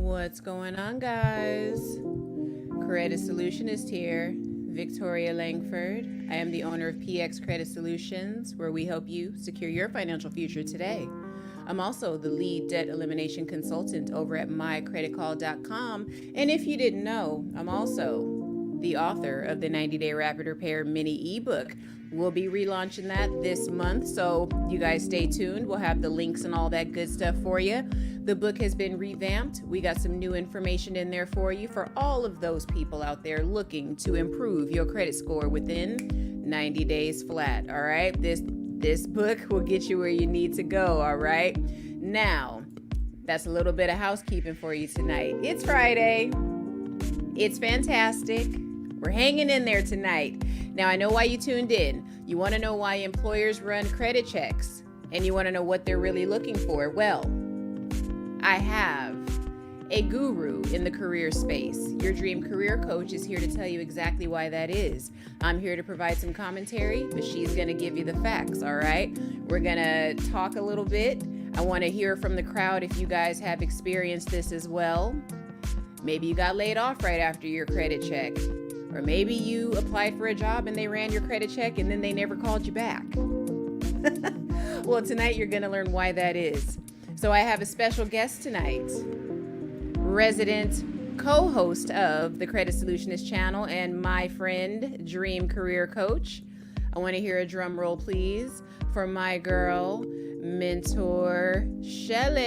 What's going on, guys? Credit Solutionist here, Victoria Langford. I am the owner of PX Credit Solutions, where we help you secure your financial future today. I'm also the lead debt elimination consultant over at mycreditcall.com. And if you didn't know, I'm also the author of the 90-Day Rapid Repair mini ebook. We'll be relaunching that this month, so you guys stay tuned. We'll have the links and all that good stuff for you. The book has been revamped. We got some new information in there for you for all of those people out there looking to improve your credit score within 90 days flat. All right, this book will get you where you need to go. All right, now that's a little bit of housekeeping for you tonight. It's Friday. It's fantastic. We're hanging in there tonight. Now, I know why you tuned in. You want to know why employers run credit checks, and you want to know what they're really looking for. Well, I have a guru in the career space. Your dream career coach is here to tell you exactly why that is. I'm here to provide some commentary, but she's going to give you the facts, all right? We're going to talk a little bit. I want to hear from the crowd if you guys have experienced this as well. Maybe you got laid off right after your credit check. Or maybe you applied for a job and they ran your credit check and then they never called you back. Well, tonight you're going to learn why that is. So I have a special guest tonight, resident co-host of the Credit Solutionist channel and my friend, dream career coach. I want to hear a drum roll, please, for my girl, mentor Shelly.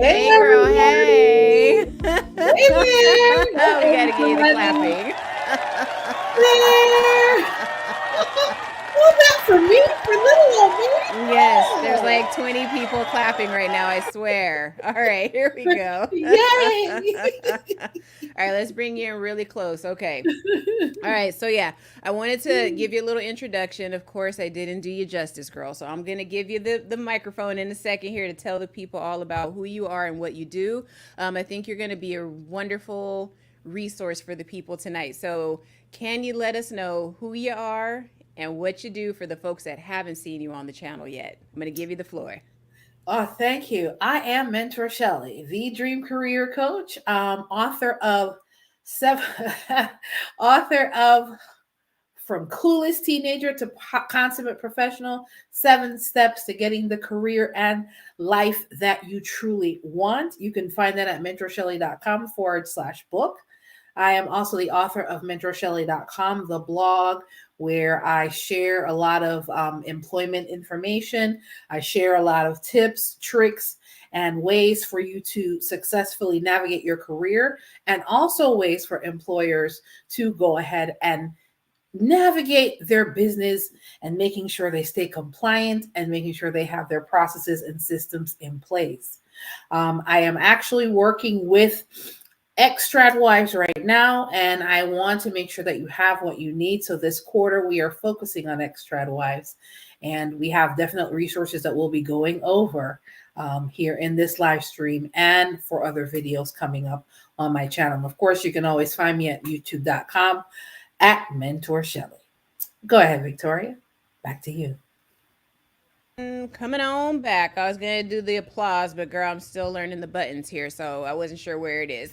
Hey girl, hey. Hey there. Oh, we gotta give you the clapping. Well, that for me, for little old me. Yes, there's like 20 people clapping right now, I swear. All right, here we go. Yay. All right, let's bring you in really close. Okay. All right, so yeah, I wanted to give you a little introduction. Of course, I didn't do you justice, girl. So I'm going to give you the microphone in a second here to tell the people all about who you are and what you do. I think you're going to be a wonderful resource for the people tonight. So can you let us know who you are and what you do for the folks that haven't seen you on the channel yet? I'm going to give you the floor. Oh, thank you. I am Mentor Shelly, the dream career coach, author of From Clueless Teenager to Consummate Professional, 7 Steps to Getting the Career and Life That You Truly Want. You can find that at mentorshelly.com/book. I am also the author of mentorshelly.com, the blog where I share a lot of employment information. I share a lot of tips, tricks, and ways for you to successfully navigate your career, and also ways for employers to go ahead and navigate their business and making sure they stay compliant and making sure they have their processes and systems in place. I am actually working with ex-strat wives right now, and I want to make sure that you have what you need. So this quarter, we are focusing on ex-strat wives, and we have definite resources that we'll be going over here in this live stream and for other videos coming up on my channel. Of course, you can always find me at youtube.com at Mentor Shelly. Go ahead, Victoria. Back to you. Coming on back. I was going to do the applause, but girl, I'm still learning the buttons here, so I wasn't sure where it is.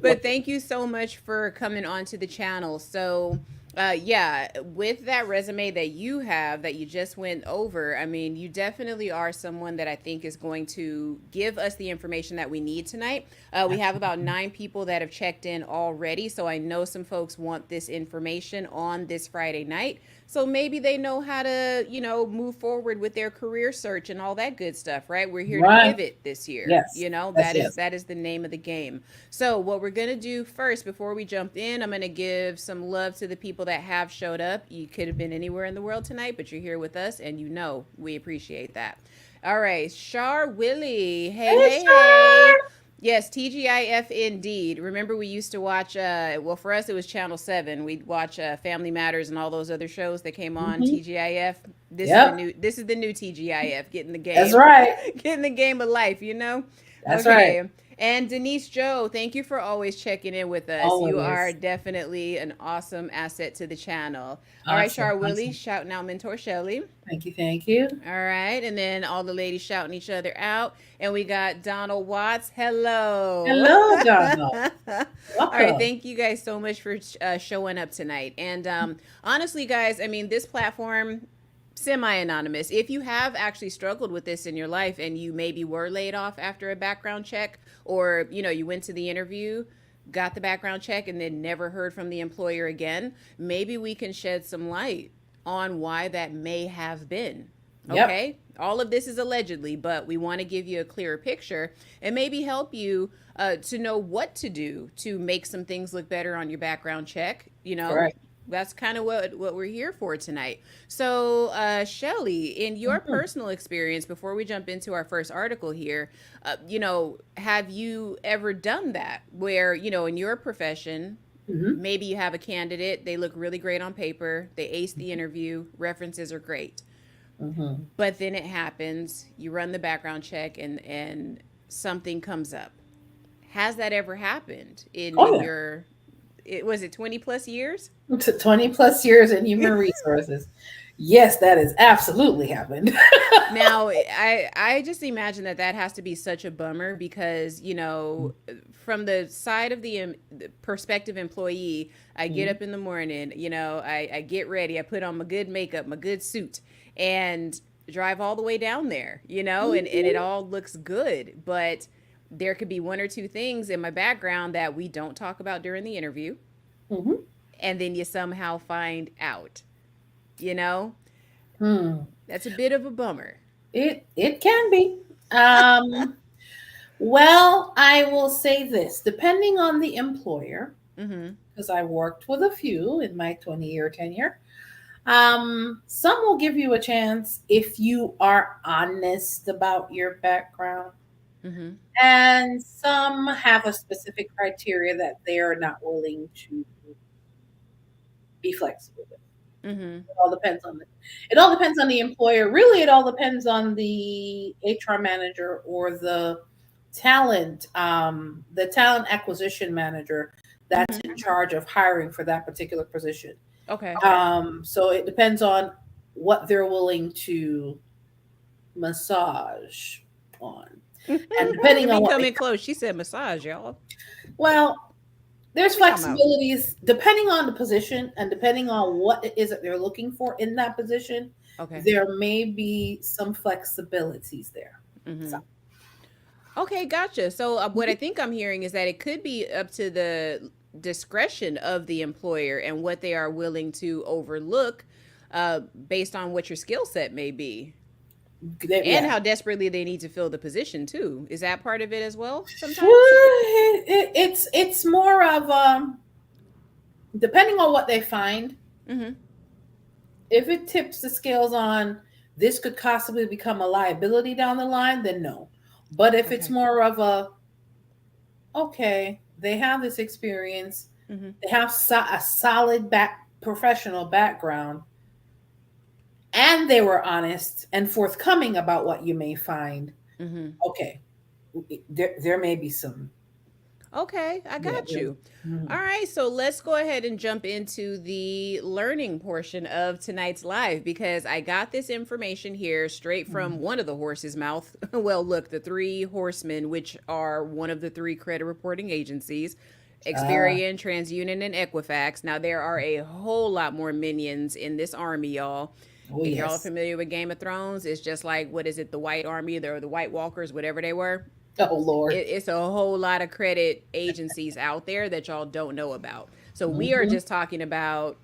But thank you so much for coming onto the channel. So yeah, with that resume that you have that you just went over, I mean, you definitely are someone that I think is going to give us the information that we need tonight. We have about 9 people that have checked in already, so I know some folks want this information on this Friday night. So maybe they know how to, move forward with their career search and all that good stuff, right? We're here to pivot this year. Yes. That is the name of the game. So what we're going to do first, before we jump in, I'm going to give some love to the people that have showed up. You could have been anywhere in the world tonight, but you're here with us, and we appreciate that. All right, Shar Willie. Hey. Yes, TGIF indeed. Remember, we used to watch, for us, it was Channel 7. We'd watch Family Matters and all those other shows that came on TGIF. This is the new TGIF, getting the game. That's right. Getting the game of life, That's right. And Denise Joe, thank you for always checking in with us. You are Always. definitely an awesome asset to the channel. All right, Awesome. Char Willie, Awesome. shouting out Mentor Shelly. Thank you. Thank you. All right, and then all the ladies shouting each other out. And we got Donald Watts. Hello. Hello, Donald. All right, Welcome. thank you guys so much for showing up tonight. And honestly, guys, I mean, this platform, semi-anonymous. If you have actually struggled with this in your life and you maybe were laid off after a background check, or you went to the interview, got the background check, and then never heard from the employer again, maybe we can shed some light on why that may have been. Yep. Okay, all of this is allegedly, but we want to give you a clearer picture and maybe help you to know what to do to make some things look better on your background check. Correct. That's kind of what we're here for tonight. So, Shelly, in your Mhm. personal experience, before we jump into our first article here, have you ever done that where, in your profession, Mhm. maybe you have a candidate, they look really great on paper, they ace the interview, references are great, Mhm. but then it happens, you run the background check and something comes up. Has that ever happened Oh in yeah. your, was it 20 plus years? To 20 plus years in human resources. Yes, that has absolutely happened. Now, I just imagine that has to be such a bummer because, from the side of the prospective employee, I get Mhm. up in the morning, I get ready, I put on my good makeup, my good suit, and drive all the way down there, and it Mhm. all looks good. But there could be one or two things in my background that we don't talk about during the interview, Mhm. and then you somehow find out, you know? Hmm. That's a bit of a bummer. It can be. Um, well, I will say this, depending on the employer, Mm-hmm. because I worked with a few in my 20-year tenure. Some will give you a chance if you are honest about your background, Mm-hmm. and some have a specific criteria that they are not willing to be flexible with. Mm-hmm. It all depends on it all depends on the employer. Really, it all depends on the HR manager or the talent acquisition manager that's Mm-hmm. in charge of hiring for that particular position. Okay. So it depends on what they're willing to massage on, and You're depending on what they, becoming close. She said massage, y'all. well, What there's we talking about? flexibilities depending on the position and depending on what it is that they're looking for in that position. Okay. There may be some flexibilities there. So, Mm-hmm. Okay, gotcha. So what I think I'm hearing is that it could be up to the discretion of the employer and what they are willing to overlook based on what your skill set may be and yeah. how desperately they need to fill the position too. Is that part of it as well sometimes? It's more of depending on what they find. Mm-hmm. If it tips the scales on this could possibly become a liability down the line, then no. But if it's Okay. more of a okay, they have this experience, Mm-hmm. they have a solid back professional background, and they were honest and forthcoming about what you may find. Mm-hmm. Okay, there may be some, Okay, I yeah. got you. Mhm. All right, so let's go ahead and jump into the learning portion of tonight's live because I got this information here straight from Mhm. one of the horse's mouth. Well, look, the three horsemen, which are one of the three credit reporting agencies, Ah, Experian, TransUnion, and Equifax. Now, there are a whole lot more minions in this army, y'all. oh If y'all are yes. familiar with Game of Thrones, it's just like, what is it, the White Army, or the White Walkers, whatever they were. Oh Lord. It's a whole lot of credit agencies out there that y'all don't know about. So we are Hmm. just talking about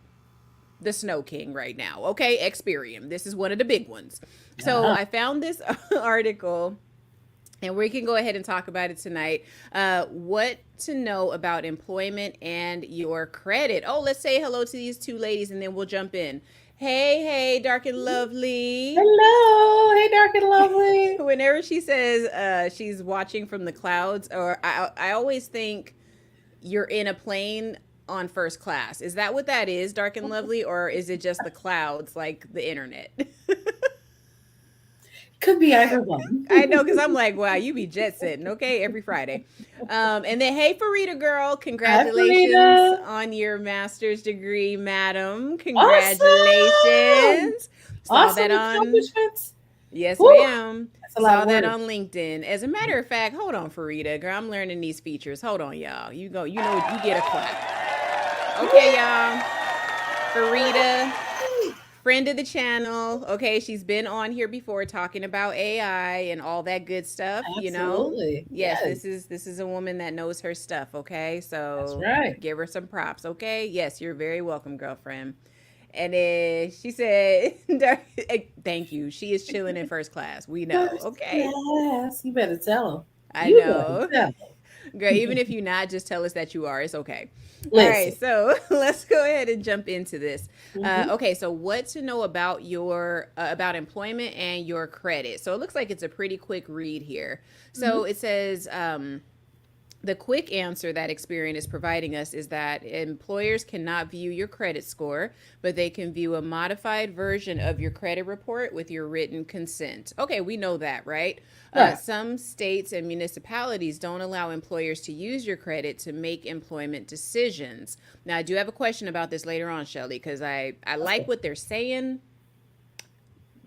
the Snow King right now. Okay, Experian. This is one of the big ones. So Uh-huh. I found this article and we can go ahead and talk about it tonight. What to know about employment and your credit. Oh, let's say hello to these two ladies and then we'll jump in. Hey, hey, dark and lovely. Hello, hey, dark and lovely. Whenever she says she's watching from the clouds, or I always think you're in a plane on first class. Is that what that is, dark and lovely, or is it just the clouds like the internet? Could be either one. I know, because I'm like, wow, you be jet setting, okay, every Friday. And then, hey, Farida girl, Hi, congratulations Farida. on your master's degree, madam. Awesome. Congratulations. Saw Awesome that on, accomplishments. yes, Woo, ma'am. that's a lot Saw of that work. on LinkedIn. As a matter of fact, hold on, Farida, girl, I'm learning these features. Hold on, y'all. You go, you know, you get a clap. Okay, y'all. Farida, friend of the channel. Okay, she's been on here before talking about AI and all that good stuff, you know. Absolutely. Yes, Yes, this is a woman that knows her stuff, okay? that's So right. give her some props, okay? Yes, you're very welcome, girlfriend. And then she said, thank you. She is chilling in first class. We know, First okay? class. You better tell them. I You better know. tell Girl, even them. if you're not, just tell us that you are. It's okay. All right, Listen. so let's go ahead and jump into this. Hmm. Okay, so what to know about your about employment and your credit? So it looks like it's a pretty quick read here. So Hmm. it says the quick answer that Experian is providing us is that employers cannot view your credit score, but they can view a modified version of your credit report with your written consent. Okay, we know that, right? Right. Some states and municipalities don't allow employers to use your credit to make employment decisions. Now, I do have a question about this later on, Shelly, because I like Okay. what they're saying,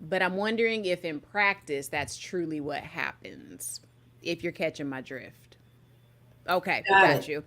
but I'm wondering if in practice that's truly what happens, if you're catching my drift. Okay, Got got it. you.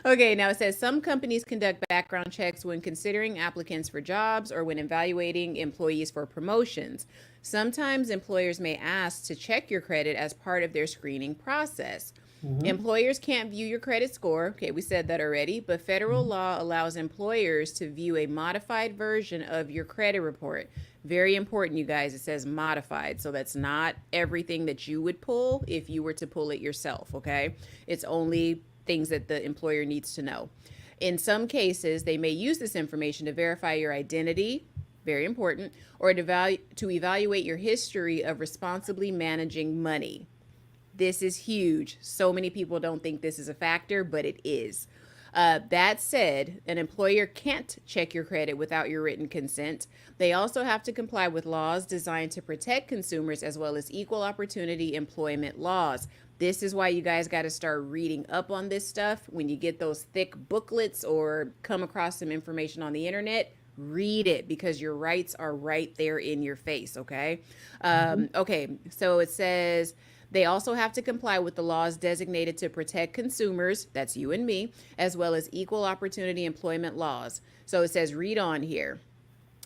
Okay, now it says some companies conduct background checks when considering applicants for jobs or when evaluating employees for promotions. Sometimes employers may ask to check your credit as part of their screening process. Hmm. Employers can't view your credit score. Okay, we said that already, but federal Hmm. law allows employers to view a modified version of your credit report. Very important, you guys. It says modified. So that's not everything that you would pull if you were to pull it yourself, okay? It's only things that the employer needs to know. In some cases, they may use this information to verify your identity, very important, or to evaluate your history of responsibly managing money. This is huge. So many people don't think this is a factor, but it is. That said, an employer can't check your credit without your written consent. They also have to comply with laws designed to protect consumers as well as equal opportunity employment laws. This is why you guys got to start reading up on this stuff. When you get those thick booklets or come across some information on the internet, read it because your rights are right there in your face, okay? Hmm. Okay, so it says they also have to comply with the laws designated to protect consumers, that's you and me, as well as equal opportunity employment laws. So it says, read on here.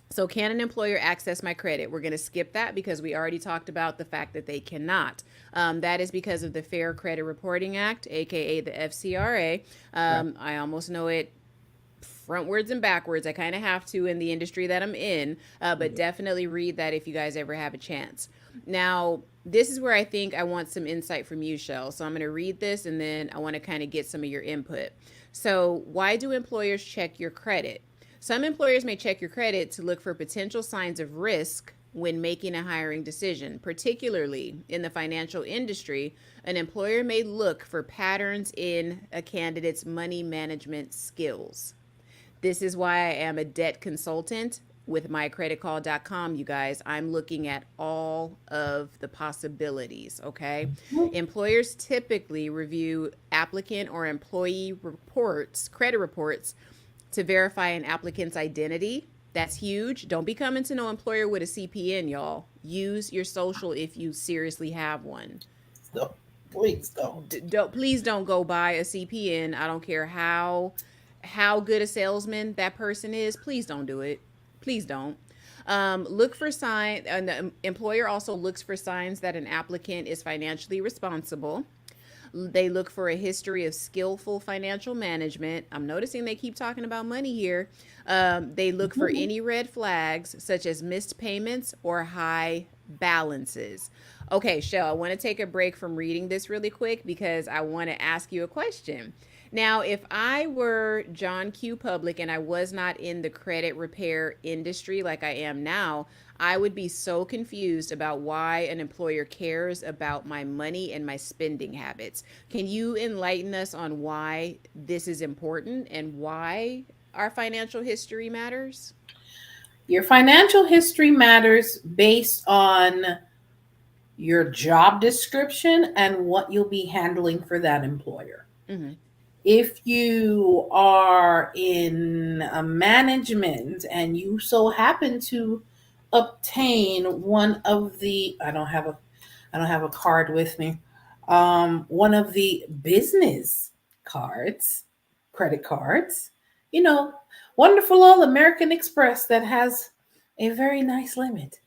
So, can an employer access my credit? We're going to skip that because we already talked about the fact that they cannot. That is because of the Fair Credit Reporting Act, aka the FCRA. Right. I almost know it frontwards and backwards. I kind of have to in the industry that I'm in, but Yeah. definitely read that if you guys ever have a chance. Now, this is where I think I want some insight from you, Shell. So I'm going to read this and then I want to kind of get some of your input. So, why do employers check your credit? Some employers may check your credit to look for potential signs of risk when making a hiring decision. Particularly in the financial industry, an employer may look for patterns in a candidate's money management skills. This is why I am a debt consultant with mycreditcall.com, you guys. I'm looking at all of the possibilities, okay? Employers typically review applicant or employee reports, credit reports, to verify an applicant's identity. That's huge. Don't be coming to no employer with a CPN, y'all. Use your social if you seriously have one. No, please don't. Please don't go buy a CPN. I don't care how good a salesman that person is. Please don't do it. Please don't. Look for sign, and the employer also looks for signs that an applicant is financially responsible. They look for a history of skillful financial management. I'm noticing they keep talking about money here. They look for Mhm. any red flags, such as missed payments or high balances. Okay, Shell, I want to take a break from reading this really quick because I want to ask you a question. Now, if I were John Q. Public and I was not in the credit repair industry like I am now, I would be so confused about why an employer cares about my money and my spending habits. Can you enlighten us on why this is important and why our financial history matters? Your financial history matters based on your job description, and what you'll be handling for that employer. Mm-hmm. If you are in a management and you so happen to obtain one of the, I don't have a card with me, one of the business cards, credit cards, you know, wonderful old American Express that has a very nice limit,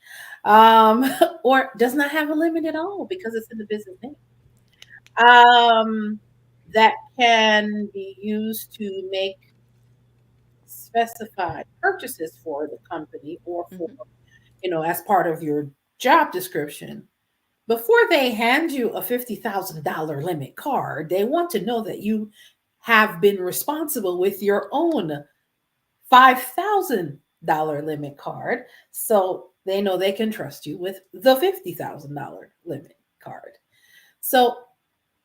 or does not have a limit at all because it's in the business name, um, that can be used to make specified purchases for the company or for, Mm-hmm. as part of your job description. Before they hand you a $50,000 limit card, they want to know that you have been responsible with your own $5,000 limit card. So they know they can trust you with the $50,000 limit card. So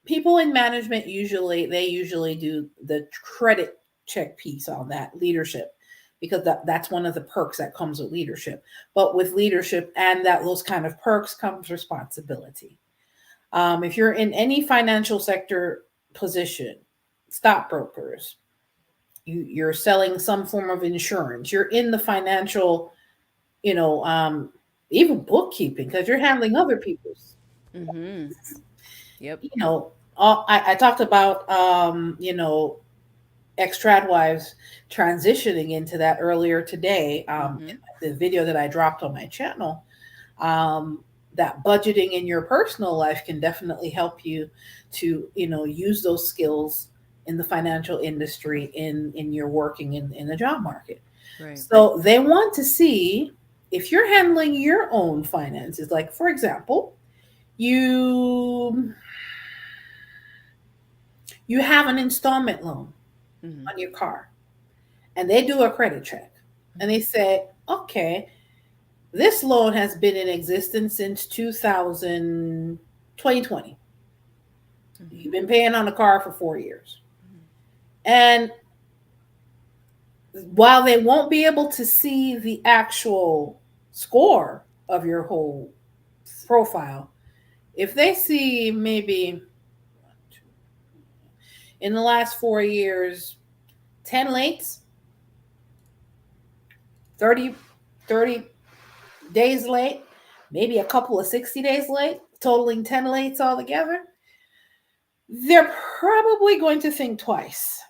people in management usually do the credit check piece on that leadership, because that's one of the perks that comes with leadership. But with leadership and that those kind of perks comes responsibility. If you're in any financial sector position, stockbrokers, you're selling some form of insurance, you're in the financial, you know um, even bookkeeping, because you're handling other people's, Mm-hmm. Yep. you know I talked about, ex-trad wives transitioning into that earlier today, Mm-hmm. in the video that I dropped on my channel. um, that budgeting in your personal life can definitely help you to, use those skills in the financial industry, in your working in the job market. Right. So they want to see if you're handling your own finances. Like, for example, you you have an installment loan Mm-hmm. on your car, and they do a credit check, and they say, okay, this loan has been in existence since 2020. Mm-hmm. You've been paying on the car for 4 years. And while they won't be able to see the actual score of your whole profile, if they see maybe in the last 4 years, 10 lates, 30, 30 days late, maybe a couple of 60 days late, totaling 10 lates altogether, they're probably going to think twice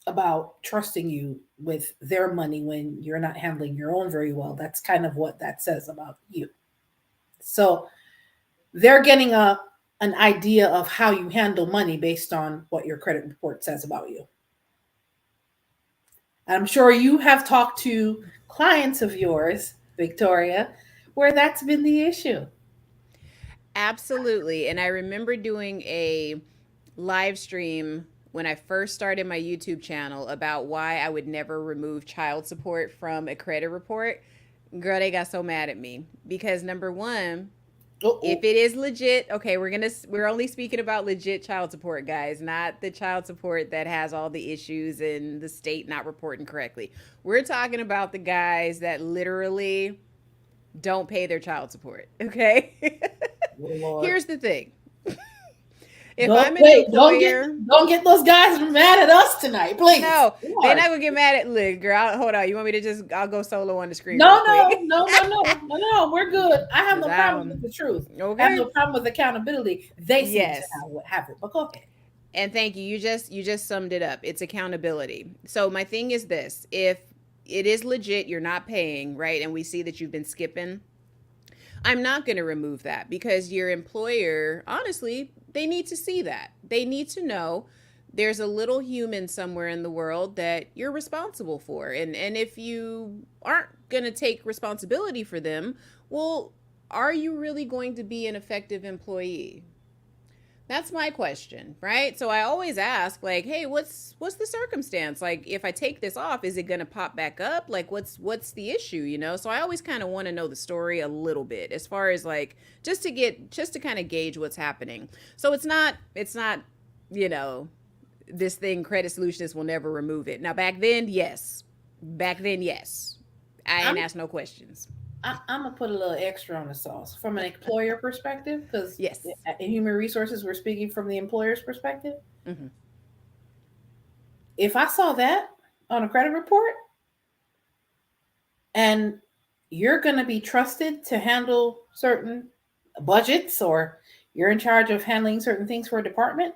about trusting you with their money when you're not handling your own very well. That's kind of what that says about you. So they're getting an idea of how you handle money based on what your credit report says about you. And I'm sure you have talked to clients of yours, Victoria, where that's been the issue. Absolutely. And I remember doing a live stream when I first started my YouTube channel about why I would never remove child support from a credit report. Girl, they got so mad at me because number one, if Uh-oh. it is legit, okay, we're only speaking about legit child support, guys, not the child support that has all the issues and the state not reporting correctly. We're talking about the guys that literally don't pay their child support, okay? Oh, Lord. Here's the thing. If Don't I'm an wait. employer, Don't get those guys mad at us tonight, please. no, they're Lord. not gonna get mad at Liz, girl. Hold on. You want me to No, I'll go solo on the screen real no, no, quick. no, no, no. We're good. I have Cause no I problem with the truth. I have okay. no problem with accountability. They seem to Yes. have it. But go ahead. And thank you. You just summed it up. It's accountability. So my thing is this: if it is legit, you're not paying, right? And we see that you've been skipping. I'm not going to remove that because your employer, honestly, they need to see that. They need to know there's a little human somewhere in the world that you're responsible for. And if you aren't going to take responsibility for them, well, are you really going to be an effective employee? That's my question, right? So I always ask like, "Hey, what's the circumstance? Like if I take this off, is it going to pop back up? Like what's the issue, you know?" So I always kind of want to know the story a little bit as far as like just to kind of gauge what's happening. So it's not, you know, this thing credit solutions will never remove it. Now back then, yes. Back then, yes. I ain't I'm asked no questions. I'm gonna put a little extra on the sauce from an employer perspective, because Yes. in human resources, we're speaking from the employer's perspective. Hmm. If I saw that on a credit report, and you're going to be trusted to handle certain budgets, or you're in charge of handling certain things for a department,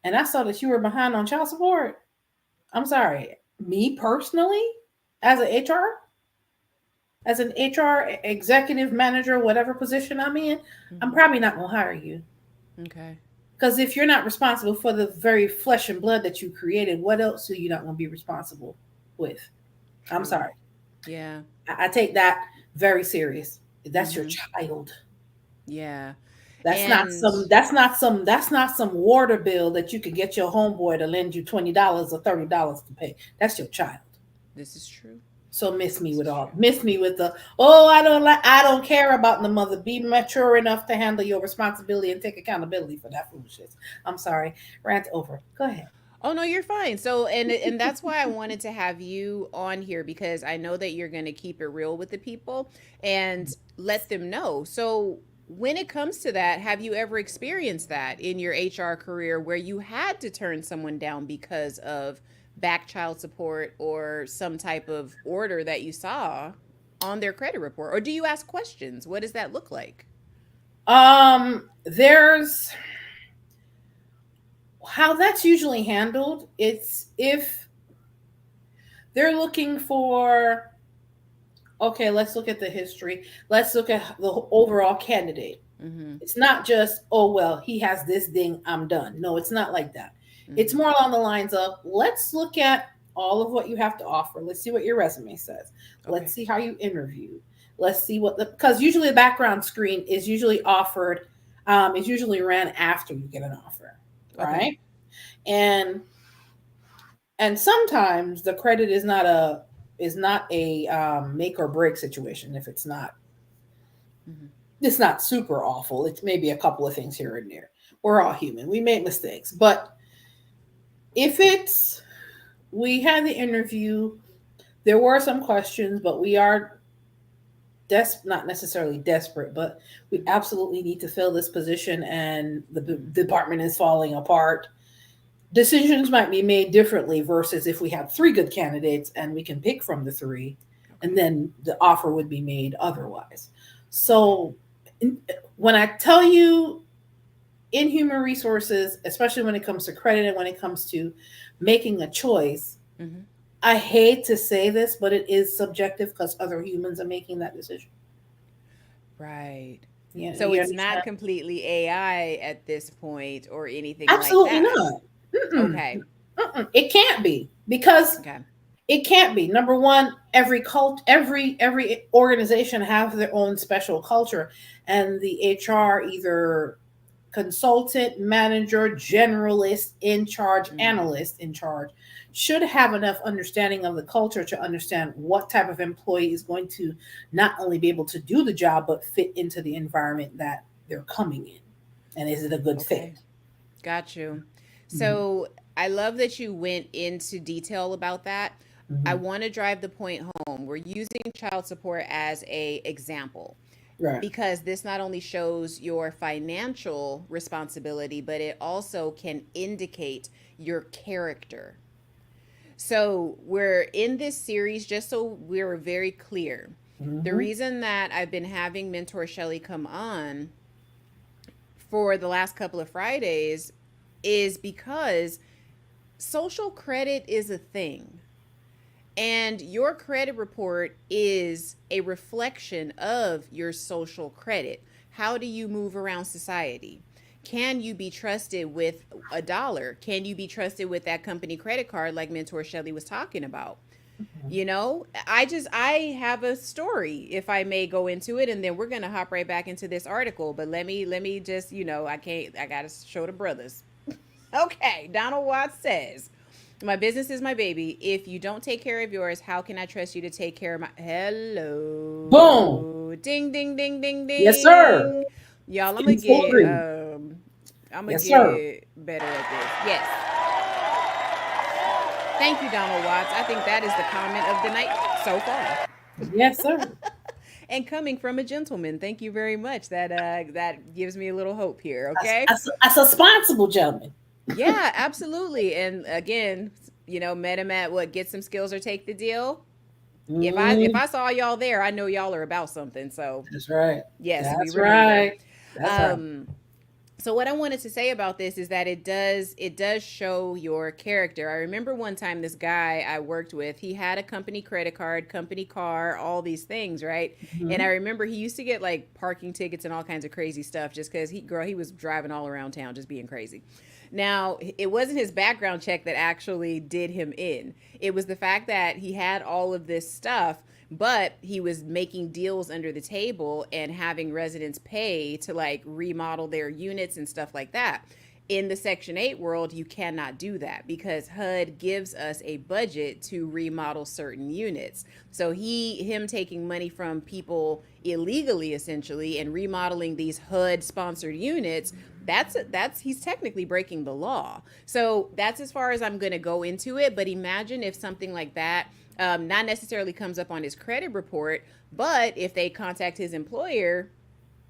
and I saw that you were behind on child support, I'm sorry, me personally, as an HR, as an HR executive manager, whatever position I'm in, I'm Hmm. probably not going to hire you. Okay. Because if you're not responsible for the very flesh and blood that you created, what else are you not going to be responsible with? I'm True. sorry. Yeah. I take that very serious. That's your Hmm. child. Yeah. That's not And some that's not some water bill that you can get your homeboy to lend you $20 or $30 to pay. That's your child. this is true. So This is true. miss me with the, oh, I don't care about the mother. Be mature enough to handle your responsibility and take accountability for that foolishness. I'm sorry. Rant over. Go ahead. Oh no, you're fine. So and that's why I wanted to have you on here, because I know that you're going to keep it real with the people and let them know. So when it comes to that, have you ever experienced that in your HR career where you had to turn someone down because of back child support or some type of order that you saw on their credit report? Or do you ask questions? What does that look like? There's how that's usually handled. It's if they're looking for, okay, let's look at the history. Let's look at the overall candidate. Mhm. It's not just, oh, well, he has this thing, I'm done. No, it's not like that. It's Mhm. more along the lines of, let's look at all of what you have to offer. Let's see what your resume says. Let's Okay. see how you interviewed. Let's see what the, because usually the background screen is usually offered, is usually ran after you get an offer, Okay. right? And sometimes the credit is not a make or break situation. If Mhm. it's not super awful. It's maybe a couple of things here and there. We're all human. We make mistakes. But if it's, we had the interview, there were some questions, but we are not necessarily desperate, but we absolutely need to fill this position, and the Mhm. department is falling apart. Decisions might be made differently versus if we have three good candidates and we can pick from the three, and Okay. then the offer would be made otherwise. Okay. So when I tell you, in human resources, especially when it comes to credit and when it comes to making a choice, Mhm. I hate to say this, but it is subjective because other humans are making that decision. Right. Yeah, So you it's not understand? completely AI at this point or anything like Absolutely that. not. Mm-mm. Okay. It can't be, because Okay. it can't be. Number one, every organization have their own special culture, and the HR, either consultant, manager, generalist in charge, Mm. analyst in charge, should have enough understanding of the culture to understand what type of employee is going to not only be able to do the job, but fit into the environment that they're coming in. And is it a good fit? Okay. Got you. Mhm. So I love that you went into detail about that. I Mhm. want to drive the point home. We're using child support as a example Right. because this not only shows your financial responsibility, but it also can indicate your character. So, we're in this series, just so we're very clear. The Mhm. reason that I've been having Mentor Shelly come on for the last couple of Fridays is because social credit is a thing. And your credit report is a reflection of your social credit. How do you move around society? Can you be trusted with a dollar? Can you be trusted with that company credit card like Mentor Shelly was talking about? Mhm. I have a story, if I may go into it, and then we're gonna hop right back into this article. But let me just, I gotta show the brothers. Okay, Donald Watts says, my business is my baby. If you don't take care of yours, how can I trust you to take care of my Boom. hello? Ding ding ding ding Yes, sir. ding. Y'all, In full agreement. I'm gonna Yes, sir. get better at this. Yes. Thank you, Donald Watts. I think that is the comment of the night so far. Yes, sir. And coming from a gentleman, thank you very much. That gives me a little hope here. Okay. As a responsible gentleman. Yeah, absolutely. And again, met him at what, get some skills or take the deal. If Mm, I saw y'all there, I know y'all are about something. So that's right. yes, we That's remember. right. That's right. Um, so what I wanted to say about this is that it does show your character. I remember one time this guy I worked with, he had a company credit card, company car, all these things, right? And I Mhm. remember he used to get like parking tickets and all kinds of crazy stuff just because he was driving all around town just being crazy. Now, it wasn't his background check that actually did him in. It was the fact that he had all of this stuff, but he was making deals under the table and having residents pay to like remodel their units and stuff like that. In the Section 8 world, you cannot do that because HUD gives us a budget to remodel certain units. So him taking money from people illegally essentially and remodeling these HUD sponsored units, that's he's technically breaking the law. So that's as far as I'm going to go into it. But imagine if something like that not necessarily comes up on his credit report, but if they contact his employer,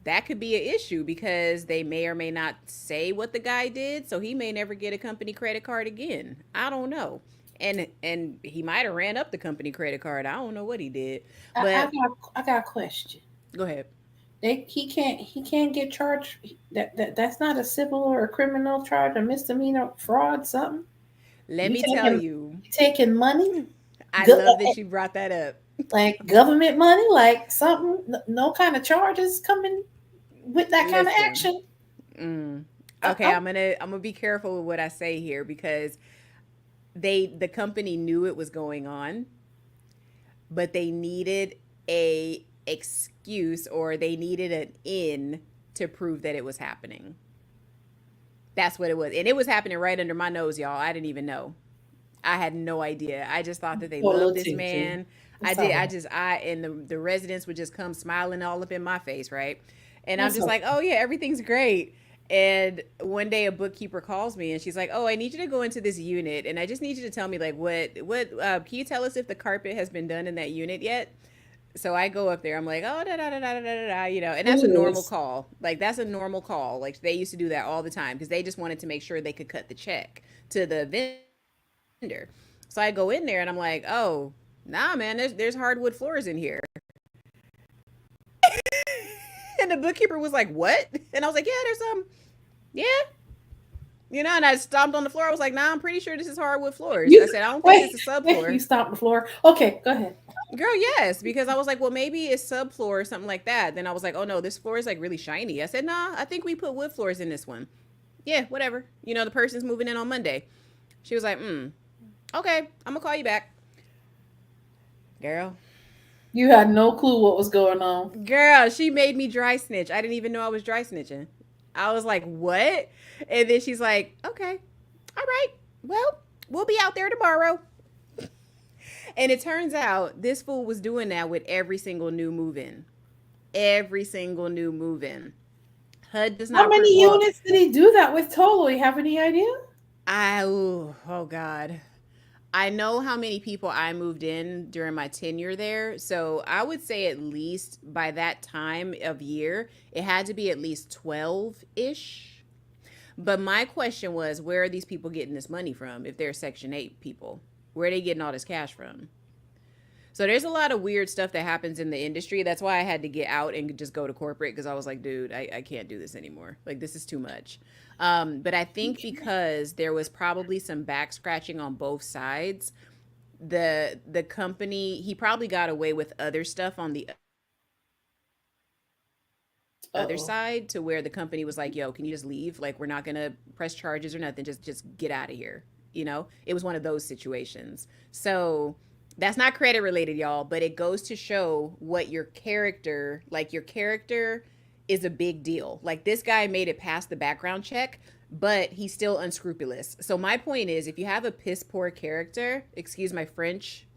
that could be an issue because they may or may not say what the guy did, so he may never get a company credit card again. I don't know. And he might have ran up the company credit card. I don't know what he did. But I got a question. go ahead. He can't get charged. That's not a civil or a criminal charge, a misdemeanor fraud, something. Let You me tell taking you. taking money, I go, love that you brought that up. like government money, like something. No kind of charges coming with that kind of Listen. action. Mm, I, okay, I, I'm gonna be careful with what I say here because the company knew it was going on, but they needed a excuse or they needed an in to prove that it was happening. That's what it was. And it was happening right under my nose, y'all. I didn't even know. I had no idea. I just thought that they Pull loved this attention. man. I It's all did. right. And the residents would just come smiling all up in my face, right? And I'm That's just okay. like, oh yeah, everything's great. And one day a bookkeeper calls me and she's like, oh, I need you to go into this unit and I just need you to tell me like can you tell us if the carpet has been done in that unit yet? So I go up there. I'm like, oh, da da da da da da da, and that's a normal Yes. call. Like that's a normal call. Like they used to do that all the time because they just wanted to make sure they could cut the check to the vendor. So I go in there and I'm like, oh, nah, man, there's hardwood floors in here. And the bookkeeper was like, what? And I was like, yeah, there's some, yeah, and I stomped on the floor. I was like, nah, I'm pretty sure this is hardwood floors. I You said, I don't think wait, this is wait. You subfloor. stomped the floor. Okay, go ahead. Girl, yes, because I was like, well, maybe it's subfloor or something like that. Then I was like, oh no, this floor is like really shiny. I said, nah, I think we put wood floors in this one. Yeah, whatever. The person's moving in on Monday. She was like, okay, I'm gonna call you back. Girl, You had no clue what was going on. girl, she made me dry snitch. I didn't even know I was dry snitching. I was like, what? And then she's like, okay, all right, well, we'll be out there tomorrow. And it turns out this fool was doing that with every single new move in. Every single new move in. HUD does How not, many well, units did he do that with total? You have any idea? oh God. I know how many people I moved in during my tenure there. So I would say at least by that time of year, it had to be at least 12 ish. But my question was, where are these people getting this money from if they're Section 8 people? Where are they getting all this cash from? So there's a lot of weird stuff that happens in the industry. That's why I had to get out and just go to corporate because I was like, dude, I can't do this anymore. Like, this is too much. But I think because there was probably some back scratching on both sides, the company, he probably got away with other stuff on the Uh other oh. side to where the company was like, yo, can you just leave? Like, we're not gonna press charges or nothing. Just get out of here. It was one of those situations. So that's not credit related, y'all, but it goes to show what your character is a big deal. Like this guy made it past the background check, but he's still unscrupulous. So my point is, if you have a piss poor character, excuse my French,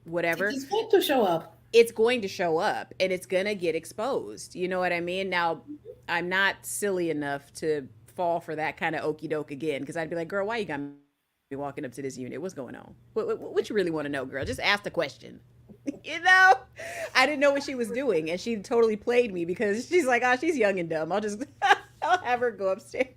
whatever, He's going to show up. it's going to show up and it's going to get exposed. You know what I mean? Now, I'm not silly enough to fall for that kind of okey doke again because I'd be like, girl, why you got me walking up to this unit? What's going on? What you really want to know, girl? Just ask the question. You know, I didn't know what she was doing, and she totally played me because she's like, "Oh, she's young and dumb. I'll just, I'll have her go upstairs."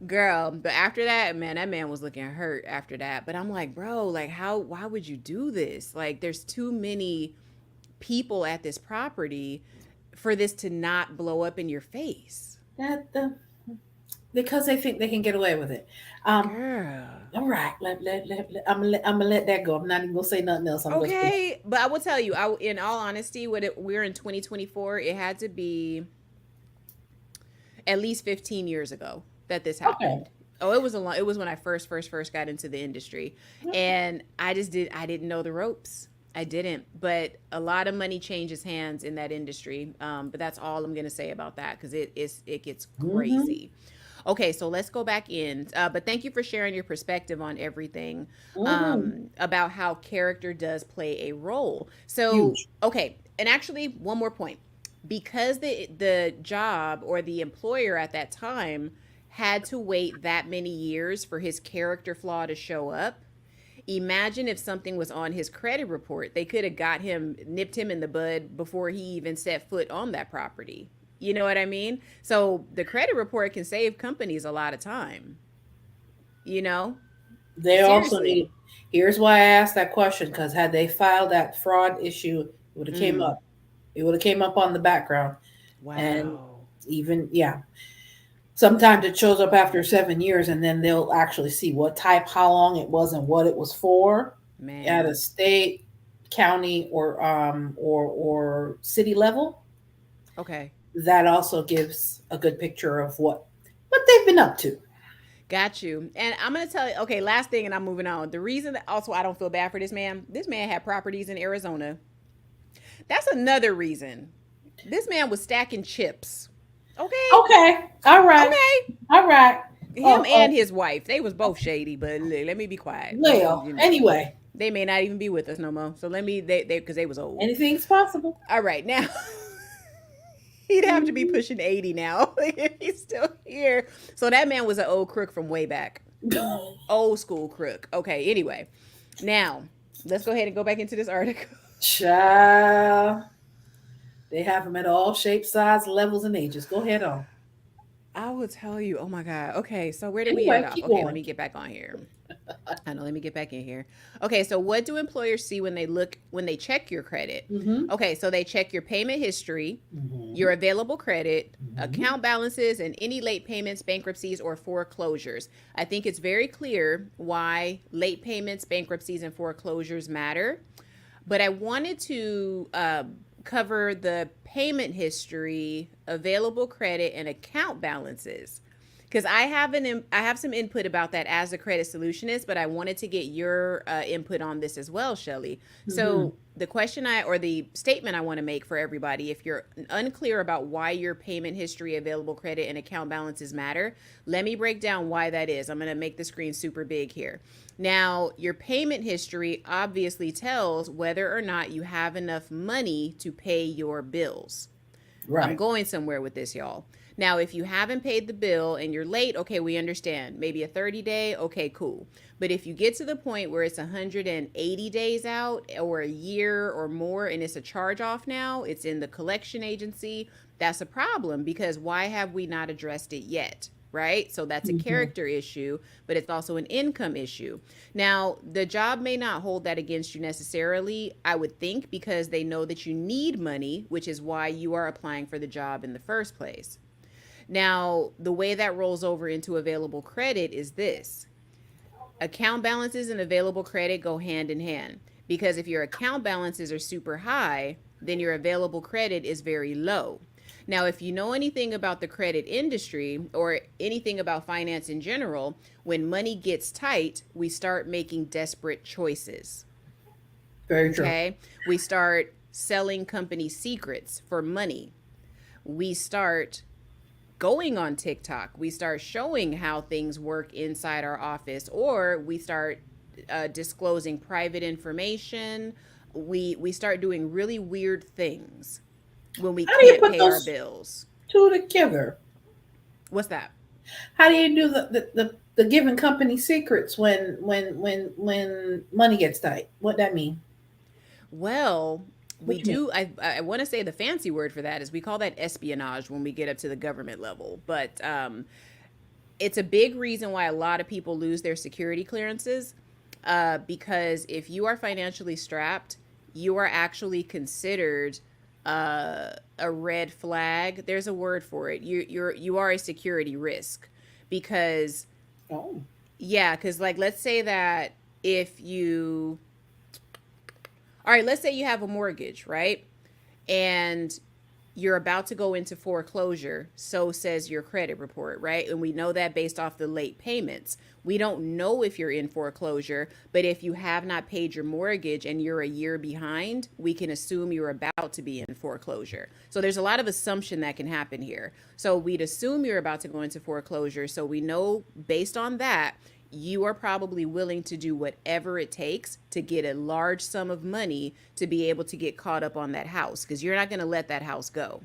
Girl, but after that, man, that man was looking hurt after that. But I'm like, bro, like, how? Why would you do this? Like, there's too many people at this property for this to not blow up in your face, That the because they think they can get away with it. Um, girl. all right, I'm gonna let that go. I'm not even gonna say nothing else. I'm just gonna. Okay, but I will tell you, in all honesty, we're in 2024, it had to be at least 15 years ago that this Okay. happened. Oh, it was a long. It was when I first got into the industry, Okay. and I didn't know the ropes. I didn't, but a lot of money changes hands in that industry. But that's all I'm gonna say about that because it gets Mm-hmm. crazy. Okay, so let's go back in. But thank you for sharing your perspective on everything Mm-hmm. about how character does play a role. So, Huge. okay, and actually, one more point. Because the job or the employer at that time had to wait that many years for his character flaw to show up. Imagine if something was on his credit report. They could have got him, nipped him in the bud before he even set foot on that property. You know what I mean? So the credit report can save companies a lot of time, you know? They also Seriously. need. Here's why I asked that question because had they filed that fraud issue, it would have came Mm. up. It would have came up on the background, and Wow. even yeah. Sometimes it shows up after 7 years, and then they'll actually see what type, how long it was, and what it was for at a Man. state, county, or city level. Okay. That also gives a good picture of what they've been up to. Got you. And I'm gonna tell you, okay, last thing and I'm moving on. The reason that also I don't feel bad for this man had properties in Arizona. That's another reason. This man was stacking chips. Okay? Okay, all right, Okay. all right. Him Oh, and his wife, they was both shady, but let me be quiet. well. You know, Anyway, they may not even be with us no more. So let me they because they was old. anything's possible. All right, now he'd have to be Mhm. pushing 80 now if he's still here. So that man was an old crook from way back. Old school crook. Okay, anyway. Now, let's go ahead and go back into this article. Child, they have them at all shapes, size, levels, and ages. Go ahead on. I will tell you. Oh my God. Okay, so where did we end Anyway, off? keep Okay, let going. me get back on here. I know, let me get back in here. Okay, so what do employers see when they check your credit? Mm-hmm. Okay, so they check your payment history, Mm-hmm. your available credit, Mm-hmm. account balances, and any late payments, bankruptcies, or foreclosures. I think it's very clear why late payments, bankruptcies, and foreclosures matter. But I wanted to cover the payment history, available credit, and account balances because I have some input about that as a credit solutionist, but I wanted to get your input on this as well, Shelly. Mm-hmm. So the question I or the statement I want to make for everybody, if you're unclear about why your payment history, available credit, and account balances matter, let me break down why that is. I'm going to make the screen super big here. Now, your payment history obviously tells whether or not you have enough money to pay your bills. I'm Right. going somewhere with this, y'all. Now, if you haven't paid the bill and you're late, okay, we understand. Maybe a 30-day, okay, cool. But if you get to the point where it's 180 days out or a year or more and it's a charge off now, it's in the collection agency, that's a problem because why have we not addressed it yet? Right? So that's a Mm-hmm. character issue, but it's also an income issue. Now, the job may not hold that against you necessarily, I would think, because they know that you need money, which is why you are applying for the job in the first place. Now, the way that rolls over into available credit is this: account balances and available credit go hand in hand. Because if your account balances are super high, then your available credit is very low. Now, if you know anything about the credit industry or anything about finance in general, when money gets tight, we start making desperate choices. Very true. Okay? We start selling company secrets for money. We start going on TikTok. We start showing how things work inside our office, or we start disclosing private information. We start doing really weird things when we How do you can't put pay our those bills. two together? What's that? How do you do the giving company secrets when money gets tight. What that mean? Well, we What you mean? do. I want to say the fancy word for that is we call that espionage when we get up to the government level. But it's a big reason why a lot of people lose their security clearances. Because if you are financially strapped, you are actually considered a red flag. There's a word for it. You are a security risk because Oh. yeah, because like let's say that if you all right, let's say you have a mortgage, right? And you're about to go into foreclosure, so says your credit report, right? And we know that based off the late payments. We don't know if you're in foreclosure, but if you have not paid your mortgage and you're a year behind, we can assume you're about to be in foreclosure. So there's a lot of assumption that can happen here. So we'd assume you're about to go into foreclosure. So we know based on that, you are probably willing to do whatever it takes to get a large sum of money to be able to get caught up on that house because you're not going to let that house go.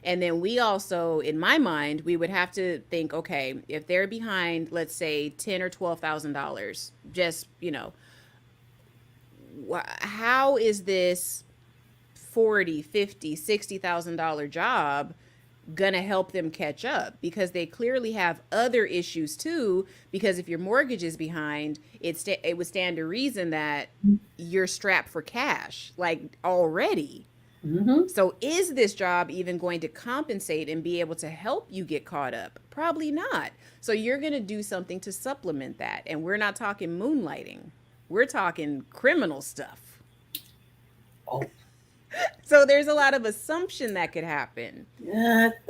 And then we also, in my mind, we would have to think, okay, if they're behind, let's say ten or $12,000, just how is this 40, 50, $60,000 job gonna help them catch up because they clearly have other issues too because if your mortgage is behind it would stand to reason that you're strapped for cash like already. Mm-hmm. So is this job even going to compensate and be able to help you get caught up? Probably not. So you're going to do something to supplement that, and we're not talking moonlighting, we're talking criminal stuff. Oh. So there's a lot of assumption that could happen.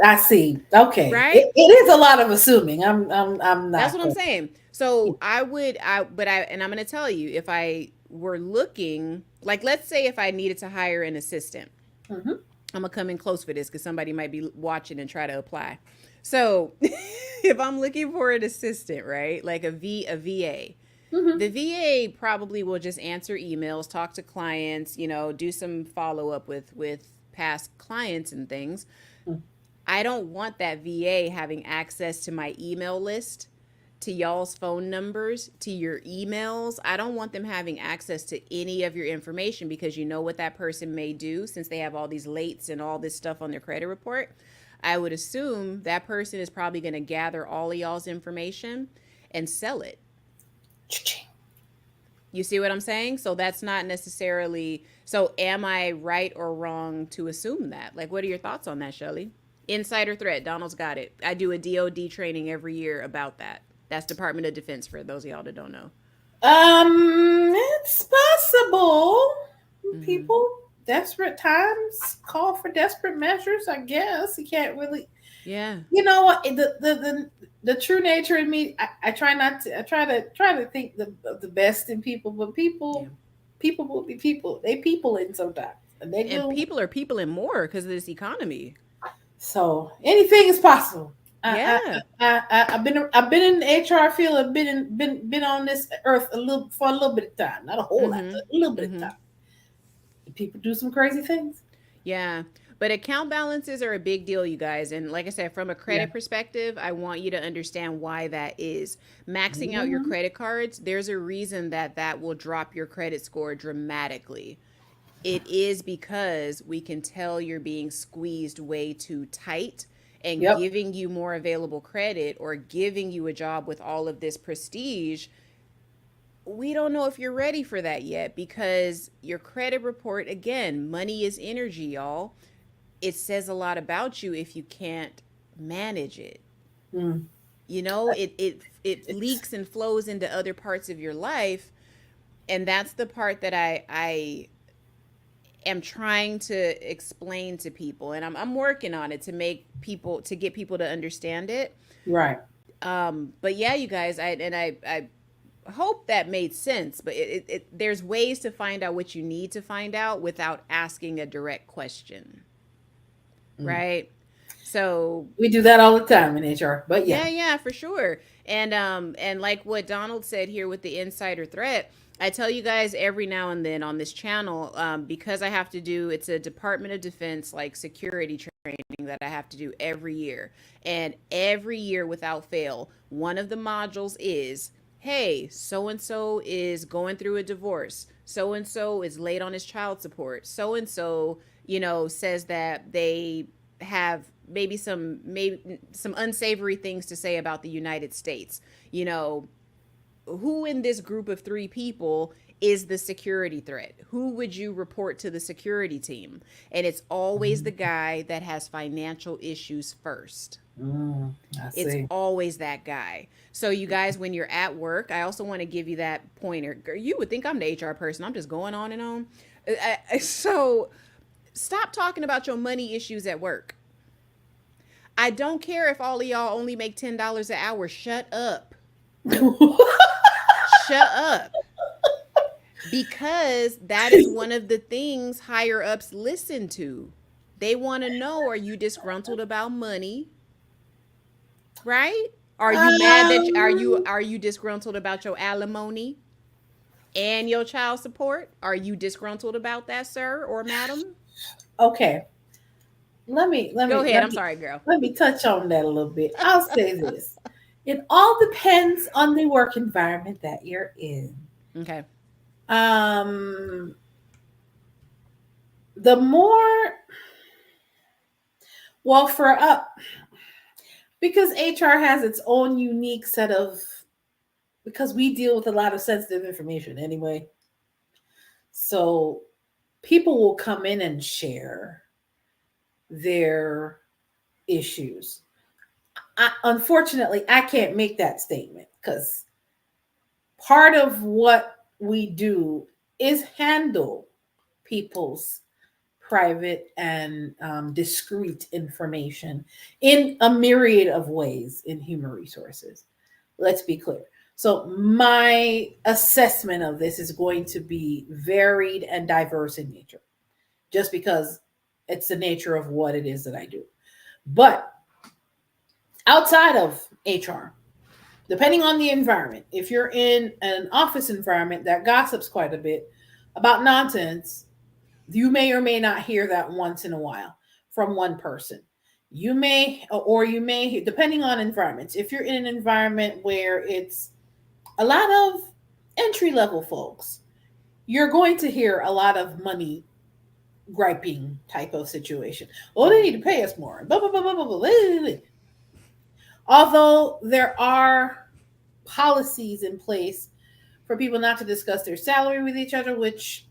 I see. Okay, Right. it is a lot of assuming. I'm That's not. what I'm saying. So and I'm going to tell you, if I were looking, like, let's say if I needed to hire an assistant, Mm-hmm. I'm going to come in close for this because somebody might be watching and try to apply. So if I'm looking for an assistant, right, like a VA, Mm-hmm. the VA probably will just answer emails, talk to clients, do some follow up with past clients and things. I don't want that VA having access to my email list, to y'all's phone numbers, to your emails. I don't want them having access to any of your information because you know what that person may do since they have all these lates and all this stuff on their credit report. I would assume that person is probably going to gather all of y'all's information and sell it. You see what I'm saying? So that's not necessarily. So am I right or wrong to assume that? Like, what are your thoughts on that, Shelly? Insider threat. Donald's got it. I do a DOD training every year about that. That's Department of Defense for those of y'all that don't know. It's possible. Mm-hmm. People, desperate times call for desperate measures. I guess you can't really. Yeah. You know what? The true nature in me. I try not to. I try to think the best in people, but Yeah. people will be people. They people in sometimes, and they And do. people are people in more because of this economy. So anything is possible. Yeah. I've been in the HR field. I've been on this earth for a little bit of time, not a whole lot, Mm-hmm. but a little bit of Mm-hmm. time. People do some crazy things. Yeah. But account balances are a big deal, you guys. And like I said, from a Yeah. credit perspective, I want you to understand why that is. Maxing out your Mhm. credit cards, there's a reason that that will drop your credit score dramatically. It is because we can tell you're being squeezed way too tight and Yep. giving you more available credit or giving you a job with all of this prestige. We don't know if you're ready for that yet because your credit report, again, money is energy, y'all. It says a lot about you if you can't manage it. Mm. It It's leaks and flows into other parts of your life, and that's the part that I am trying to explain to people, and I'm working on it to get people to understand it. right. But yeah, you guys, I hope that made sense. But there's ways to find out what you need to find out without asking a direct question, Mm. right? So We do that all the time in HR. But yeah. yeah, yeah, for sure. And like what Donald said here with the insider threat, I tell you guys every now and then on this channel, because I have to do, it's a Department of Defense like security training that I have to do every year. And every year without fail, one of the modules is, hey, so and so is going through a divorce. So and so is late on his child support. So and so, says that they have maybe some unsavory things to say about the United States. You know, who in this group of three people is the security threat? Who would you report to the security team? And it's always the guy that has financial issues first. I It's see. always that guy. So, you guys, when you're at work, I also want to give you that pointer. You would think I'm the HR person. I'm just going on and on. So, stop talking about your money issues at work. I don't care if all of y'all only make $10 an hour. Shut up. Shut up. Because that is one of the things higher ups listen to. They want to know, are you disgruntled about money? Right? Are you mad that um, are you disgruntled about your alimony and your child support? Are you disgruntled about that, sir or madam? okay. Let me let Go me ahead. let I'm me sorry, girl. let me touch on that a little bit. I'll say this. It all depends on the work environment that you're in. Okay. Um, the more well for because HR has its own unique set of because we deal with a lot of sensitive information anyway. So people will come in and share their issues. Unfortunately, I can't make that statement because part of what we do is handle people's private and discrete information in a myriad of ways in human resources. Let's be clear. So, my assessment of this is going to be varied and diverse in nature, just because it's the nature of what it is that I do. But outside of HR, depending on the environment, if you're in an office environment that gossips quite a bit about nonsense, you may or may not hear that once in a while from one person. You may, or you may, depending on environments. If you're in an environment where it's a lot of entry level folks, you're going to hear a lot of money griping type of situation. Oh, they Mm-hmm. need to pay us more. Blah, blah, blah, blah, blah, blah, blah, blah. Although there are policies in place for people not to discuss their salary with each other, which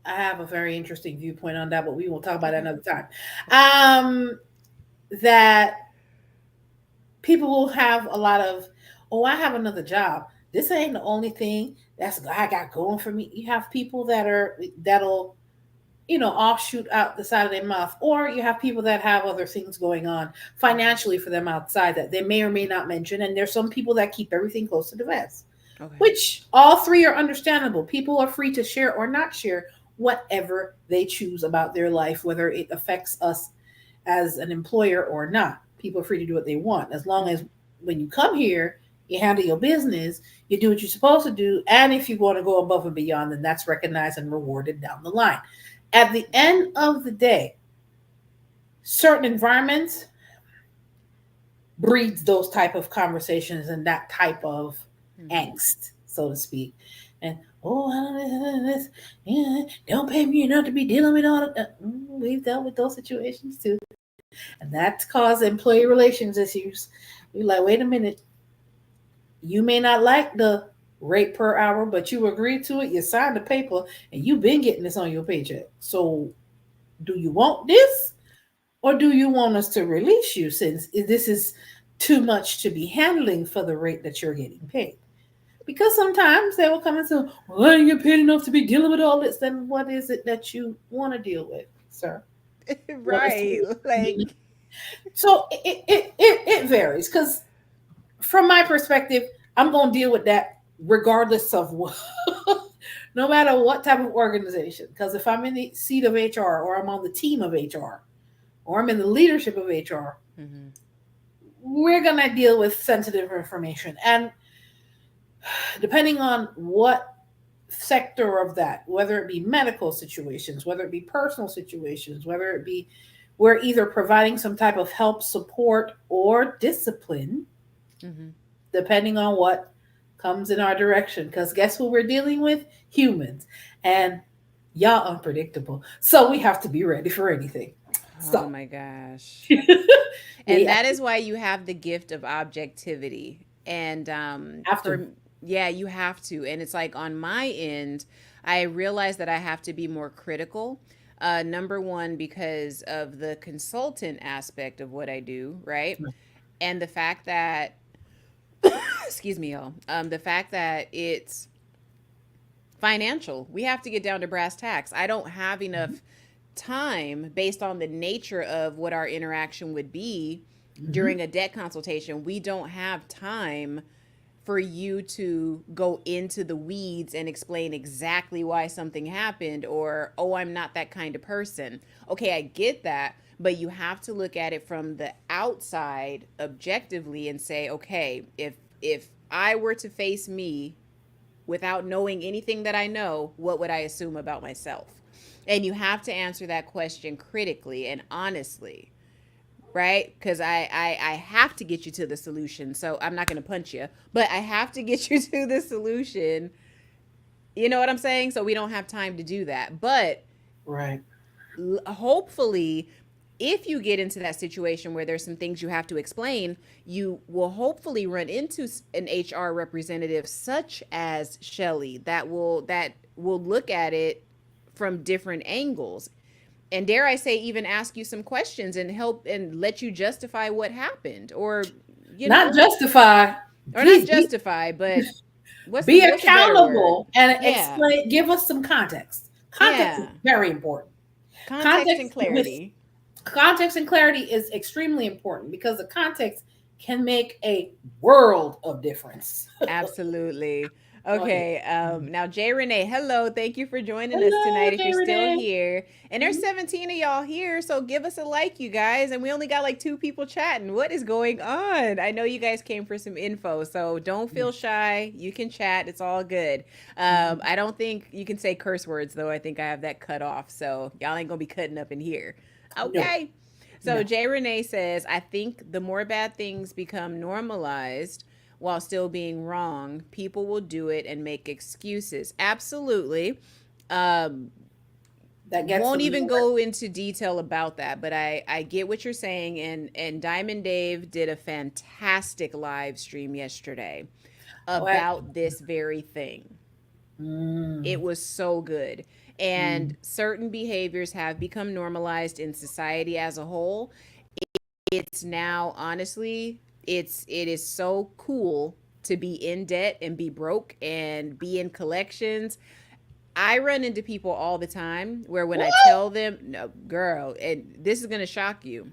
I have a very interesting viewpoint on that, but we will talk about that Okay. another time. Okay. That people will have a lot of, oh, I have another job. This ain't the only thing that's I got going for me. You have people that'll offshoot out the side of their mouth, or you have people that have other things going on financially for them outside that they may or may not mention. And there's some people that keep everything close to the vest, Okay. which all three are understandable. People are free to share or not share whatever they choose about their life, whether it affects us as an employer or not. People are free to do what they want as long as Mm-hmm. when you come here, you handle your business, you do what you're supposed to do, and if you want to go above and beyond, then that's recognized and rewarded down the line. At the end of the day, certain environments breeds those type of conversations and that type of Mm-hmm. angst, so to speak. And oh, I don't know this, yeah, don't pay me enough to be dealing with all of that. We've dealt with those situations too, and that's caused employee relations issues. You're like, wait a minute, you may not like the rate per hour, but you agreed to it. You signed the paper, and you've been getting this on your paycheck. So, do you want this? Or do you want us to release you since this is too much to be handling for the rate that you're getting paid? Because sometimes they will come and say, well, I didn't get paid enough to be dealing with all this. Then what is it that you want to deal with, sir? Want us Right. to be. Like, So it varies because from my perspective, I'm going to deal with that regardless of what, no matter what type of organization. Because if I'm in the seat of HR or I'm on the team of HR or I'm in the leadership of HR, mm-hmm. we're going to deal with sensitive information. And depending on what sector of that, whether it be medical situations, whether it be personal situations, whether it be we're either providing some type of help, support, or discipline, Mm-hmm. depending on what comes in our direction. Because guess who we're dealing with? Humans. And y'all unpredictable. So we have to be ready for anything. Oh So my gosh. And we that is why you have the gift of objectivity. And have to. for yeah, you have to. And it's like on my end, I realize that I have to be more critical. Number one, because of the consultant aspect of what I do, right? And the fact that, excuse me, y'all, the fact that it's financial. We have to get down to brass tacks. I don't have enough time based on the nature of what our interaction would be Mhm. during a debt consultation. We don't have time for you to go into the weeds and explain exactly why something happened or, oh, I'm not that kind of person. Okay, I get that, but you have to look at it from the outside objectively and say, okay, if I were to face me without knowing anything that I know, what would I assume about myself? And you have to answer that question critically and honestly, right? Because I have to get you to the solution. So I'm not going to punch you, but I have to get you to the solution. You know what I'm saying? So we don't have time to do that. But Right. hopefully, if you get into that situation where there's some things you have to explain, you will hopefully run into an HR representative such as Shelly that will look at it from different angles. And dare I say, even ask you some questions and help and let you justify what happened, or you Not know, justify. or not Please justify, but be what's a better word? accountable and Yeah, explain. Give us some context. Context is yeah, very important. context and Context with clarity. context and clarity is extremely important because the context can make a world of difference. Absolutely. Go ahead. Okay. Now, Jay Renee, hello. Thank you for joining us Hello, tonight if you're J. still Renee. here. And there's Mhm. 17 of y'all here, so give us a like, you guys. And we only got like two people chatting. What is going on? I know you guys came for some info, so don't feel shy. You can chat, it's all good. Mhm. I don't think you can say curse words, though. I think I have that cut off, so y'all ain't gonna be cutting up in here. No, Okay. So no. Jay Renee says, I think the more bad things become normalized, while still being wrong, people will do it and make excuses. Absolutely. Um, That gets won't them even nowhere. go into detail about that, but I get what you're saying. And Diamond Dave did a fantastic live stream yesterday Oh, I, about this very thing. It mm, was so good. And mm. certain behaviors have become normalized in society as a whole. It's now honestly, it is so cool to be in debt and be broke and be in collections. I run into people all the time where when I What? tell them, no, girl, and this is going to shock you.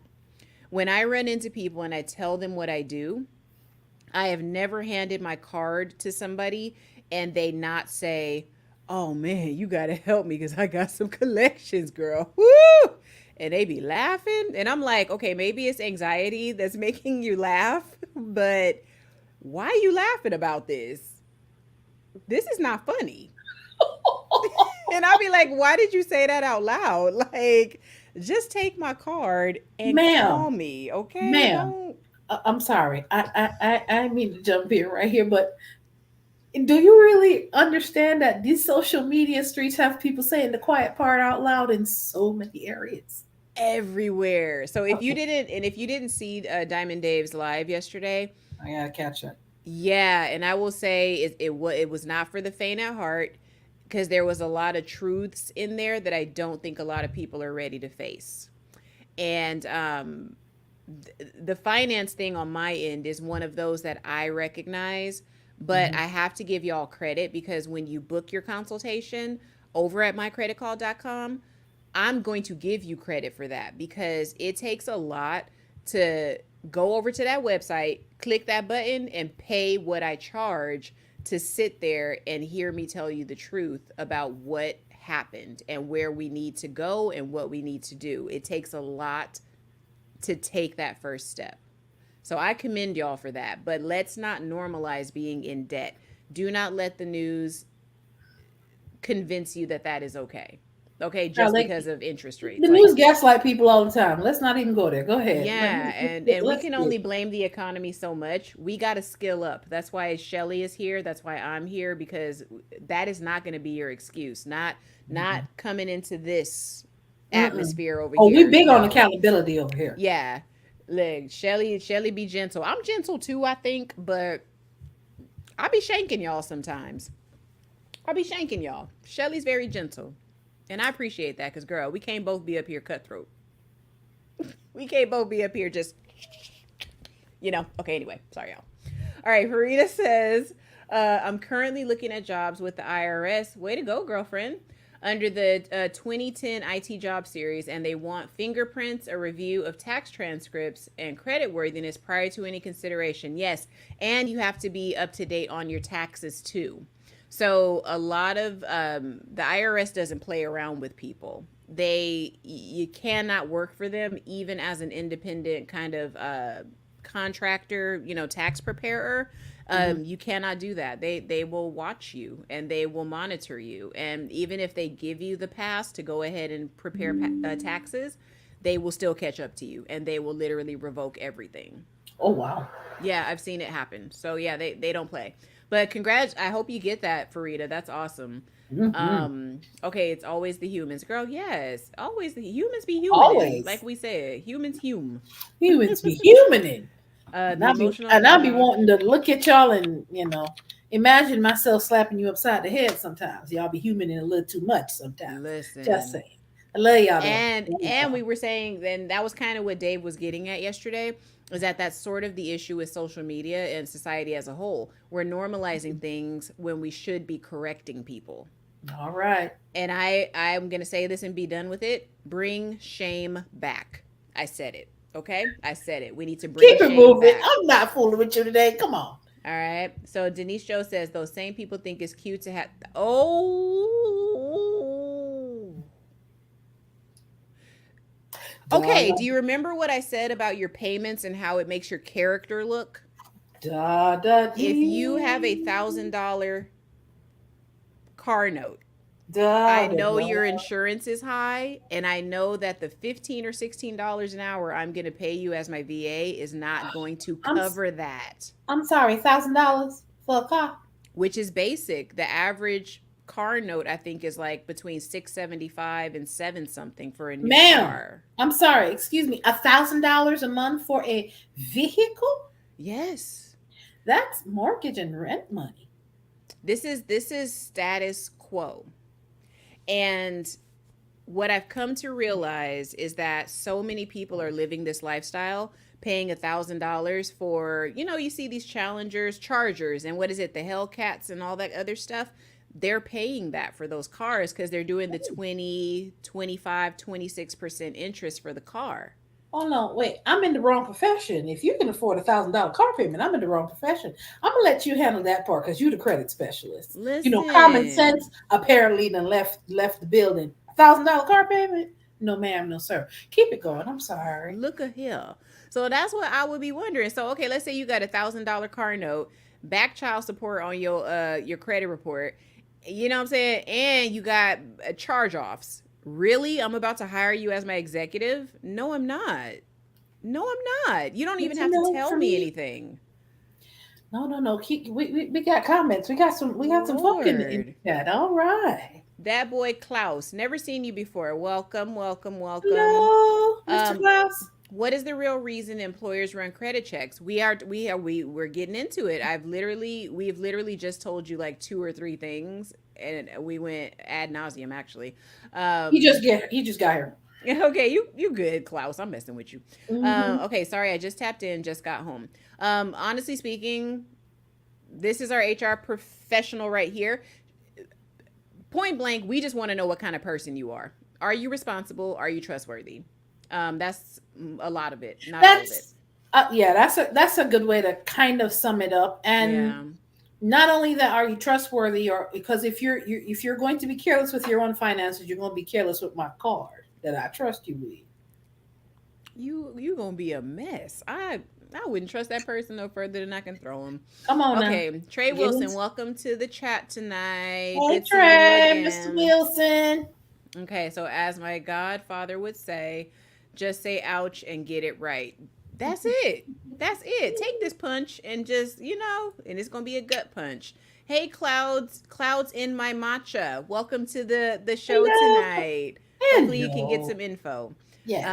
When I run into people and I tell them what I do, I have never handed my card to somebody and they not say, "Oh man, you got to help me cuz I got some collections, girl." Woo! And they be laughing and I'm like, "Okay, maybe it's anxiety that's making you laugh, but why are you laughing about this? This is not funny." And I'll be like, "Why did you say that out loud? Like, just take my card and Ma'am, call me, okay? ma'am. Don't." I'm sorry. I mean to jump in right here, but do you really understand that these social media streets have people saying the quiet part out loud in so many areas? Everywhere. So Okay, if you didn't see Diamond Dave's live yesterday, I gotta catch up. yeah, and I will say it was not for the faint at heart because there was a lot of truths in there that I don't think a lot of people are ready to face. And the finance thing on my end is one of those that I recognize, but Mhm. I have to give y'all credit because when you book your consultation over at mycreditcall.com, I'm going to give you credit for that because it takes a lot to go over to that website, click that button, and pay what I charge to sit there and hear me tell you the truth about what happened and where we need to go and what we need to do. It takes a lot to take that first step. So I commend y'all for that. But let's not normalize being in debt. Do not let the news convince you that that is okay. Okay, Child, just because of interest the rates. Like, news gaslight people all the time. Let's not even go there. Go ahead. yeah, and we Let's can get. only blame the economy so much. We got to skill up. That's why Shelly is here. That's why I'm here, because that is not going to be your excuse. Not coming into this Mm-mm. atmosphere over Oh, we here. big on No. accountability over here. Yeah. Like Shelly be gentle. I'm gentle too, I think, but I be shanking y'all sometimes. I be shanking y'all. Shelly's very gentle. And I appreciate that, because girl, we can't both be up here cutthroat. We can't both be up here just, okay, anyway, sorry, y'all. All right, Farida says, I'm currently looking at jobs with the IRS. Way to go, girlfriend. Under the 2010 IT job series, and they want fingerprints, a review of tax transcripts, and credit worthiness prior to any consideration. Yes, and you have to be up to date on your taxes too. So a lot of the IRS doesn't play around with people. You cannot work for them even as an independent kind of contractor, tax preparer. Mm-hmm. You cannot do that. They will watch you and they will monitor you. And even if they give you the pass to go ahead and prepare taxes, they will still catch up to you and they will literally revoke everything. Oh wow. Yeah, I've seen it happen. So yeah, they don't play. But congrats, I hope you get that, Farida. That's awesome. Mm-hmm. Okay, it's always the humans. Girl, yes. Always the humans be humaning. Like Always we said, humans hume. humans be humaning, The emotional and I be bulldog. wanting to look at y'all and imagine myself slapping you upside the head. Sometimes y'all be humaning a little too much. Sometimes, just Listen. saying. I love y'all though. And Love and y'all. we were saying, then that was kind of what Dave was getting at yesterday, is that that's sort of the issue with social media and society as a whole. We're normalizing things when we should be correcting people. All right. And I'm going to say this and be done with it. Bring shame back. I said it. Okay? I said it. We need to bring Keep it shame moving. back. I'm not fooling with you today. Come on. All right. So Denise Joe says those same people think it's cute to have. Oh. Da, Okay. Do you remember what I said about your payments and how it makes your character look? da, da, If you dee. have $1,000 car note, Da, I da, know da. your insurance is high, and I know that the $15 or $16 an hour I'm going to pay you as my VA is not going to I'm cover that, I'm sorry. $1,000 for a car, which is basic. The average car note I think is like between 675 and 7 something for a new ma'am. car. I'm sorry. Excuse me. $1,000 a month for a vehicle? Yes. That's mortgage and rent money. This is status quo. And what I've come to realize is that so many people are living this lifestyle, paying $1,000 for, you see these Challengers, Chargers, and what is it, the Hellcats and all that other stuff. They're paying that for those cars because they're doing the 20, 25, 26% interest for the car. Oh no, wait. I'm in the wrong profession. If you can afford $1,000 car payment, I'm in the wrong profession. I'm gonna let you handle that part because you're the credit specialist. Common Listen, sense apparently then left the building. $1,000 car payment? No, ma'am, no, sir. Keep it going. I'm sorry. look at here. So that's what I would be wondering. So okay, let's say you got $1,000 car note, back child support on your credit report. You know what I'm saying? And you got charge offs. Really? I'm about to hire you as my executive? No, I'm not. No, I'm not. You don't even It's a have to no tell for me me. anything. No, no, no. We got comments. We got some folk in Lord. the chat. All right. That boy Klaus. Never seen you before. Welcome, welcome, welcome. Hello, Mr. Um, Klaus. what is the real reason employers run credit checks? We're getting into it. We've literally just told you like two or three things, and we went ad nauseum actually. Um, He just got here. okay, you good, Klaus. I'm messing with you. Mm-hmm. Okay, sorry, I just tapped in, just got home. Honestly speaking, this is our HR professional right here. Point blank, we just want to know what kind of person you are. Are you responsible? Are you trustworthy? That's a lot of it, not all of it. That's yeah, that's a good way to kind of sum it up. And Yeah. not only that, are you trustworthy, or because if you're going to be careless with your own finances, you're going to be careless with my card that I trust you with. You gonna be a mess. I wouldn't trust that person no further than I can throw him. Come on now. Okay, Trey Get Wilson, into welcome to the chat tonight. Hey Good seeing you Trey, Mr. again. Wilson. Okay, so as my godfather would say, just say ouch and get it right. That's it. That's it. Take this punch and just, and it's going to be a gut punch. Hey Clouds in my matcha. Welcome to the show Hello. tonight. Hopefully you can get Hello. some info. Yes.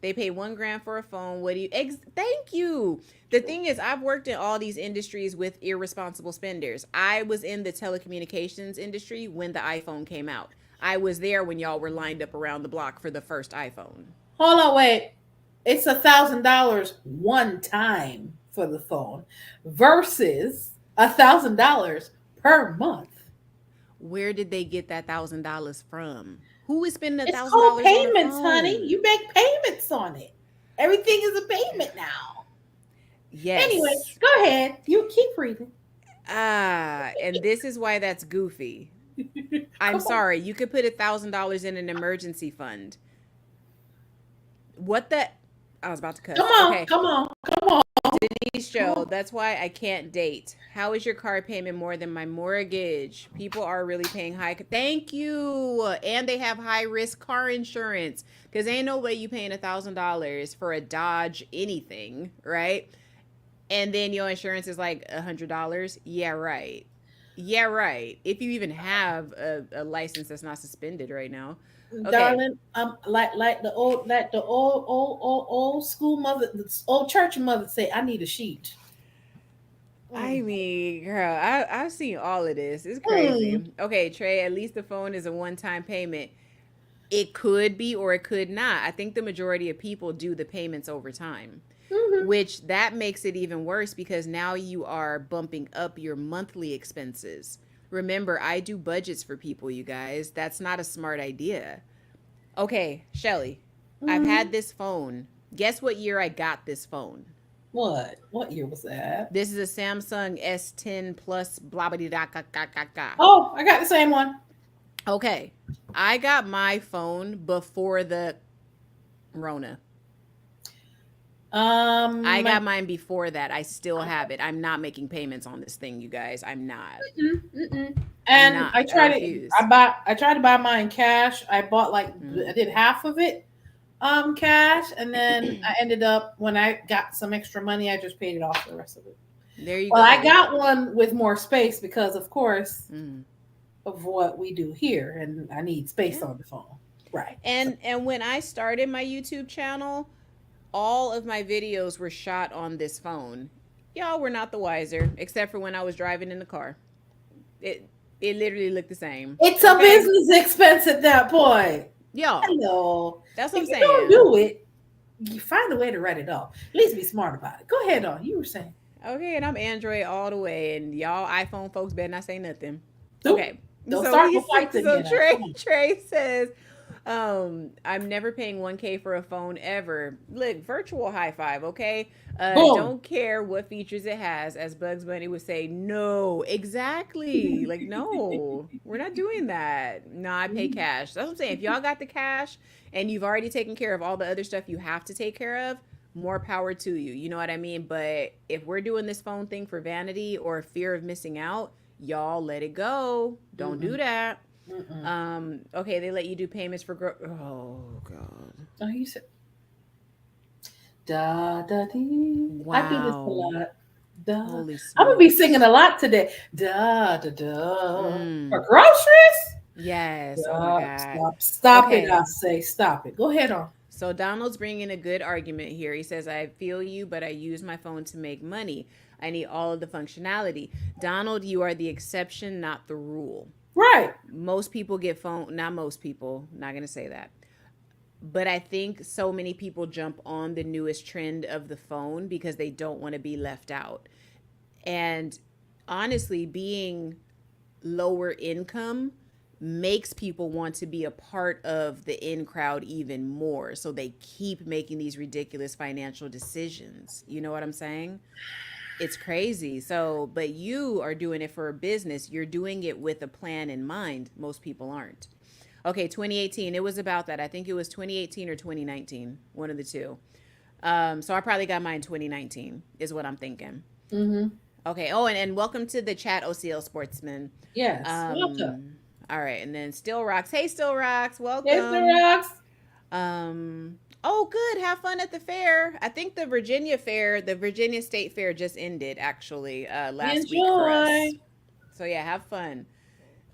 They pay $1,000 for a phone. What do you thank you. The thing is, I've worked in all these industries with irresponsible spenders. I was in the telecommunications industry when the iPhone came out. I was there when y'all were lined up around the block for the first iPhone. Hold on, wait. It's $1,000 one time for the phone versus $1,000 per month. Where did they get that $1,000 from? Who is spending It's $1,000 on a co-payments, honey. phone? You make payments on it. Everything is a payment now. Anyway, Yes. go ahead. You keep reading. And this is why that's goofy. I'm Come on. sorry. You could put $1,000 in an emergency fund. What the? I was about to cuss. Come on. Okay. Come on. Come on. Denise Joe, that's why I can't date. How is your car payment more than my mortgage? People are really paying high. Thank you. And they have high risk car insurance because ain't no way you paying $1,000 for a Dodge anything, right? And then your insurance is like $100. Yeah, right. Yeah, right. If you even have a license that's not suspended right now. Okay. Darling, like the old school mother, the old church mother say, I need a sheet. I Mm. mean, girl, I've seen all of this. It's Mm. crazy. Okay, Trey, at least the phone is a one-time payment. It could be or it could not. I think the majority of people do the payments over time, Hmm. which that makes it even worse because now you are bumping up your monthly expenses. Remember, I do budgets for people, you guys. That's not a smart idea. Okay, Shelly, I've Hmm. had this phone. Guess what year I got this phone? What? What year was that? This is a Samsung S10 Plus blah blah da ga ga ga ga. Oh, I got the same one. Okay. I got my phone before the Rona. I My got mine before that. I still have it. I'm not making payments on this thing, you guys. I'm not. mm-mm, mm-mm. I'm And not. I refuse. I tried to buy mine cash. I bought like Mm. I did half of it cash, and then I ended up when I got some extra money, I just paid it off the rest of it. There you Well, I go. got one with more space because of course Mm. of what we do here, and I need space Yeah. on the phone. Right. So, And when I started my YouTube channel, all of my videos were shot on this phone. Y'all were not the wiser, except for when I was driving in the car. It it literally looked the same. it's a Okay, business expense at that point. y'all. Hello. That's what I'm If you don't saying. do it, you find a way to write it off. At least be smart about it. Go ahead on. You were saying. Okay, and I'm Android all the way, and y'all iPhone folks better not say nothing. Nope. Okay, Don't so start no fights so again now. Trey Come on. Trey says, I'm never paying 1K for a phone ever. Look, virtual high five, okay? Boom. Don't care what features it has, as Bugs Bunny would say. No, exactly. Like, no, we're not doing that. No, I pay cash. That's what I'm saying. If y'all got the cash and you've already taken care of all the other stuff you have to take care of, more power to you. You know what I mean? But if we're doing this phone thing for vanity or fear of missing out, y'all let it go. Don't do Mm-mm. that. Mm-mm. Okay, they let you do payments for oh god. Oh, you said da da dee. I do this a Wow. lot. Da. Holy I'm gonna be singing smokes. a lot today. Da da da. For Mm. groceries? Yes. Oh my Stop, god. stop, stop it! I Okay. say, stop it. Go ahead on. So Donald's bringing a good argument here. He says, "I feel you, but I use my phone to make money. I need all of the functionality." Donald, you are the exception, not the rule. Right. Most people get phone, not most people, not going to say that. But I think so many people jump on the newest trend of the phone because they don't want to be left out. And honestly, being lower income makes people want to be a part of the in crowd even more. So they keep making these ridiculous financial decisions. You know what I'm saying? It's crazy. So, but you are doing it for a business. You're doing it with a plan in mind. Most people aren't. Okay, 2018. It was about that. I think it was 2018 or 2019, one of the two. So I probably got mine 2019 is what I'm thinking. Mm-hmm. Okay. Oh, and welcome to the chat, OCL Sportsman. Yes. Welcome. All right, and then Still Rocks. Hey, Still Rocks, Yes, the welcome. rocks. Oh, good. Have fun at the fair. I think the Virginia State Fair just ended actually last week for us. Enjoy. So yeah, have fun.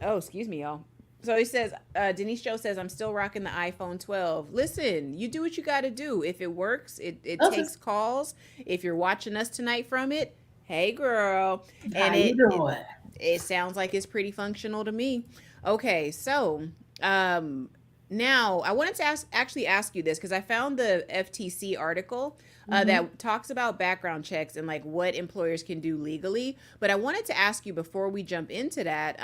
Oh, excuse me, y'all. So he says, Denise Joe says, I'm still rocking the iPhone 12. Listen, you do what you got to do. If it works, it Okay. takes calls. If you're watching us tonight from it, hey, girl. How And you doing? it sounds like it's pretty functional to me. Okay, so um, now I wanted to actually ask you this because I found the FTC article Mm-hmm. that talks about background checks and like what employers can do legally. But I wanted to ask you before we jump into that,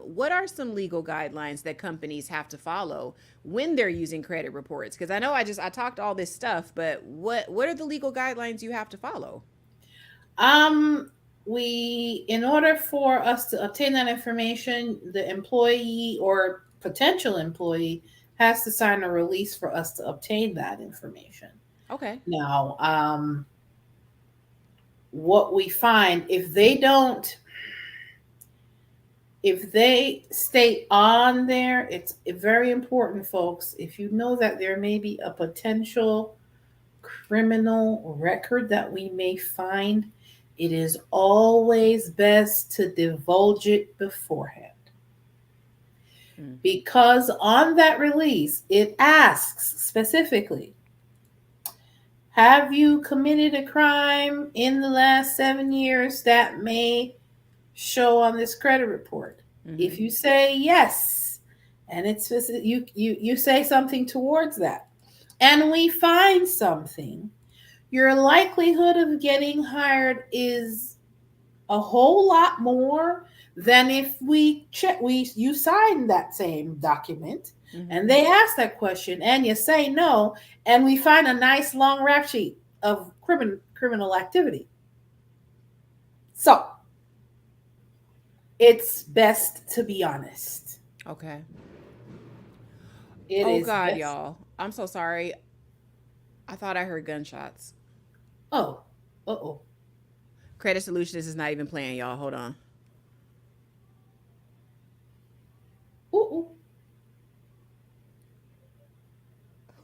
what are some legal guidelines that companies have to follow when they're using credit reports? Because I know I talked all this stuff, but what are the legal guidelines you have to follow? Um, in order for us to obtain that information, the employee or potential employee has to sign a release for us to obtain that information. Okay. Now, what we find if they stay on there, it's very important, folks. If you know that there may be a potential criminal record that we may find, it is always best to divulge it beforehand. Mm. Because on that release, it asks specifically, have you committed a crime in the last 7 years that may show on this credit report? Mm-hmm. If you say yes, and it's specific, you say something towards that, and we find something, your likelihood of getting hired is a whole lot more than if you sign that same document Mm-hmm. and they ask that question and you say no, and we find a nice long rap sheet of criminal activity. So it's best to be honest. Okay. It Oh is God, best. y'all. I'm so sorry. I thought I heard gunshots. Oh, uh-oh. Credit Solutions is not even playing, y'all. Hold on. Ooh.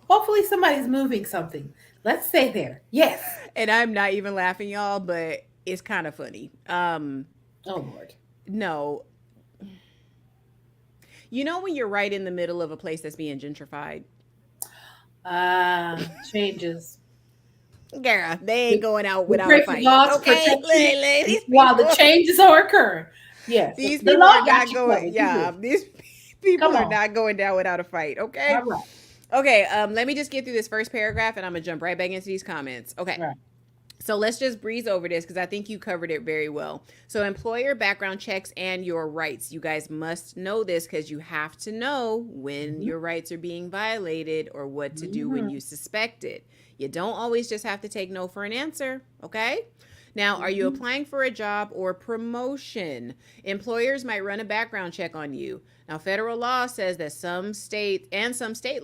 Hopefully somebody's moving something. Let's stay there. Yes. And I'm not even laughing, y'all, but it's kind of funny. Oh Lord. No. You know when you're right in the middle of a place that's being gentrified? Changes. Girl, they ain't We, going out we without a pray for fight. God's Okay? protection These while the people changes are occurring. Yes, these the people are law got not you going, covered. You yeah, good. these people Come are on. not going down without a fight, All okay? right. Okay, let me just get through this first paragraph and I'm gonna jump right back into these comments. Okay. Right. So let's just breeze over this because I think you covered it very well. So, employer background checks and your rights. You guys must know this because you have to know when Mm-hmm. your rights are being violated or what to do when Mm-hmm. you suspect it. You don't always just have to take no for an answer, okay? Now, are you Mm-hmm. applying for a job or promotion? Employers might run a background check on you. Now, federal law says that some state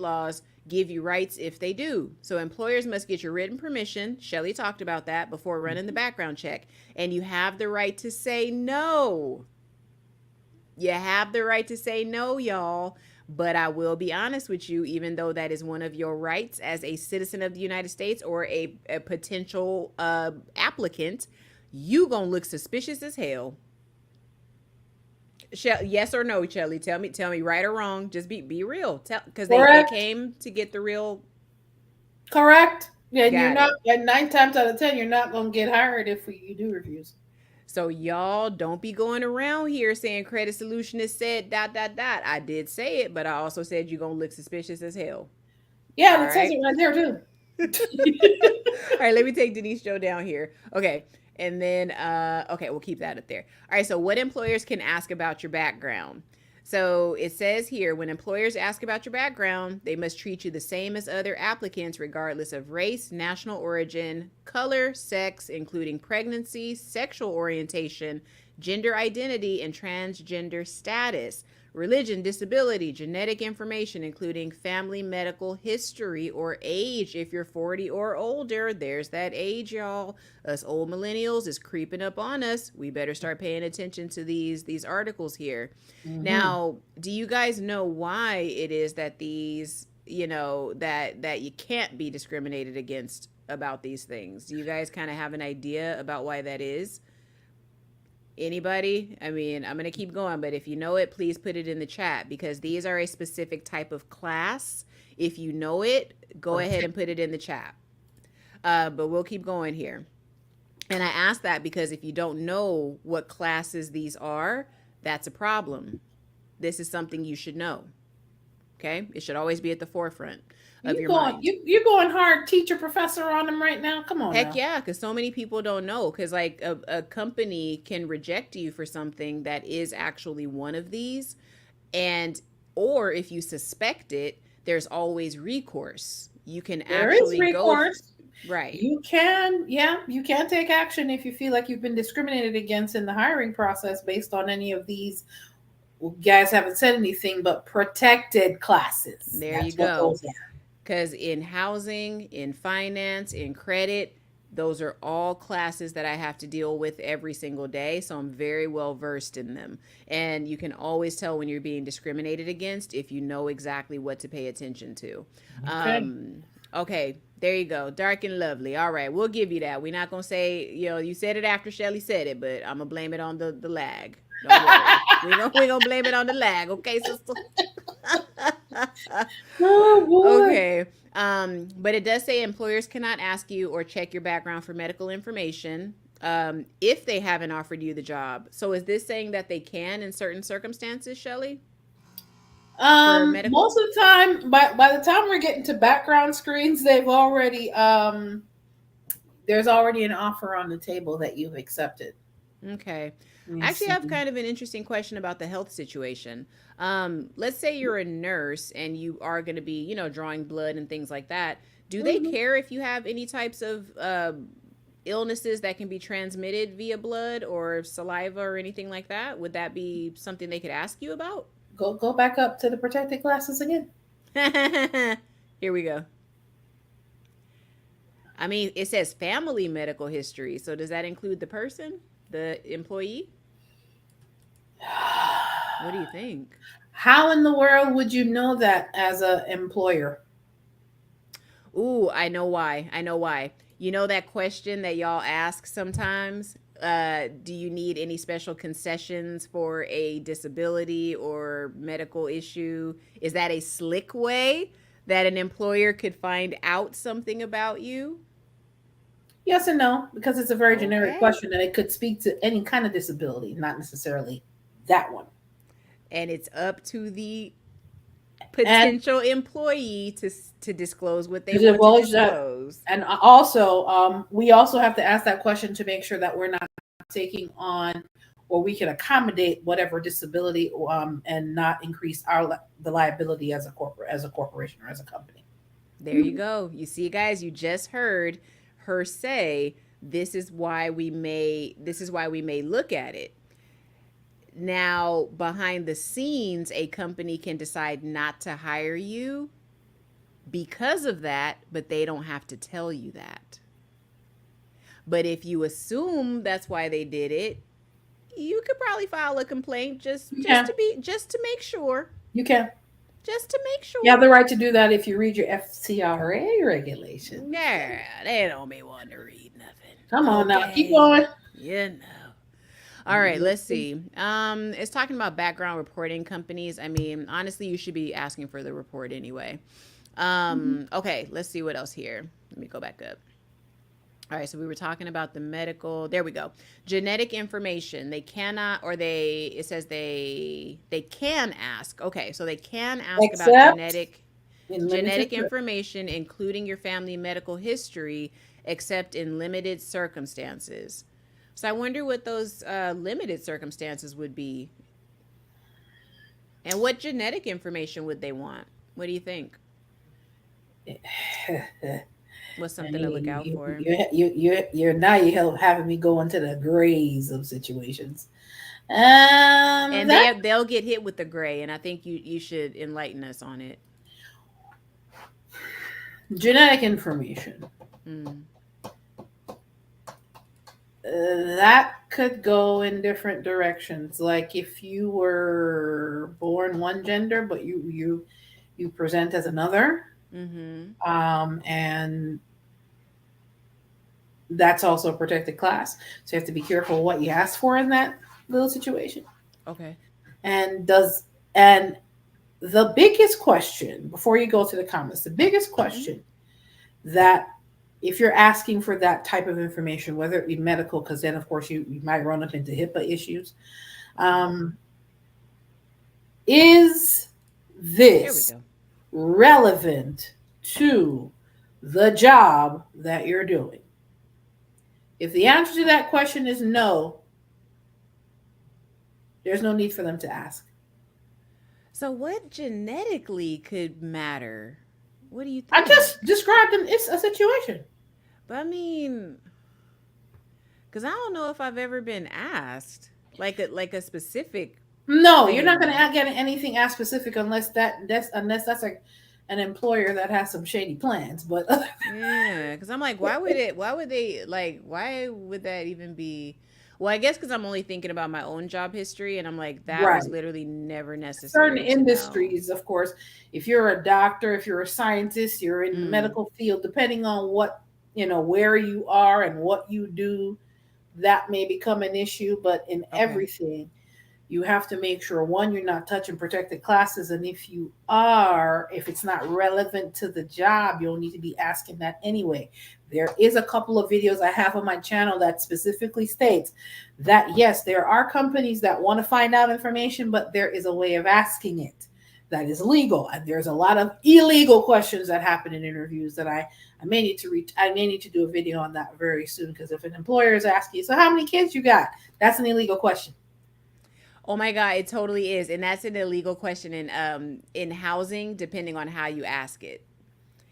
laws give you rights if they do. So employers must get your written permission. Shelly talked about that before running the background check. And you have the right to say no. You have the right to say no, y'all. But I will be honest with you, even though that is one of your rights as a citizen of the United States or a potential applicant, you gonna look suspicious as hell. Yes or no, Shelly? Tell me right or wrong. Just be real. Because they Correct. came to get the real. Correct. And you're Got not, it. and 9 times out of 10, you're not going to get hired if you do refuse. So y'all don't be going around here saying credit solution is said dot dot dot. I did say it, but I also said you're gonna look suspicious as hell. Yeah, All and it says right. it right there, too. All right, let me take Denise Joe down here. Okay. And then okay, we'll keep that up there. All right, so what employers can ask about your background? So it says here when employers ask about your background, they must treat you the same as other applicants, regardless of race, national origin, color, sex, including pregnancy, sexual orientation, gender identity, and transgender status. Religion, disability, genetic information, including family medical history or age. If you're 40 or older, there's that age, y'all. Us old millennials is creeping up on us. We better start paying attention to these articles here. Mm-hmm. Now, do you guys know why it is that these, that you can't be discriminated against about these things? Do you guys kind of have an idea about why that is? Anybody? I mean, I'm going to keep going, but if you know it, please put it in the chat because these are a specific type of class. If you know it, go ahead and put it in the chat. But we'll keep going here. And I ask that because if you don't know what classes these are, that's a problem. This is something you should know. Okay? It should always be at the forefront of your mind. You're going hard, teacher professor on them right now. Come on Heck now. yeah, because so many people don't know. Because like a company can reject you for something that is actually one of these, and or if you suspect it, there's always recourse. You can There is actually go recourse. right. You can, yeah, you can take action if you feel like you've been discriminated against in the hiring process based on any of these. Well, you guys haven't said anything, but protected classes. There you That's what go. those are. Because in housing, in finance, in credit, those are all classes that I have to deal with every single day. So I'm very well versed in them. And you can always tell when you're being discriminated against if you know exactly what to pay attention to. Okay. Okay, there you go. Dark and lovely. All right, we'll give you that. We're not going to say, you said it after Shelly said it, but I'm going to blame it on the lag. Don't worry. We're gonna blame it on the lag, okay, sister? Oh boy. Okay. But it does say employers cannot ask you or check your background for medical information if they haven't offered you the job. So is this saying that they can in certain circumstances, Shelly? For medical? Most of the time, by the time we're getting to background screens, they've already there's already an offer on the table that you've accepted. Okay. Let me I actually see. have kind of an interesting question about the health situation. Let's say you're a nurse and you are going to be, drawing blood and things like that. Do they Mhm. care if you have any types of illnesses that can be transmitted via blood or saliva or anything like that? Would that be something they could ask you about? Go back up to the protected classes again. Here we go. I mean, it says family medical history. So does that include the person, the employee? What do you think? How in the world would you know that as an employer? Ooh, I know why. I know why. You know that question that y'all ask sometimes? Do you need any special concessions for a disability or medical issue? Is that a slick way that an employer could find out something about you? Yes and no, because it's a very generic Okay. question and it could speak to any kind of disability, not necessarily that one. And it's up to the And potential employee to disclose what they to want to divulge that, disclose. and also, we also have to ask that question to make sure that we're not taking on or we can accommodate whatever disability and not increase the liability as a corporation or as a company. There you go. You see, guys, you just heard her say this is why we may look at it. Now, behind the scenes, a company can decide not to hire you because of that, but they don't have to tell you that. But if you assume that's why they did it, you could probably file a complaint just You just can. to be just to make sure. You can. Just to make You have sure. the right to do that if you read your FCRA regulations. Nah, they don't be wanting to read Come nothing. on now, keep Okay. going. You know. All right, let's see. It's talking about background reporting companies. I mean, honestly, you should be asking for the report anyway. Okay, let's see what else here. Let me go back up. All right, so we were talking about the medical. There we go. Genetic information. They cannot, or they. It says they can ask. Okay, so they can ask about Except in limited. genetic information, including your family medical history, except in limited circumstances. So I wonder what those limited circumstances would be, and what genetic information would they want? What do you think? What's I something to look mean, out for? you're now you're having me go into the grays of situations. And That they'll get hit with the gray, and I think you should enlighten us on it. genetic information. Mm. That could go in different directions. Like if you were born one gender, but you present as another, Mm-hmm. and that's also a protected class. So you have to be careful what you ask for in that little situation. Okay. And does and the biggest question before you go to the comments, the biggest Mm-hmm. question that if you're asking for that type of information, whether it be medical, because then of course you might run up into HIPAA issues, Okay. um, is There we this go. relevant to the job that you're doing? If the answer to that question is no, there's no need for them to ask. So what genetically could matter? What do you I think? just described them. It's a situation. But I mean, because I don't know if I've ever been asked like a specific No, you're not going thing. to get anything as specific unless that's an employer that has some shady plans. But Yeah, because I'm like, why would it? Why would they like? Why would that even be? Well, I guess because I'm only thinking about my own job history, and I'm like, that was right, literally never certain necessary to know. industries, of course, if you're a doctor, if you're a scientist, you're in the Mm, medical field, depending on what where you are and what you do, that may become an issue. But in okay. everything, you have to make sure one, you're not touching protected classes, and if you are, if it's not relevant to the job, you'll need to be asking that anyway. There is a couple of videos I have on my channel that specifically states that yes, there are companies that want to find out information, but there is a way of asking it that is legal, and there's a lot of illegal questions that happen in interviews that I may need to reach. I may need to do a video on that very soon, because if an employer is asking you, so how many kids you got, that's an illegal question. Oh my God, it totally is, and that's an illegal question in housing, depending on how you ask it.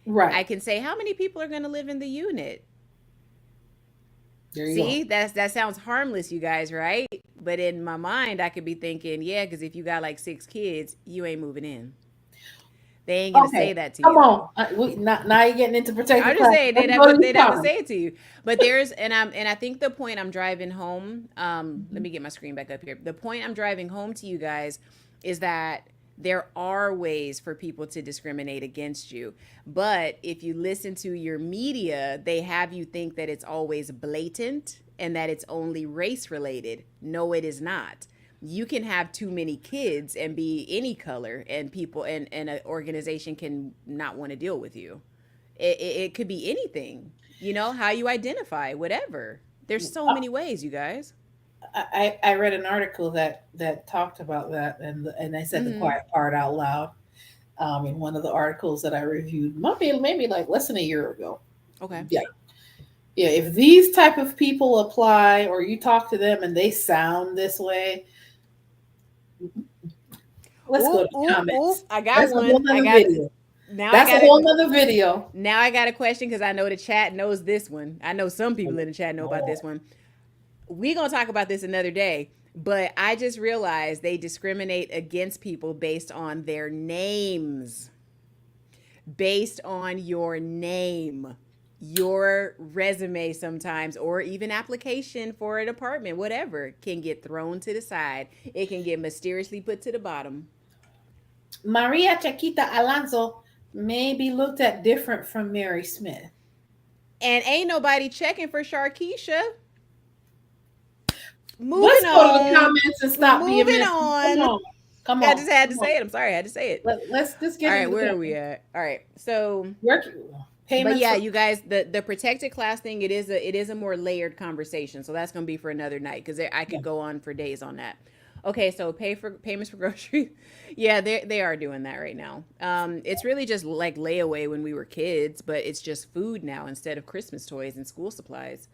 Right. I can say how many people are going to live in the unit. There you go. See, that sounds harmless, you guys, right? But in my mind, I could be thinking, yeah, because if you got like 6 kids, you ain't moving in. They ain't gonna Okay, say that to come you on. though. Now you're getting into I'm protected just classes. saying Let's go to these they'd have to comments. say it to you. But there's and I think the point I'm driving home. Let me get my screen back up here. The point I'm driving home to you guys is that there are ways for people to discriminate against you. But if you listen to your media, they have you think that it's always blatant and that it's only race related. No, it is not. You can have too many kids and be any color, and people and an organization can not want to deal with you. It could be anything, how you identify, whatever. There's so many ways, you guys. I read an article that talked about that, and I said the Mm-hmm. quiet part out loud, in one of the articles that I reviewed, maybe like less than a year ago. Okay. Yeah, yeah. If these type of people apply, or you talk to them and they sound this way, let's go Oop, to oop, oop. comments. I got That's a whole one. I nother got video. now I That's a got whole it. nother video. Now I got a question because I know the chat knows this one. I know some people in the chat know about this one. We gonna talk about this another day. But I just realized they discriminate against people based on their names. Based on your name, your resume sometimes, or even application for an apartment, whatever, can get thrown to the side. It can get mysteriously put to the bottom. Maria Chiquita Alonso may be looked at different from Mary Smith. And ain't nobody checking for Sharkeisha. Let's Moving go to the on. comments and stop being Moving messy. Come on. on. Come I on. just had to Come on. say it. I'm sorry, I had to say it. Let's just All get right, into the where are we comments. at? All right. So Work but payments yeah, for you guys, the protected class thing, it is a more layered conversation. So that's gonna be for another night because I yeah. could go on for days on that. Okay, so payments for groceries. Yeah, they are doing that right now. It's really just like layaway when we were kids, but it's just food now instead of Christmas toys and school supplies.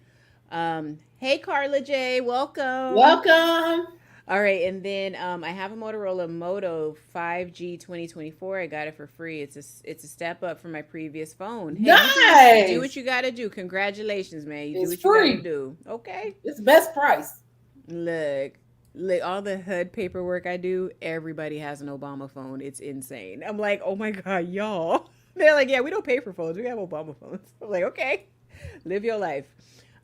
Hey Carla J, welcome. Welcome. All right, and then I have a Motorola Moto 5G 2024. I got it for free. It's a step up from my previous phone. Hey, you do what Nice. you got to do. Congratulations, man. You do It's what you got to free. do. Okay. It's best price. Look, like all the HUD paperwork I do, everybody has an Obama phone. It's insane. I'm like, oh my God, y'all. They're like, yeah, we don't pay for phones. We have Obama phones. I'm like, okay, live your life.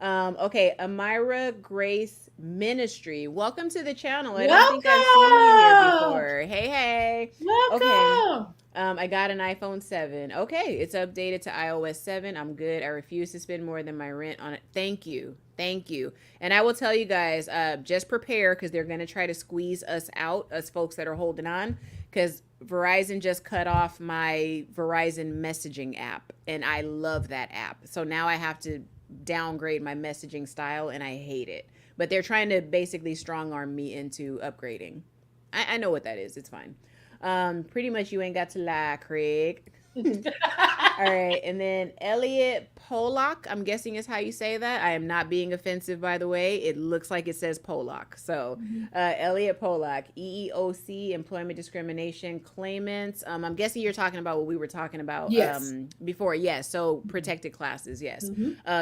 Okay, Amira Grace Ministry. Welcome to the channel. I don't think I've seen you here Welcome. before. Hey, hey. Okay. Welcome. I got an iPhone 7. Okay, it's updated to iOS 7. I'm good. I refuse to spend more than my rent on it. Thank you. Thank you. And I will tell you guys, just prepare because they're going to try to squeeze us out, us folks that are holding on, because Verizon just cut off my Verizon messaging app. And I love that app. So now I have to downgrade my messaging style and I hate it. But they're trying to basically strong arm me into upgrading. I know what that is. It's fine. Pretty much you ain't got to lie, Craig. All right, and then Elliot Polak, I'm guessing is how you say that. I am not being offensive, by the way. It looks like it says Polak. So, Elliot Polak, EEOC, employment discrimination claimants. I'm guessing you're talking about what we were talking about Yes. before. Yes, so protected classes, yes.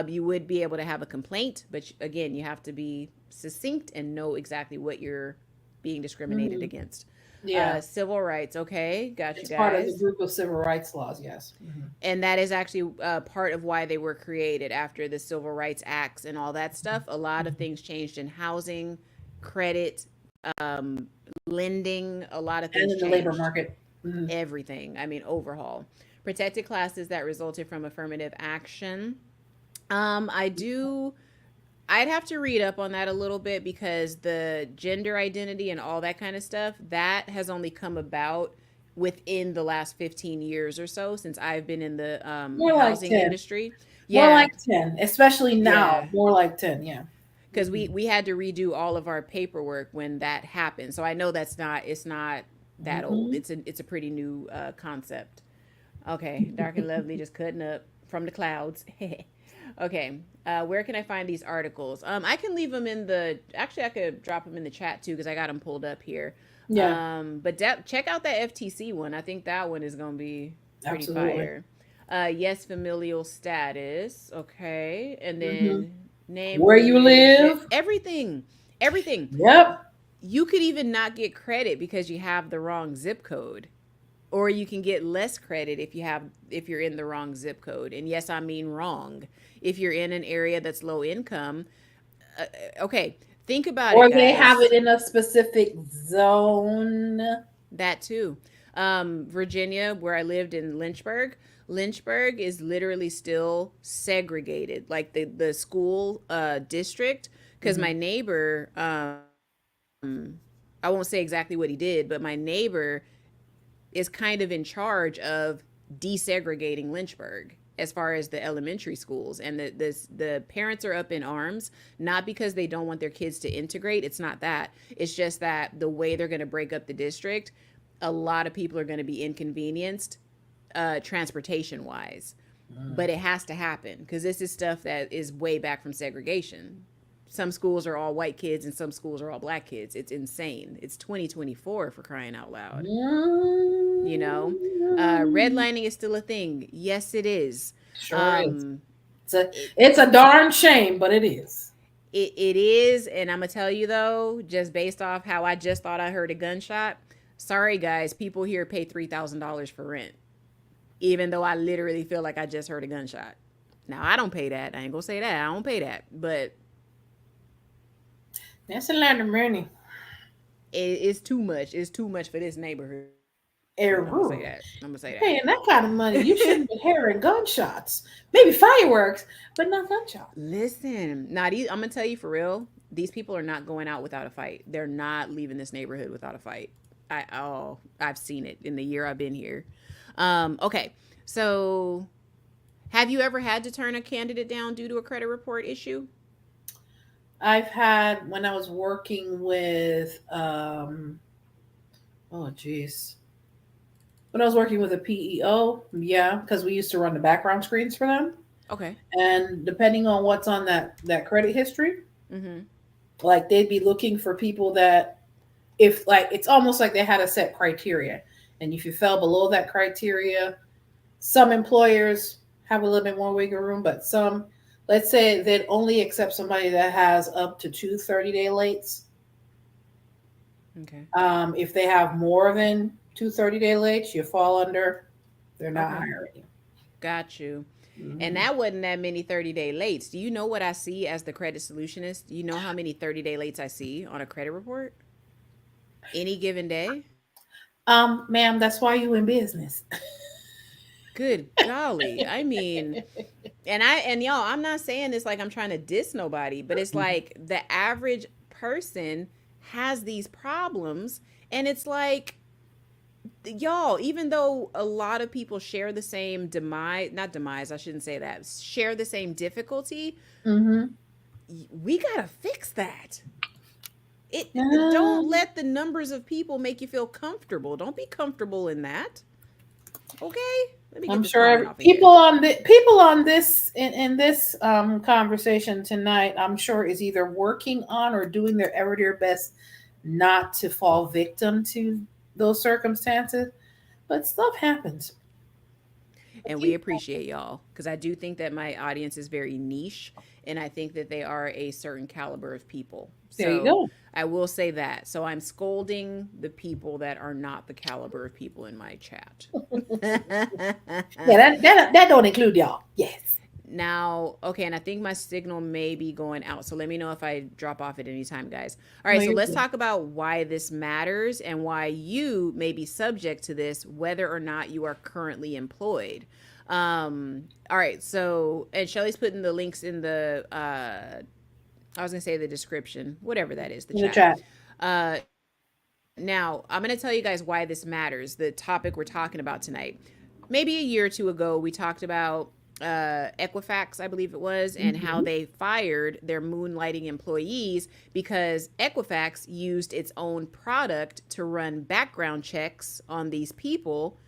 You would be able to have a complaint, but again, you have to be succinct and know exactly what you're being discriminated against. Yeah. Civil rights, okay, got you It's part of the guys. group of civil rights laws, yes. And that is actually part of why they were created after the civil rights acts and all that stuff. A lot of things changed in housing, credit, um, lending. A lot of And things in the labor changed. market. Everything. I mean, overhaul. Protected classes that resulted from affirmative action. I do. I'd have to read up on that a little bit because the gender identity and all that kind of stuff that has only come about within the last 15 years or so since I've been in the More like housing 10. industry. More Yeah, like 10, especially now. yeah, More like 10, yeah. because we had to redo all of our paperwork when that happened. So I know it's not that old. Mm-hmm. It's a pretty new concept. Okay, dark and lovely, just cutting up from the clouds. Okay, where can I find these articles? I can leave them in the. Actually, I could drop them in the chat too because I got them pulled up here. Yeah, But check out that FTC one. I think that one is gonna be pretty absolutely. fire. Yes, familial status. Okay, and Hmm. then name Where where you you live, live. everything, everything. Yep. You could even not get credit because you have the wrong zip code, or you can get less credit if you're in the wrong zip code. And yes, I mean wrong. If you're in an area that's low income, okay, think about it, Or they have it guys. in a specific zone. That too. Virginia, where I lived in Lynchburg, Lynchburg is literally still segregated, like the school district. Because Hmm. my neighbor, I won't say exactly what he did, but my neighbor is kind of in charge of desegregating Lynchburg as far as the elementary schools, and the parents are up in arms, not because they don't want their kids to integrate. It's not that. It's just that the way they're going to break up the district, a lot of people are going to be inconvenienced transportation wise, but it has to happen because this is stuff that is way back from segregation. Some schools are all white kids and some schools are all black kids. It's insane. It's 2024 for crying out loud. You know, Mm. redlining is still a thing. Yes, it is. Sure is. Um, It's a it, it's a darn shame, but it is. it is, and I'm gonna tell you though, just based off how I just thought I heard a gunshot. Sorry, guys, people here pay $3,000 for rent, even though I literally feel like I just heard a gunshot. Now I don't pay that. I ain't gonna say that. I don't pay that, but That's a lot of money. it's too much. It's too much for this neighborhood. I'm gonna say Error. that. I'm gonna say Paying that kind of money, you that. shouldn't be hearing gunshots. Maybe fireworks, but not gunshots. Listen, not I'm gonna tell you for real. These people are not going out without a fight. They're not leaving this neighborhood without a fight. I've seen it in the year I've been here. Okay, so have you ever had to turn a candidate down due to a credit report issue? I've had when I was working with oh geez. When I was working with a PEO, yeah, because we used to run the background screens for them. Okay. And depending on what's on that credit history, Mm-hmm. like they'd be looking for people that if like it's almost like they had a set criteria. And if you fell below that criteria, some employers have a little bit more wiggle room, but some, let's say they'd only accept somebody that has up to two 30-day lates. Okay. If they have more than two 30-day lates, you fall under, they're not Okay. hiring you. Got you. And Mhm. that wasn't that many 30-day lates. Do you know what I see as the credit solutionist? Do you know how many 30-day lates I see on a credit report any given day? Ma'am, that's why you in business. Good golly. I mean, and y'all, I'm not saying this like I'm trying to diss nobody, but it's Mhm. like the average person has these problems, and it's like, y'all, even though a lot of people share the same demise, not demise, I shouldn't say that, share the same difficulty, Mhm. we gotta fix that. Don't Um, let the numbers of people make you feel comfortable. Don't be comfortable in that. Okay? Let me get I'm this comment sure off of people here. on the people on this in this conversation tonight, I'm sure is either working on or doing their ever their best not to fall victim to those circumstances. But stuff happens. And we People, appreciate y'all because I do think that my audience is very niche, and I think that they are a certain caliber of people. there you So go. I will say that. So I'm scolding the people that are not the caliber of people in my chat. Yeah, that don't include y'all. Yes. Now, okay, and I think my signal may be going out. So let me know if I drop off at any time, guys. All No, right, so you're let's good. talk about why this matters and why you may be subject to this, whether or not you are currently employed. All right, so, and Shelly's putting the links in the, I was gonna say the description, whatever that is, the In the chat. chat. Now, I'm going to tell you guys why this matters, the topic we're talking about tonight. Maybe a year or two ago, we talked about Equifax, I believe it was, and how Hmm. they fired their moonlighting employees because Equifax used its own product to run background checks on these people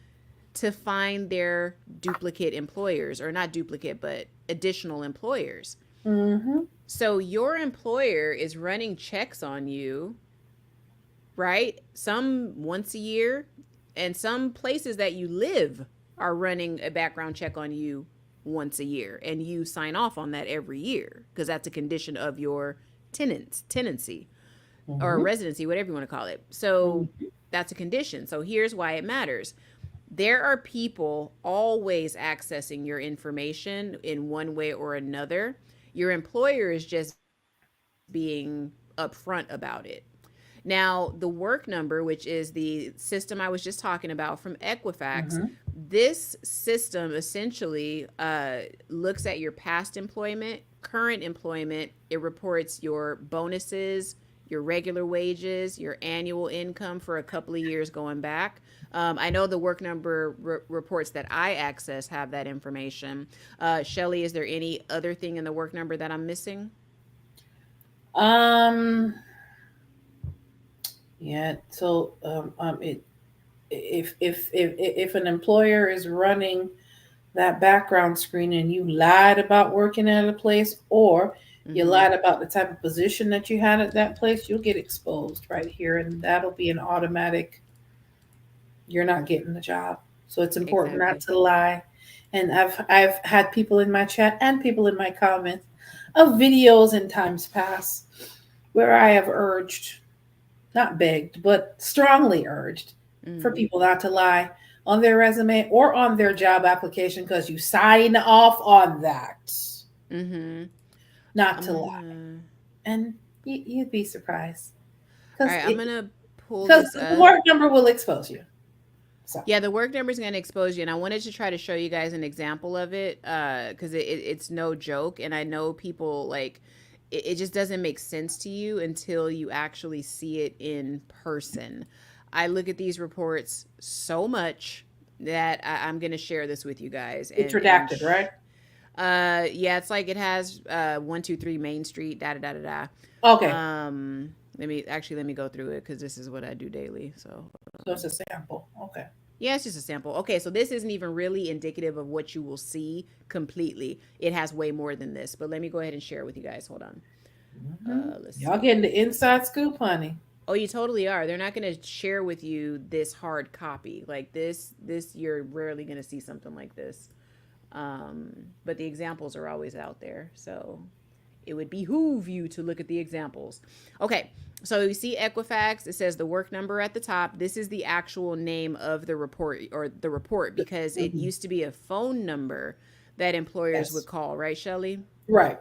to find their duplicate employers, or not duplicate, but additional employers. Hmm. So your employer is running checks on you, right? Some once a year, and some places that you live are running a background check on you once a year, and you sign off on that every year because that's a condition of your tenancy or Hmm. residency, whatever you want to call it. So that's a condition. So here's why it matters. There are people always accessing your information in one way or another. Your employer is just being upfront about it. Now, the work number, which is the system I was just talking about from Equifax, Hmm. this system essentially looks at your past employment, current employment. It reports your bonuses, your regular wages, your annual income for a couple of years going back. I know the work number reports that I access have that information. Shelly, is there any other thing in the work number that I'm missing? Um. Yeah. So it if an employer is running that background screen and you lied about working at a place, or you Mm-hmm. lied about the type of position that you had at that place, you'll get exposed right here, and that'll be an automatic, you're not getting the job. So it's important not Exactly. to lie. And I've had people in my chat and people in my comments of videos in times past where I have urged, not begged, but strongly urged for Mm-hmm. people not to lie on their resume or on their job application because you sign off on that, Mm-hmm. not I'm to lie. gonna. And you'd be surprised All because right, I'm gonna pull because this the up. work number will expose you. So Yeah, the work number is gonna expose you, and I wanted to try to show you guys an example of it, because it's no joke, and I know people like it just doesn't make sense to you until you actually see it in person. I look at these reports so much that I'm gonna share this with you guys, it's and redacted, right? yeah, it's like it has 123 Main Street, da da da da da. Okay. Let me go through it because this is what I do daily. So So it's a sample. Okay. yeah, it's just a sample. Okay, so this isn't even really indicative of what you will see completely. It has way more than this, but let me go ahead and share it with you guys. Hold on. Let's Y'all getting the see. inside scoop, honey. Oh, you totally are. They're not going to share with you this hard copy. Like this you're rarely going to see something like this. But the examples are always out there. So it would behoove you to look at the examples. Okay, so you see Equifax, it says the work number at the top. This is the actual name of the report, or the report, because it Mhm. used to be a phone number that employers would Yes. call, right, Shelly? Right.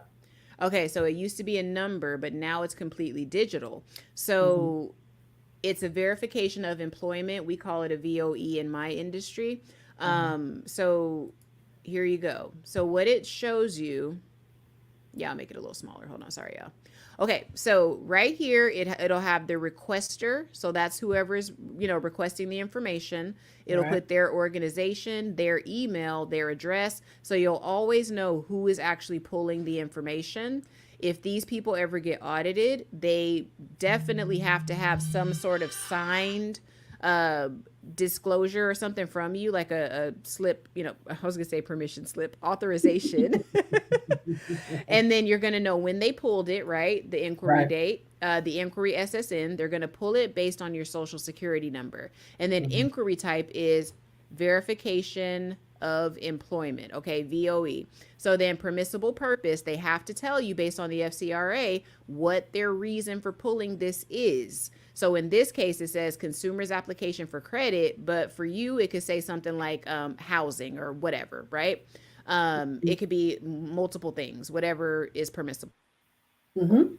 Okay, so it used to be a number, but now it's completely digital. Mhm. So it's a verification of employment. We call it a VOE in my industry. Mhm. So here you go. So what it shows you, yeah, I'll make it a little smaller. Hold on, sorry, y'all. Okay, so right here it'll have the requester, so that's whoever is requesting the information. It'll Right. put their organization, their email, their address, so you'll always know who is actually pulling the information. If these people ever get audited, they definitely have to have some sort of signed uh, disclosure or something from you, like a slip, I was gonna say permission slip, authorization. And then you're going to know when they pulled it, right? The inquiry Right. date, the inquiry SSN. They're going to pull it based on your social security number. And then Mhm. inquiry type is verification of employment, okay, VOE. So then permissible purpose, they have to tell you based on the FCRA what their reason for pulling this is. So in this case, it says consumer's application for credit, but for you, it could say something like housing or whatever, right? It could be multiple things, whatever is permissible. Mhm.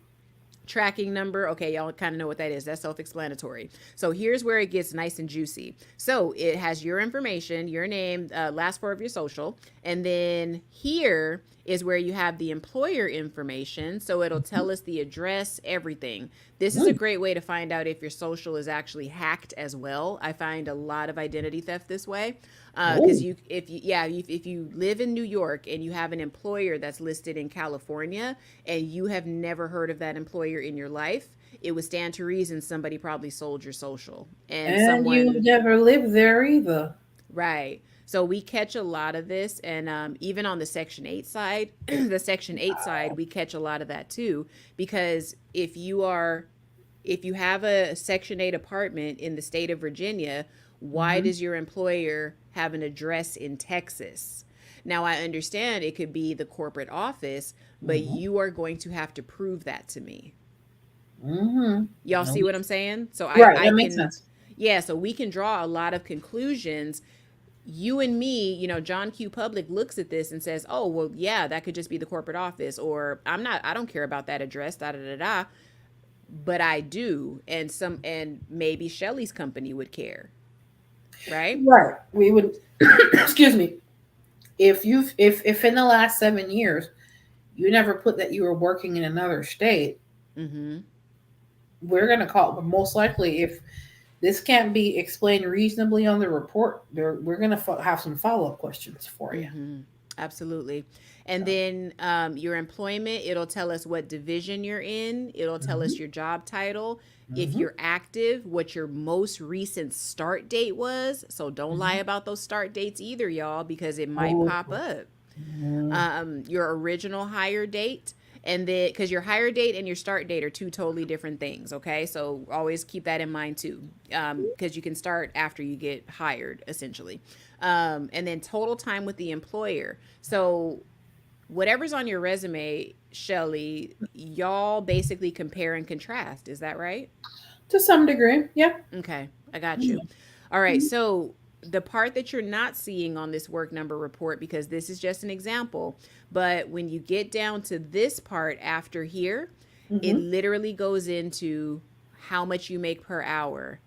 Tracking number, okay, y'all kind of know what that is. That's self-explanatory. So here's where it gets nice and juicy. So it has your information, your name, last four of your social, and then here is where you have the employer information. So it'll tell us the address, everything. This is a Mhm. great way to find out if your social is actually hacked as well. I find a lot of identity theft this way. Because Oh. if you live in New York and you have an employer that's listed in California and you have never heard of that employer in your life, it would stand to reason somebody probably sold your social, and And you someone. never lived there either. Right. So we catch a lot of this, and even on the Section 8 side, the Section 8 side, Wow. we catch a lot of that too, because if you have a Section 8 apartment in the state of Virginia, why Mhm. does your employer have an address in Texas? Now, I understand it could be the corporate office, but Mhm. you are going to have to prove that to me. Mhm. Y'all No. see what I'm saying? So I, Right. I That makes can, sense. yeah, so we can draw a lot of conclusions. You and me, John Q. Public looks at this and says, oh, well, yeah, that could just be the corporate office, or I don't care about that address, da da da da. But I do, and maybe Shelly's company would care, right? Right. We would. Excuse me. If in the last 7 years you never put that you were working in another state, Mm-hmm. we're going to call. Most likely, if this can't be explained reasonably on the report, we're going to have some follow-up questions for you. Mm-hmm. Absolutely. And So. then your employment, it'll tell us what division you're in. It'll tell Mhm. us your job title. If Mhm. you're active, what your most recent start date was. So don't lie Mhm. about those start dates either, y'all, because it might Oh. pop up. Mhm. Your original hire date, and then because your hire date and your start date are two totally different things, okay? So always keep that in mind too, because you can start after you get hired essentially. And then total time with the employer. So whatever's on your resume, Shelly, y'all basically compare and contrast, is that right? To some degree, yeah. Okay, I got you. Mhm. All right, so the part that you're not seeing on this work number report, because this is just an example, but when you get down to this part after here, it Mhm. literally goes into how much you make per hour,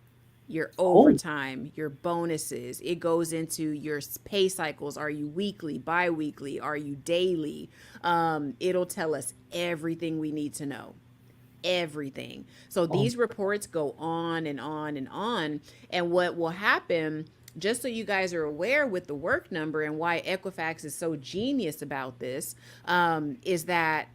your Oh. overtime, your bonuses. It goes into your pay cycles. Are you weekly, bi weekly? Are you daily? It'll tell us everything we need to know, everything. So Oh. these reports go on and on and on. And what will happen, just so you guys are aware with the work number and why Equifax is so genius about this, is that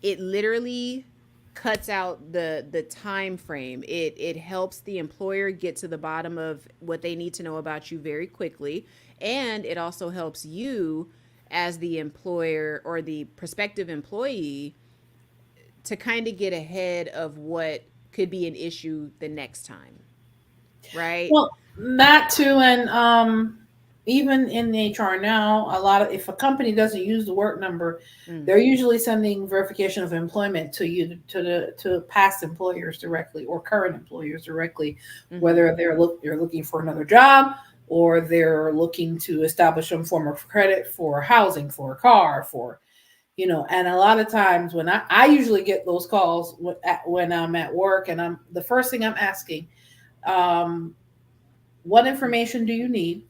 it literally cuts out the time frame. It helps the employer get to the bottom of what they need to know about you very quickly, and it also helps you as the employer or the prospective employee to kind of get ahead of what could be an issue the next time, right? Well, that too, and even in HR now, a lot of if a company doesn't use the work number, Mm, they're usually sending verification of employment to you to past employers directly or current employers directly, mm-hmm. whether they're looking for another job or they're looking to establish some form of credit for housing, for a car, for and a lot of times when I usually get those calls when I'm at work and I'm the first thing I'm asking, um, what information do you need?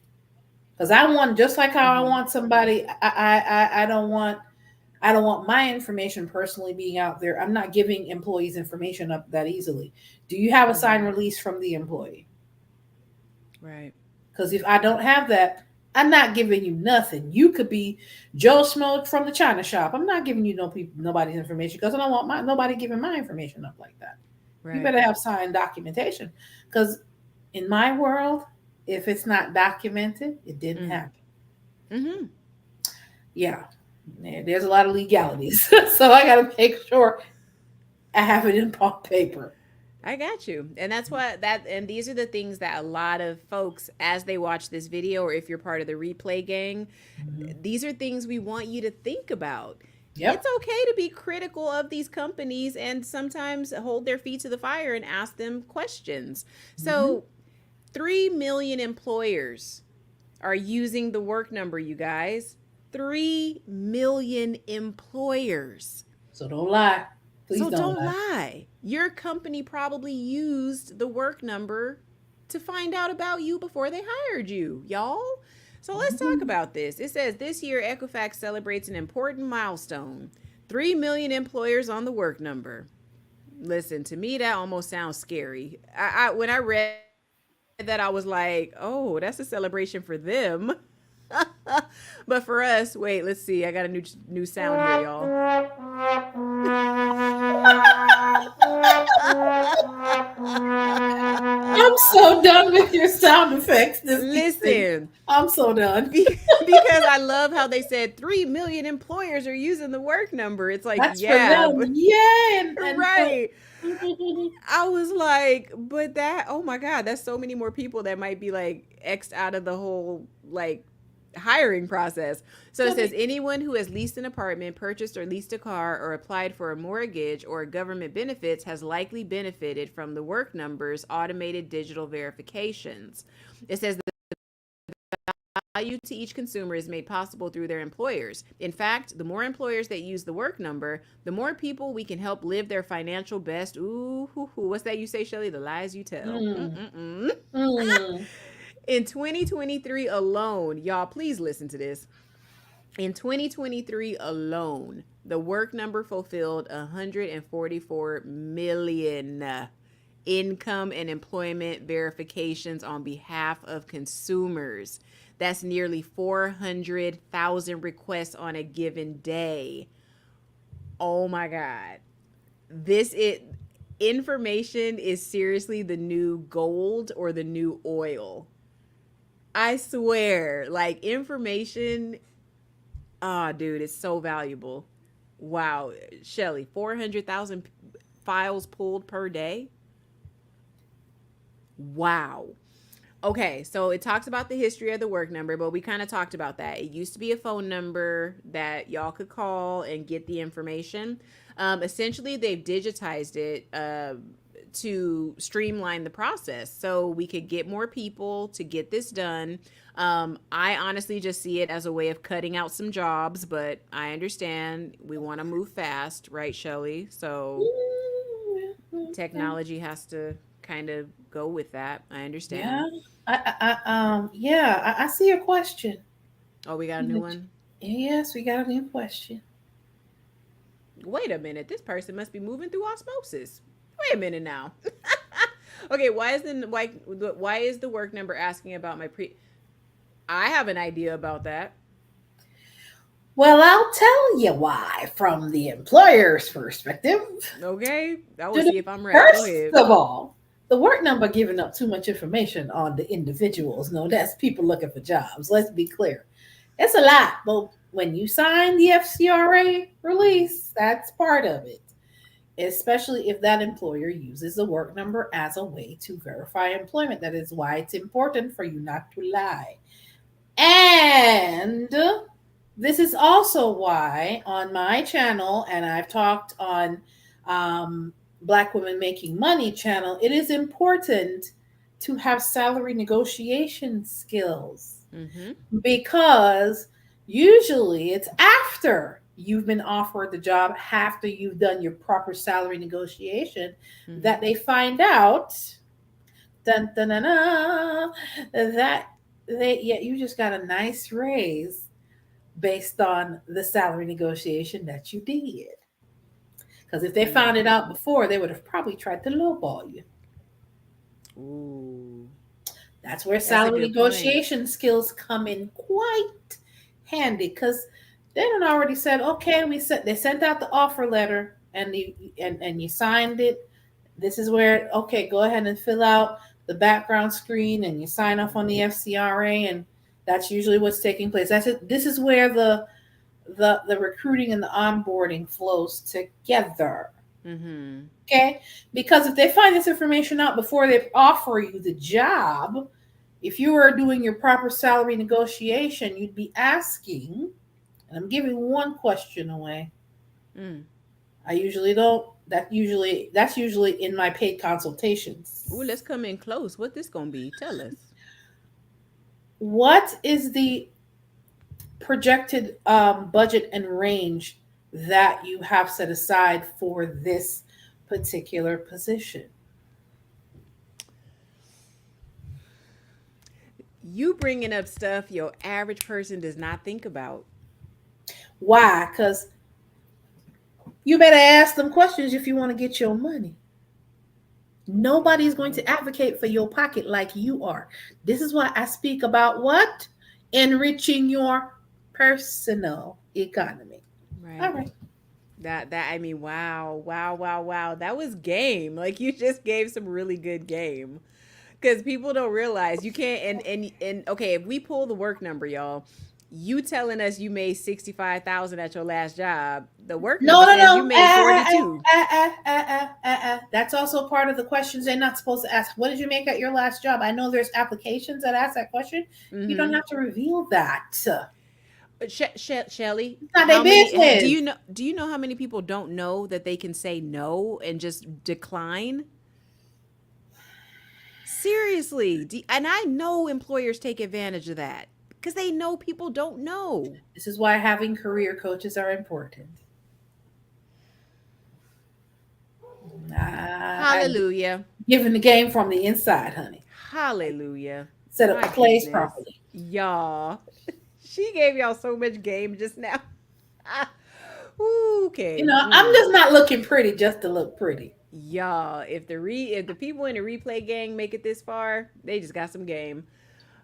Because I want just like how I Mm-hmm. want somebody, I don't want my information personally being out there. I'm not giving employees information up that easily. Do you have a Mm-hmm. signed release from the employee? Right. Because if I don't have that, I'm not giving you nothing. You could be Joe Schmo from the China shop. I'm not giving you nobody's information because I don't want nobody giving my information up like that. You Right. better have signed documentation because in my world, if it's not documented, it didn't Mm. happen. Mm-hmm. Yeah, there's a lot of legalities, so I got to make sure I have it in paper. I got you. And that's what that and these are the things that a lot of folks as they watch this video or if you're part of the replay gang, Mhm. these are things we want you to think about. It's Yep. okay to be critical of these companies and sometimes hold their feet to the fire and ask them questions. Hmm. So, 3 million employers are using the work number, you guys. 3 million employers. So don't lie. Please So don't don't lie. lie. Your company probably used the work number to find out about you before they hired you, y'all. So let's talk Mhm. about this. It says this year Equifax celebrates an important milestone. 3 million employers on the work number. Listen, to me that almost sounds scary. I when I read that I was like, "Oh, that's a celebration for them." But for us, wait, let's see. I got a new sound here, y'all. I'm so done with your sound effects this evening. Listen, I'm so done. because I love how they said 3 million employers are using the work number. It's like, That's for yeah, them. but Yeah, and for right. I was like, but that, oh my God, that's so many more people that might be like X'd out of the whole like hiring process. So it let says me anyone who has leased an apartment, purchased or leased a car, or applied for a mortgage or government benefits has likely benefited from the work numbers automated digital verifications. It says value to each consumer is made possible through their employers. In fact, the more employers that use the work number, the more people we can help live their financial best. Ooh, what's that you say, Shelly? The lies you tell. mm, Mm-mm-mm. mm. In 2023 alone, y'all, please listen to this. In 2023 alone, the work number fulfilled 144 million income and employment verifications on behalf of consumers. That's nearly 400,000 requests on a given day. Oh my God. This it information is seriously the new gold or the new oil. I swear, like information, ah, oh, dude, it's so valuable. Wow, Shelly, 400,000 files pulled per day. Wow. Okay, so it talks about the history of the work number, but we kind of talked about that. It used to be a phone number that y'all could call and get the information. Essentially, they've digitized it to streamline the process so we could get more people to get this done. I honestly just see it as a way of cutting out some jobs, but I understand we want to move fast, right, Shelly? So technology has to kind of go with that. I Yeah, understand. yeah, I see a question. Oh, we got a new one. Yes, we got a new question. Wait a minute. This person must be moving through osmosis. Wait a minute now. Okay, why is the work number asking about my pre? I have an idea about that. Well, I'll tell you why from the employer's perspective. Okay, I will To the- see if I'm right. Go First ahead. of all, the work number giving up too much information on the individuals. No, that's people looking for jobs. Let's be clear. It's a lot, but when you sign the FCRA release, that's part of it. Especially if that employer uses the work number as a way to verify employment. That is why it's important for you not to lie. And this is also why on my channel, and I've talked on Black Women Making Money channel, it is important to have salary negotiation skills Mm-hmm. because usually it's after you've been offered the job, after you've done your proper salary negotiation, Mm-hmm. that they find out dun, dun, dun, dun, that yeah, you just got a nice raise based on the salary negotiation that you did. Because if they found it out Mm-hmm. before, they would have probably tried to lowball you. Ooh, That's where that's a salary good point. negotiation skills come in quite handy because they done already said, okay, they sent out the offer letter and you signed it. This is where, okay, go ahead and fill out the background screen and you sign off on the FCRA, and that's usually what's taking place. That's it. This is where the recruiting and the onboarding flows together. Mm-hmm. Okay? Because if they find this information out before they offer you the job, if you are doing your proper salary negotiation, you'd be asking, and I'm giving one question away. Mm. I usually don't. That's usually in my paid Ooh, let's consultations. come in close. What this gonna be? Tell us. What is the projected budget and range that you have set aside for this particular position? You bringing up stuff your average person does not think about. Why? Because you better ask them questions if you want to get your money. Nobody's going Mm-hmm. to advocate for your pocket like you are. This is why I speak about what? Enriching your personal economy. All Right. right. That I mean, wow, wow, wow, wow. That was game. Like you just gave some really good game. Because people don't realize you can't and okay, if we pull the work number, y'all, you telling us you made 65,000 at your last job, the work No, number no, says you no. made 42. That's also part of the questions they're not supposed to ask. What did you make at your last job? I know there's applications that ask that question. You don't Mm-hmm. have to reveal that. It's Shelly, not their how many do business. you know how many people don't know that they can say no and just decline? Seriously. And I know employers take advantage of that because they know people don't know. This is why having career coaches are important. I'm Hallelujah. giving the game from the inside, honey. Hallelujah. Set up My the plays goodness. properly. Y'all. She gave y'all so much game just now. Ooh, okay. I'm just not looking pretty just to look pretty. Y'all, if the people in the replay gang make it this far, they just got some game.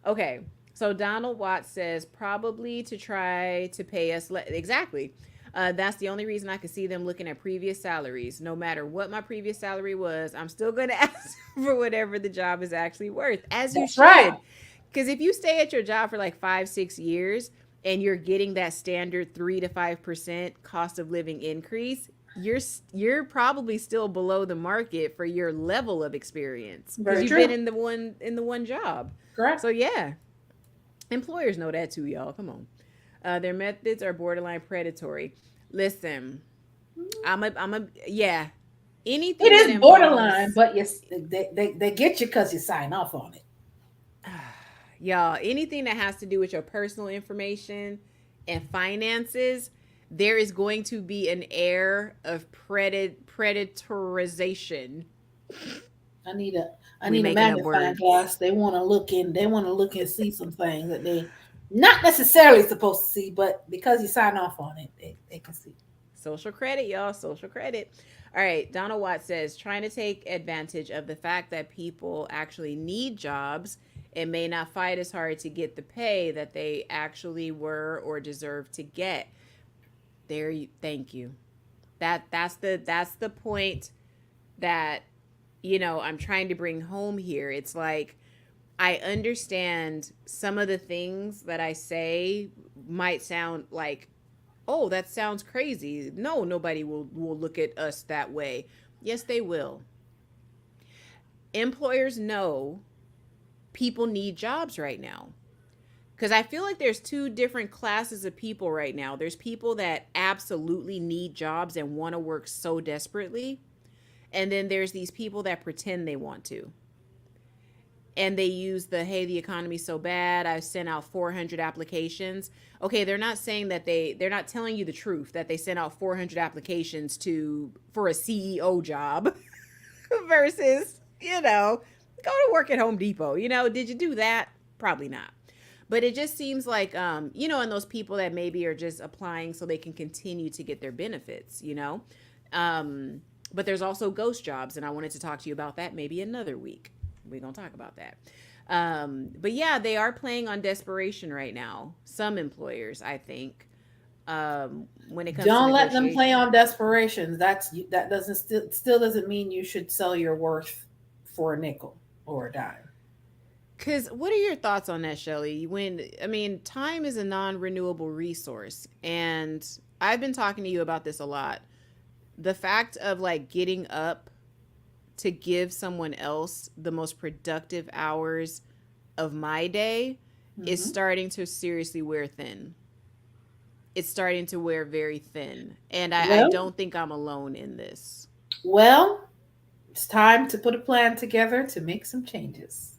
Okay. So Donald Watts says probably to try to pay us exactly. That's the only reason I could see them looking at previous salaries. No matter what my previous salary was, I'm still going to ask for whatever the job is actually worth, as you That's right. should. Because if you stay at your job for like 5, 6 years and you're getting that standard 3 to 5% cost of living increase, you're probably still below the market for your level of experience because Very you've been true. in the one job. Correct. So yeah, employers know that too, y'all. Come on. Their methods are borderline predatory. Listen, yeah. It Anything that is borderline, involves, but yes, they get you because you sign off on it. y'all, anything that has to do with your personal information and finances, there is going to be an air of predatorization. I need a I We need a making up magnifying words. glass. They want to look in. They want to look and see some things that they not necessarily supposed to see, but because you sign off on it, they can see. Social credit, y'all. Social credit. All right. Donald Watt says trying to take advantage of the fact that people actually need jobs and may not fight as hard to get the pay that they actually were or deserve to get. There you thank you. That's the point that I'm trying to bring home here. It's like I understand some of the things that I say might sound like, oh, that sounds crazy. No, nobody will look at us that way. Yes, they will. Employers know people need jobs right now Because I feel like there's two different classes of people right now. There's people that absolutely need jobs and want to work so desperately. And then there's these people that pretend they want to. And they use the, hey, the economy's so bad, I sent out 400 applications. Okay, they're not saying that they're not telling you the truth that they sent out 400 applications to for a CEO job versus, go to work at Home Depot. Did you do that? Probably not. But it just seems like, and those people that maybe are just applying so they can continue to get their benefits. But there's also ghost jobs, and I wanted to talk to you about that maybe another week. We're going to talk about that. But yeah, they are playing on desperation right now. Some employers, I think, when it comes Don't to let them play negotiation. on desperation. That doesn't still doesn't mean you should sell your worth for a nickel or a dime. Because what are your thoughts on that, Shelly? Time is a non-renewable resource, and I've been talking to you about this a lot. The fact of like getting up to give someone else the most productive hours of my day is Hmm. starting to seriously wear thin. It's starting to wear very thin. And I Well, don't think I'm alone in this. well, it's time to put a plan together to make some changes.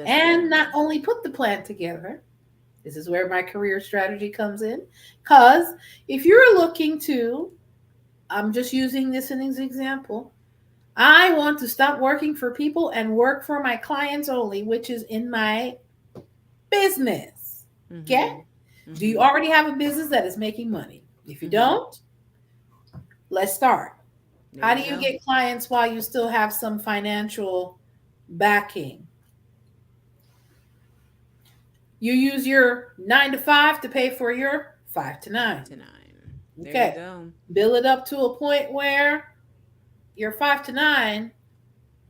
And not Listen. only put the plan together, this is where my career strategy comes in. Because if you're looking to, I'm just using this as an example, I want to stop working for people and work for my clients only, which is in my business. Okay? Mm-hmm. Do you Mm-hmm. already have a business that is making money? If you Mm-hmm. don't, let's start. There How you do you go. get clients while you still have some financial backing? You use your 9 to 5 to pay for your 5 to 9. 5 to 9. There you Okay. go. Build it up to a point where your 5 to 9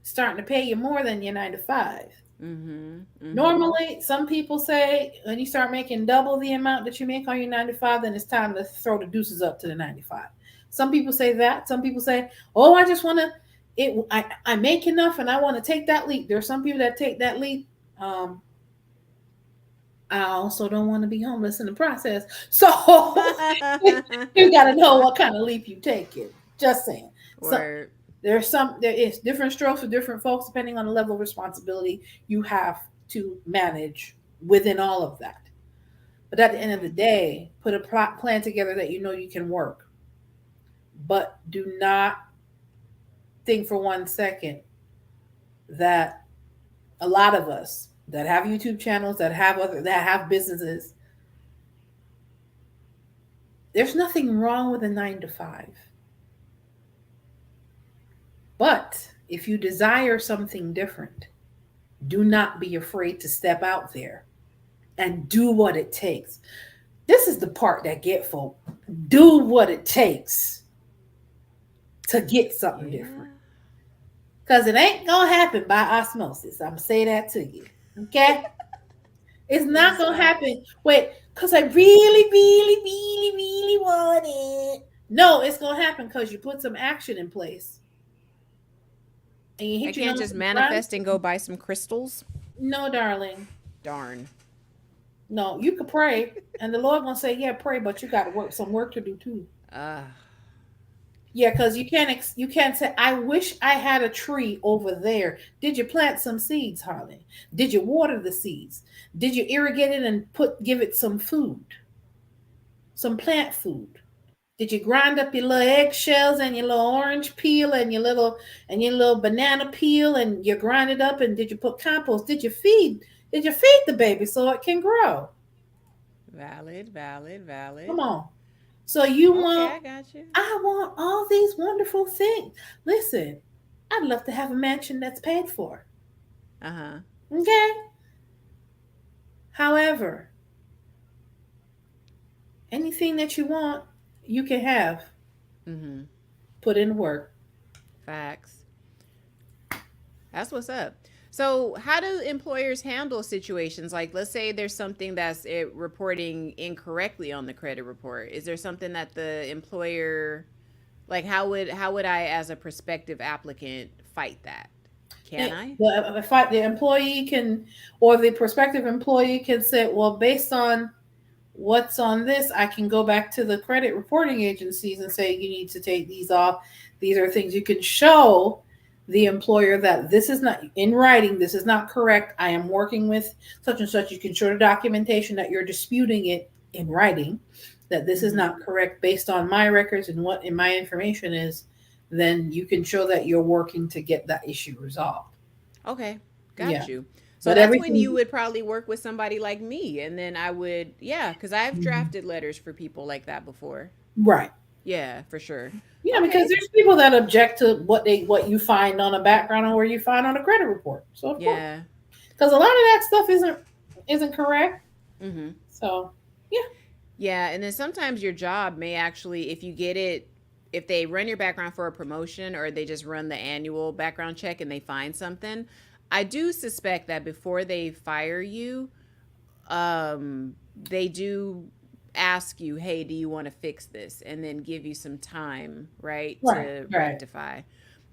is starting to pay you more than your 9 to 5. Mm-hmm. Mm-hmm. Normally, some people say when you start making double the amount that you make on your 9 to 5, then it's time to throw the deuces up to the 95. Some people say that. Some people say, "Oh, I just want to. I make enough, and I want to take that leap." There are some people that take that leap. Um, I also don't want to be homeless in the process. So you got to know what kind of leap you take it. Just saying. So Word. there is different strokes for different folks depending on the level of responsibility you have to manage within all of that. But at the end of the Okay. day, put a plan together that you know you can work. But do not think for 1 second that a lot of us that have YouTube channels, that have businesses, there's nothing wrong with a 9 to 5. But if you desire something different, do not be afraid to step out there and do what it takes. This is the part that get folk. Do what it takes to get something different. Yeah. Because it ain't going to happen by osmosis. I'm going to say that to you. Okay? It's not It's going to not. happen. Wait, because I really, really, really, really want it. No, it's going to happen because you put some action in place and you I hit your can't nose just to the ground. manifest and go buy some crystals. No, darling. Darn. No, you could pray, and the Lord gonna say, "Yeah, pray," but you got to work some work to do too. Uh, Yeah, because you can't say, "I wish I had a tree over there." Did you plant some seeds, Harley? Did you water the seeds? Did you irrigate it and give it some food, some plant food? Did you grind up your little eggshells and your little orange peel and your little banana peel and you grind it up and did you put compost? Did you feed the baby so it can grow? valid, valid, Come valid. on. So you Okay, want I got you. I want all these wonderful things. Listen, I'd love to have a mansion that's paid for. Uh huh. Okay? However, anything that you want, you can have. Mm-hmm. Put in work. Facts. That's what's up. So, how do employers handle situations like, let's say there's something that's reporting incorrectly on the credit report? Is there something that the employer, like, how would I, as a prospective applicant, fight that? Can I? The employee can, or the prospective employee can say, well, based on what's on this, I can go back to the credit reporting agencies and say, you need to take these off. These are things you can show the employer that this is not in writing, this is not correct. I am working with such and such. You can show the documentation that you're disputing it in writing, that this is not correct based on my records and what in my information is. Then you can show that you're working to get that issue resolved. Okay, Yeah. got you. So But that's when you everything, would probably work with somebody like me, and then I would, yeah, because I've mhm, drafted letters for people like that before. right. Yeah, for sure. Yeah, because Okay. there's people that object to what you find on a background or where you find on a credit report. So of course, Yeah. because a lot of that stuff isn't correct. Mm-hmm. So yeah, Yeah, and then sometimes your job may actually, if you get it, if they run your background for a promotion or they just run the annual background check and they find something, I do suspect that before they fire you, they do ask you, hey, do you want to fix this? And then give you some time, right, right, to right. rectify.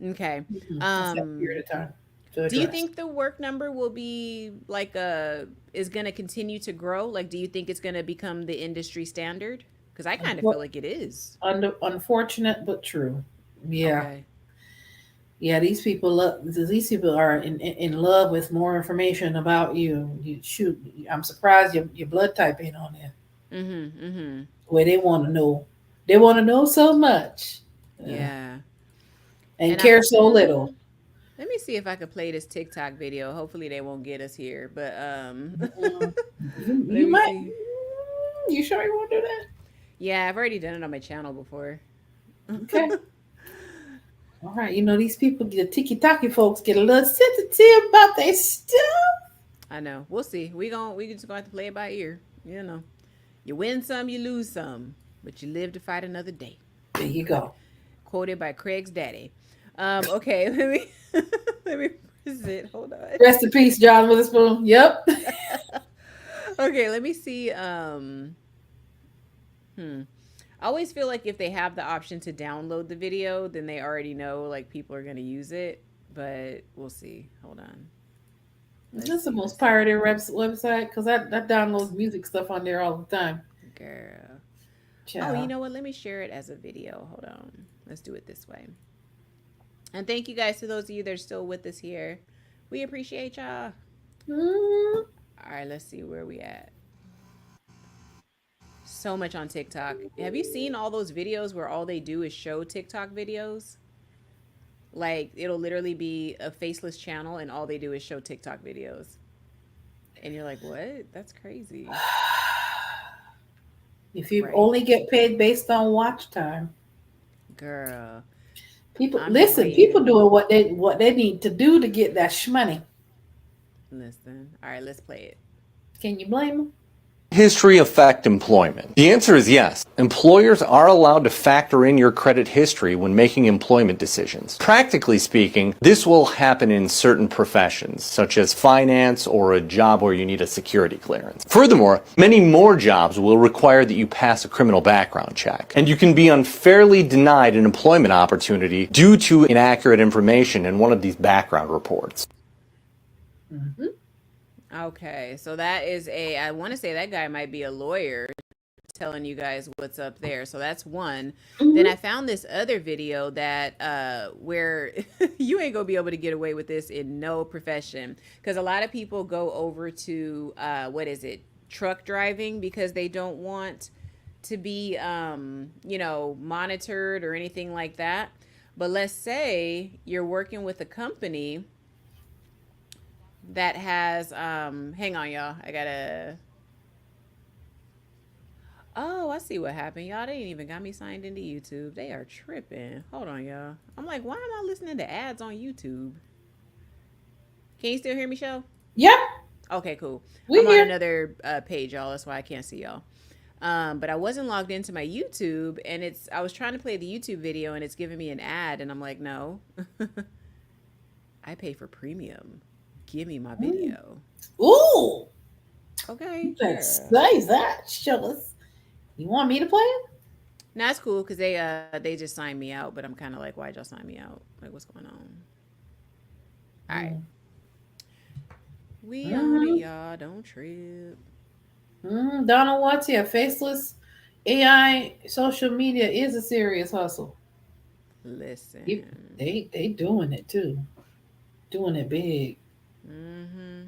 Okay. A set period of time to Do you address. think the work number will be like is going to continue to grow? Like, do you think it's going to become the industry standard? Because I kind of feel like it is. Unfortunate but true. Yeah, Okay. yeah. These people are in love with more information about you. You shoot. I'm surprised your blood type ain't on there. Mm-hmm. Mm-hmm. Where they want to know. They want to know so much, uh, Yeah. and And I care so little. let me see if I could play this TikTok video. Hopefully they won't get us here, but Mm, let you me might. see. You sure you want to do that? Yeah, I've already done it on my channel before. Okay. All right. You know these people, the tiki taki folks, get a little sensitive about their stuff. I know. We'll see. We just gonna have to play it by ear. You know. You win some, you lose some, but you live to fight another day. There you go. Quoted by Craig's daddy. Okay, let me let me present. Hold on. Rest in peace, John Witherspoon. Yep. Okay, let me see. I always feel like if they have the option to download the video, then they already know like people are gonna use it. But we'll see. Hold on. Let's That's the see. most Let's see. pirated website because that downloads music stuff on there all the time. Girl. Oh, you Child. know what? Let me share it as a video. Hold on. Let's do it this way. And thank you guys to those of you that are still with us here. We appreciate y'all. Mm, All right, let's see where we at. So much on TikTok. Have you seen all those videos where all they do is show TikTok videos? Like it'll literally be a faceless channel and all they do is show TikTok videos. And you're like, "What? That's crazy." if you Right. only get paid based on watch time, Girl, people I'm just listen. People waiting. doing what they need to do to get that shmoney. Listen. All right, let's play it. Can you blame them? History affect employment? The answer is yes. Employers are allowed to factor in your credit history when making employment decisions. Practically speaking, this will happen in certain professions, such as finance or a job where you need a security clearance. Furthermore, many more jobs will require that you pass a criminal background check, and you can be unfairly denied an employment opportunity due to inaccurate information in one of these background reports. Mm-hmm. Okay, so that is I want to say that guy might be a lawyer telling you guys what's up there. So that's one. Then Mm-hmm. I found this other video that where you ain't gonna be able to get away with this in no profession because a lot of people go over to what is it, truck driving, because they don't want to be monitored or anything like that. But let's say you're working with a company that has hang on y'all, I gotta. Oh, I see what happened. Y'all, they ain't even got me signed into YouTube. They are tripping. Hold on, y'all. I'm like, why am I listening to ads on YouTube? Can you still hear me, Shell? Yep. Okay, cool. We I'm on here. another page, y'all. That's why I can't see y'all. But I wasn't logged into my YouTube, and I was trying to play the YouTube video, and it's giving me an ad, and I'm like, no, I pay for premium. Give me my Mm. video. Ooh. Okay, Let's girl. say that. Show us. You want me to play it? No, that's cool because they just signed me out, but I'm kind of like, why'd y'all sign me out? Like, what's going on? All right. Mm. We on it, Mhm. y'all. Don't trip. Donald Watts here. Faceless AI social media is a serious hustle. Listen. They doing it too, doing it big. Mm-hmm.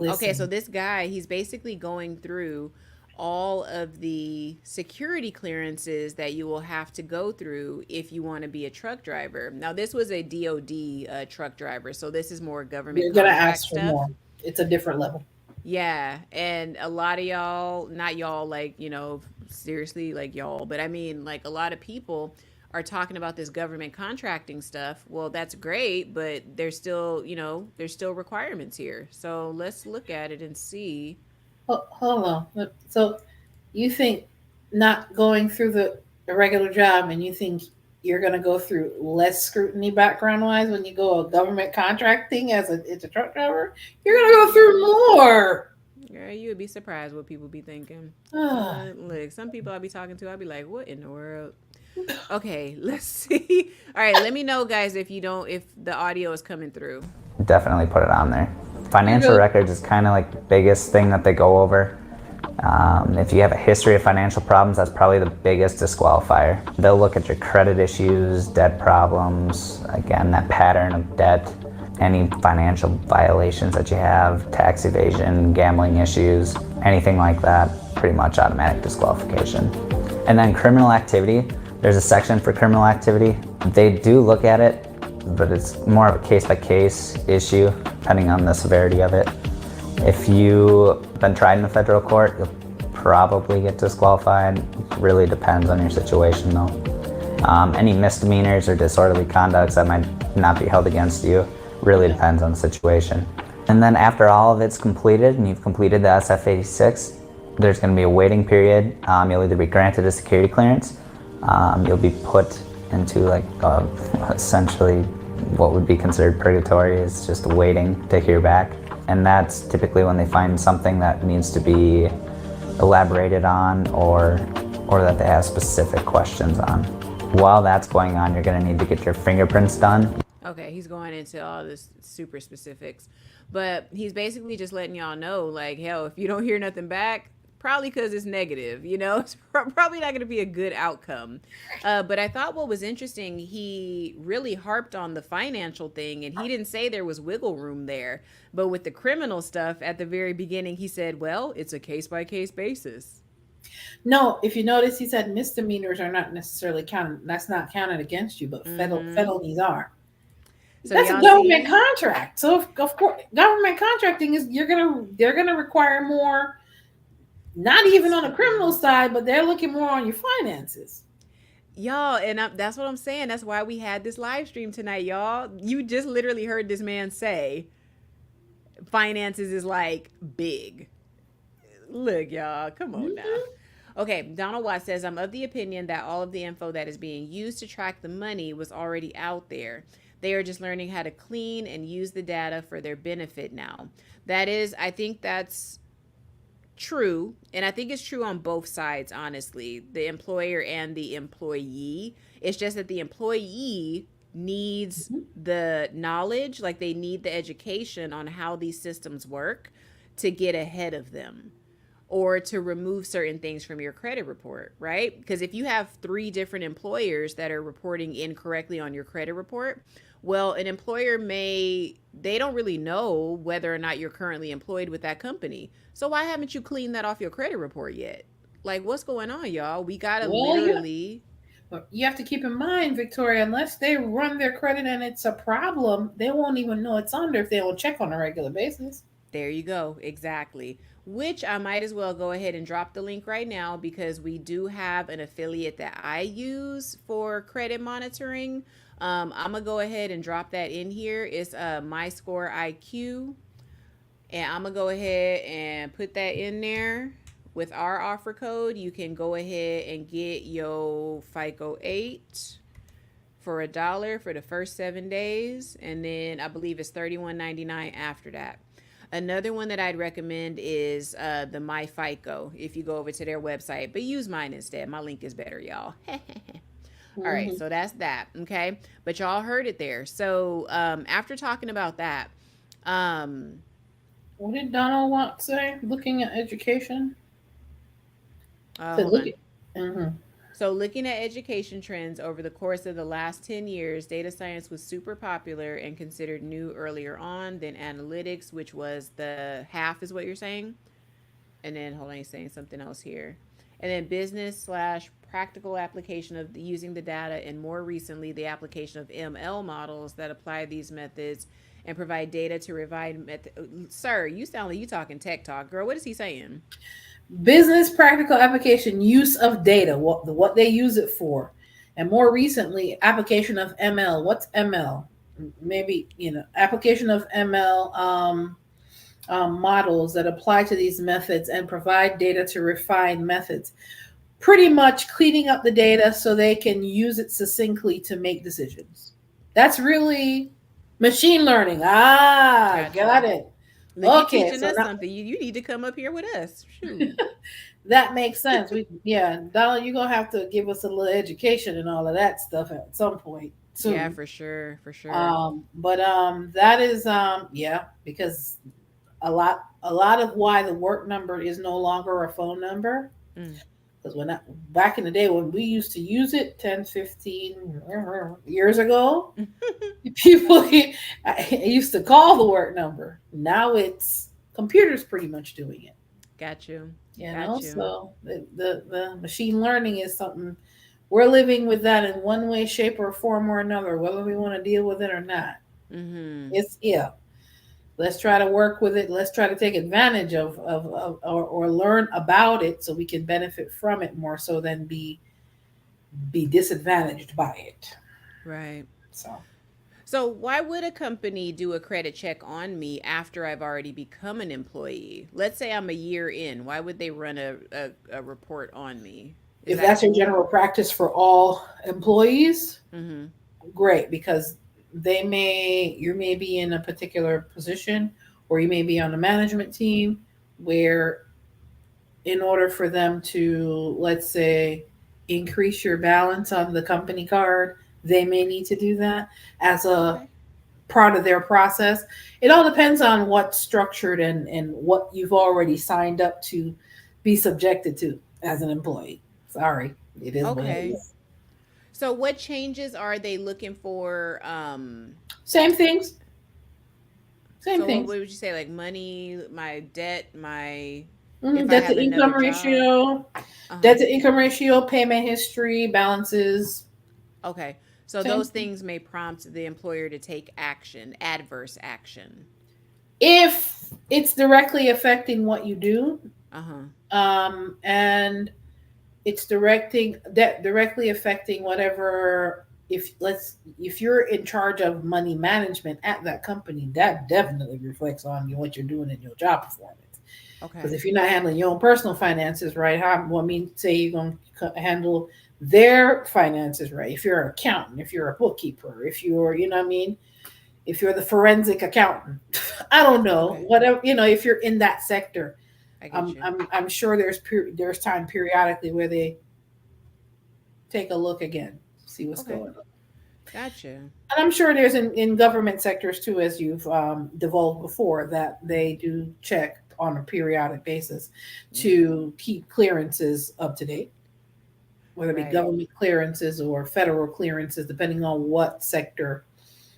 Okay, so Listen, this guy, he's basically going through all of the security clearances that you will have to go through if you want to be a truck driver. Now, this was a DoD truck driver, so this is more government you're gonna contract ask for stuff. more. It's a different level. Yeah, and a lot of y'all, not y'all like, seriously like y'all, but I mean like a lot of people are talking about this government contracting stuff. Well, that's great, but there's still requirements here. So let's look at it and see. Hold on. So you think not going through the regular job, and you think you're gonna go through less scrutiny background wise when you go a government contracting as a truck driver? You're gonna go through more. Girl, you would be surprised what people be thinking. Ah. Look, some people I'll be talking to, I'll be like, what in the world? Okay, let's see. All right, let me know, guys, if the audio is coming through. Definitely put it on there. Financial Really? records is kind of like the biggest thing that they go over. If you have a history of financial problems, that's probably the biggest disqualifier. They'll look at your credit issues, debt problems, again, that pattern of debt, any financial violations that you have, tax evasion, gambling issues, anything like that, pretty much automatic disqualification. And then criminal activity, there's a section for criminal activity. They do look at it, but it's more of a case-by-case issue, depending on the severity of it. If you've been tried in a federal court, you'll probably get disqualified. It really depends on your situation, though. Any misdemeanors or disorderly conducts that might not be held against you really depends on the situation. And then after all of it's completed, and you've completed the SF-86, there's going to be a waiting period. You'll either be granted a security clearance, you'll be put into essentially what would be considered purgatory, is just waiting to hear back. And that's typically when they find something that needs to be elaborated on or that they have specific questions on. While that's going on, you're going to need to get your fingerprints done. Okay, he's going into all this super specifics, but he's basically just letting y'all know, like, hell, if you don't hear nothing back, probably because it's negative, it's probably not going to be a good outcome. But I thought what was interesting, he really harped on the financial thing, and he didn't say there was wiggle room there. But with the criminal stuff at the very beginning, he said, well, it's a case-by-case basis. No, if you notice, he said misdemeanors are not necessarily counted. That's not counted against you, but felonies are. So That's a government contract. So of course, government contracting is they're gonna require more. Not even on the criminal side, but they're looking more on your finances. Y'all, and that's what I'm saying. That's why we had this live stream tonight, y'all. You just literally heard this man say finances is like big. Look, y'all, come on now. Okay, Donald Watts says, I'm of the opinion that all of the info that is being used to track the money was already out there. They are just learning how to clean and use the data for their benefit now. I think that's true. And I think it's true on both sides, honestly, the employer and the employee. It's just that the employee needs the knowledge, like they need the education on how these systems work to get ahead of them or to remove certain things from your credit report, right? Because if you have 3 different employers that are reporting incorrectly on your credit report, well, an employer they don't really know whether or not you're currently employed with that company. So why haven't you cleaned that off your credit report yet? Like, what's going on, y'all? We gotta literally. You have to keep in mind, Victoria, unless they run their credit and it's a problem, they won't even know it's under if they don't check on a regular basis. There you go. Exactly. Which I might as well go ahead and drop the link right now because we do have an affiliate that I use for credit monitoring. I'm going to go ahead and drop that in here. It's My Score IQ. And I'm going to go ahead and put that in there. With our offer code, you can go ahead and get your FICO 8 for $1 for the first 7 days. And then I believe it's $31.99 after that. Another one that I'd recommend is the My FICO if you go over to their website, but use mine instead. My link is better, y'all. All right, so that's that. Okay, but y'all heard it there. So after talking about that, What did Donald want to say? Looking at education. To hold look on. at. Mm-hmm. So, looking at education trends over the course of the last 10 years, data science was super popular and considered new earlier on than analytics, which was the half, is what you're saying. And then, hold on, he's saying something else here. And then, business slash practical application of using the data, and more recently, the application of ML models that apply these methods and provide data to refine method. Sir, you sound like you talking tech talk, girl. What is he saying? Business practical application use of data, what they use it for, and more recently, application of ML. What's ML? Maybe application of ML models that apply to these methods and provide data to refine methods. Pretty much cleaning up the data so they can use it succinctly to make decisions. That's really machine learning. Gotcha. Got it. Look, you're Okay, teaching so us now something. You need to come up here with us. Shoot. that makes sense. Donald, you're gonna have to give us a little education and all of that stuff at some point soon. Yeah, for sure, for sure. But that is because a lot of why the work number is no longer a phone number. Mm. Because back in the day when we used to use it 10, 15 years ago, people used to call the work number. Now it's computers pretty much doing it. Got you. So the machine learning is something we're living with that in one way, shape, or form or another, whether we want to deal with it or not. Mm-hmm. Let's try to work with it. Let's try to take advantage of or learn about it so we can benefit from it more so than be disadvantaged by it. Right. So So why would a company do a credit check on me after I've already become an employee? Let's say I'm a year in. Why would they run a report on me? if that's your general practice for all employees, Mm-hmm. great, because you may be in a particular position or you may be on a management team where in order for them to, let's say, increase your balance on the company card, they may need to do that as a part of their process. It all depends on what's structured and what you've already signed up to be subjected to as an employee. Sorry, it is what it is. So what changes are they looking for? Same things. So what would you say? Like money, my debt, my debt to income ratio, debt to income ratio, payment history, balances. Okay. So those things may prompt the employer to take action, adverse action. If it's directly affecting what you do, and it's directly affecting whatever. If you're in charge of money management at that company, that definitely reflects on what you're doing in your job performance. Okay. Because if you're not handling your own personal finances right, say you're going to handle their finances right. If you're an accountant, if you're a bookkeeper, if you're, if you're the forensic accountant, I don't know, whatever, if you're in that sector, I'm sure there's time periodically where they take a look again, see what's going on. Gotcha. And I'm sure there's in government sectors too, as you've divulged before, that they do check on a periodic basis to keep clearances up to date, whether it be government clearances or federal clearances, depending on what sector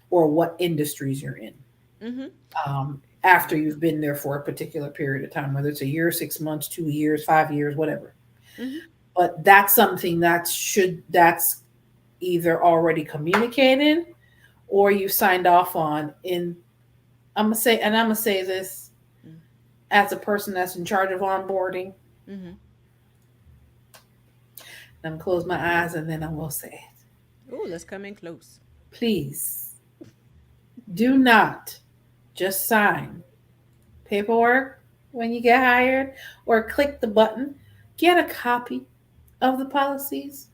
or what industries you're in. After you've been there for a particular period of time, whether it's a year, 6 months, 2 years, 5 years, whatever. But that's something that's either already communicated or you signed off on. I'm gonna say this as a person that's in charge of onboarding. I'm gonna close my eyes and then I will say it. Oh, let's come in close. Please do not just sign paperwork when you get hired or click the button. Get a copy of the policies.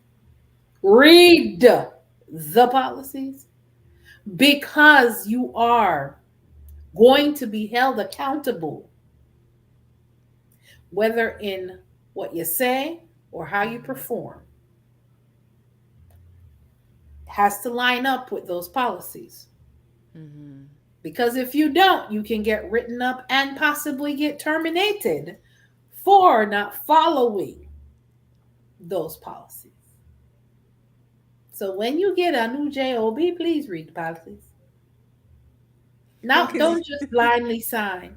Read the policies, because you are going to be held accountable, whether in what you say or how you perform. has to line up with those policies. Mm-hmm. Because if you don't, you can get written up and possibly get terminated for not following those policies. So when you get a new job, please read the policies. Now, don't just blindly sign.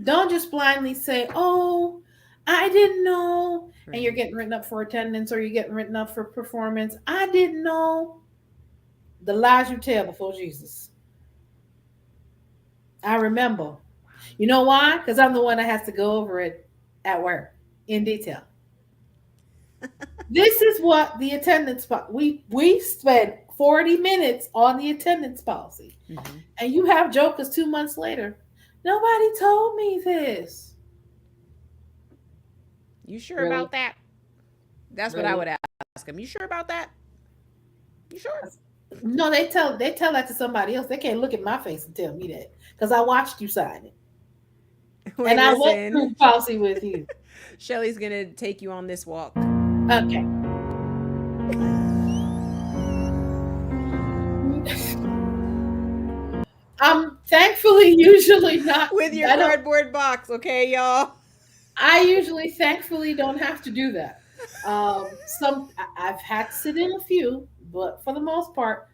Don't just blindly say, "Oh, I didn't know," and you're Right. getting written up for attendance or you're getting written up for performance. I didn't know. The lies you tell before Jesus. I remember. You know why? Because I'm the one that has to go over it at work in detail. This is what the attendance we spent 40 minutes on the attendance policy. Mm-hmm. And you have jokers 2 months later. Nobody told me this. You sure Really? about that? That's what I Really? would ask them. You sure about that? You sure? No, they tell that to somebody else. They can't look at my face and tell me that. Because I watched you sign it. Wait, And I went through listen. policy with you. Shelly's gonna take you on this walk Okay. I'm thankfully usually not. with your I don't. cardboard box, okay, y'all? I usually thankfully don't have to do that. I've had to sit in a few, but for the most part,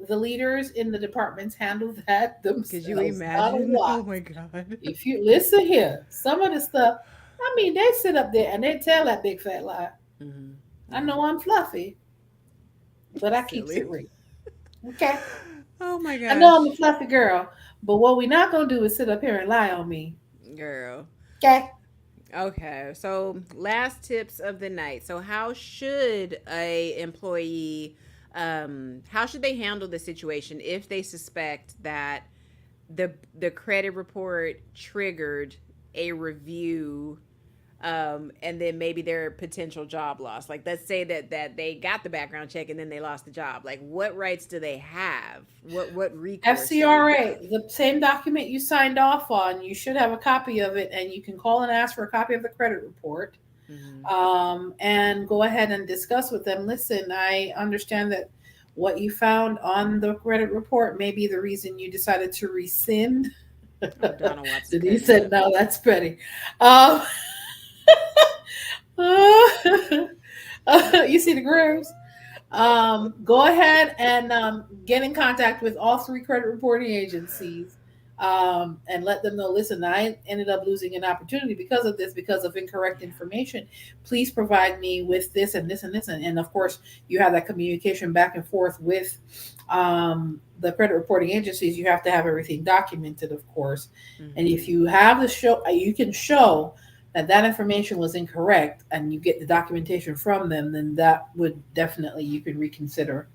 the leaders in the departments handle that Could you themselves. Not a imagine? Oh lot. my god. If you listen here, some of the stuff. I mean, they sit up there and they tell that big fat lie. Mm-hmm. I know I'm fluffy, but I keeps Silly. it real. Okay. Oh my I know I'm a gosh, fluffy girl, but what we're not gonna do is sit up here and lie on me. girl. Okay. Okay, so last tips of the night. So how should a employee how should they handle the situation if they suspect that the credit report triggered a review and then maybe their potential job loss? Like let's say that they got the background check and then they lost the job. Like what rights do they have? What recourse do they FCRA, have? the same document you signed off on, you should have a copy of it, and you can call and ask for a copy of the credit report. Mm-hmm. And go ahead and discuss with them. Listen, I understand that what you found on the credit report may be the reason you decided to rescind. Oh, Donald Watts is Denise cutting said, up. "No, that's petty." Um, you see the grooves. Go ahead and get in contact with all three credit reporting agencies and let them know, listen, I ended up losing an opportunity because of this, because of incorrect Yeah. information. Please provide me with this and this and this. And of course, you have that communication back and forth with the credit reporting agencies. You have to have everything documented, of course. And if Mm-hmm. you have the show, you can show that information was incorrect and you get the documentation from them, then that would definitely, you can reconsider.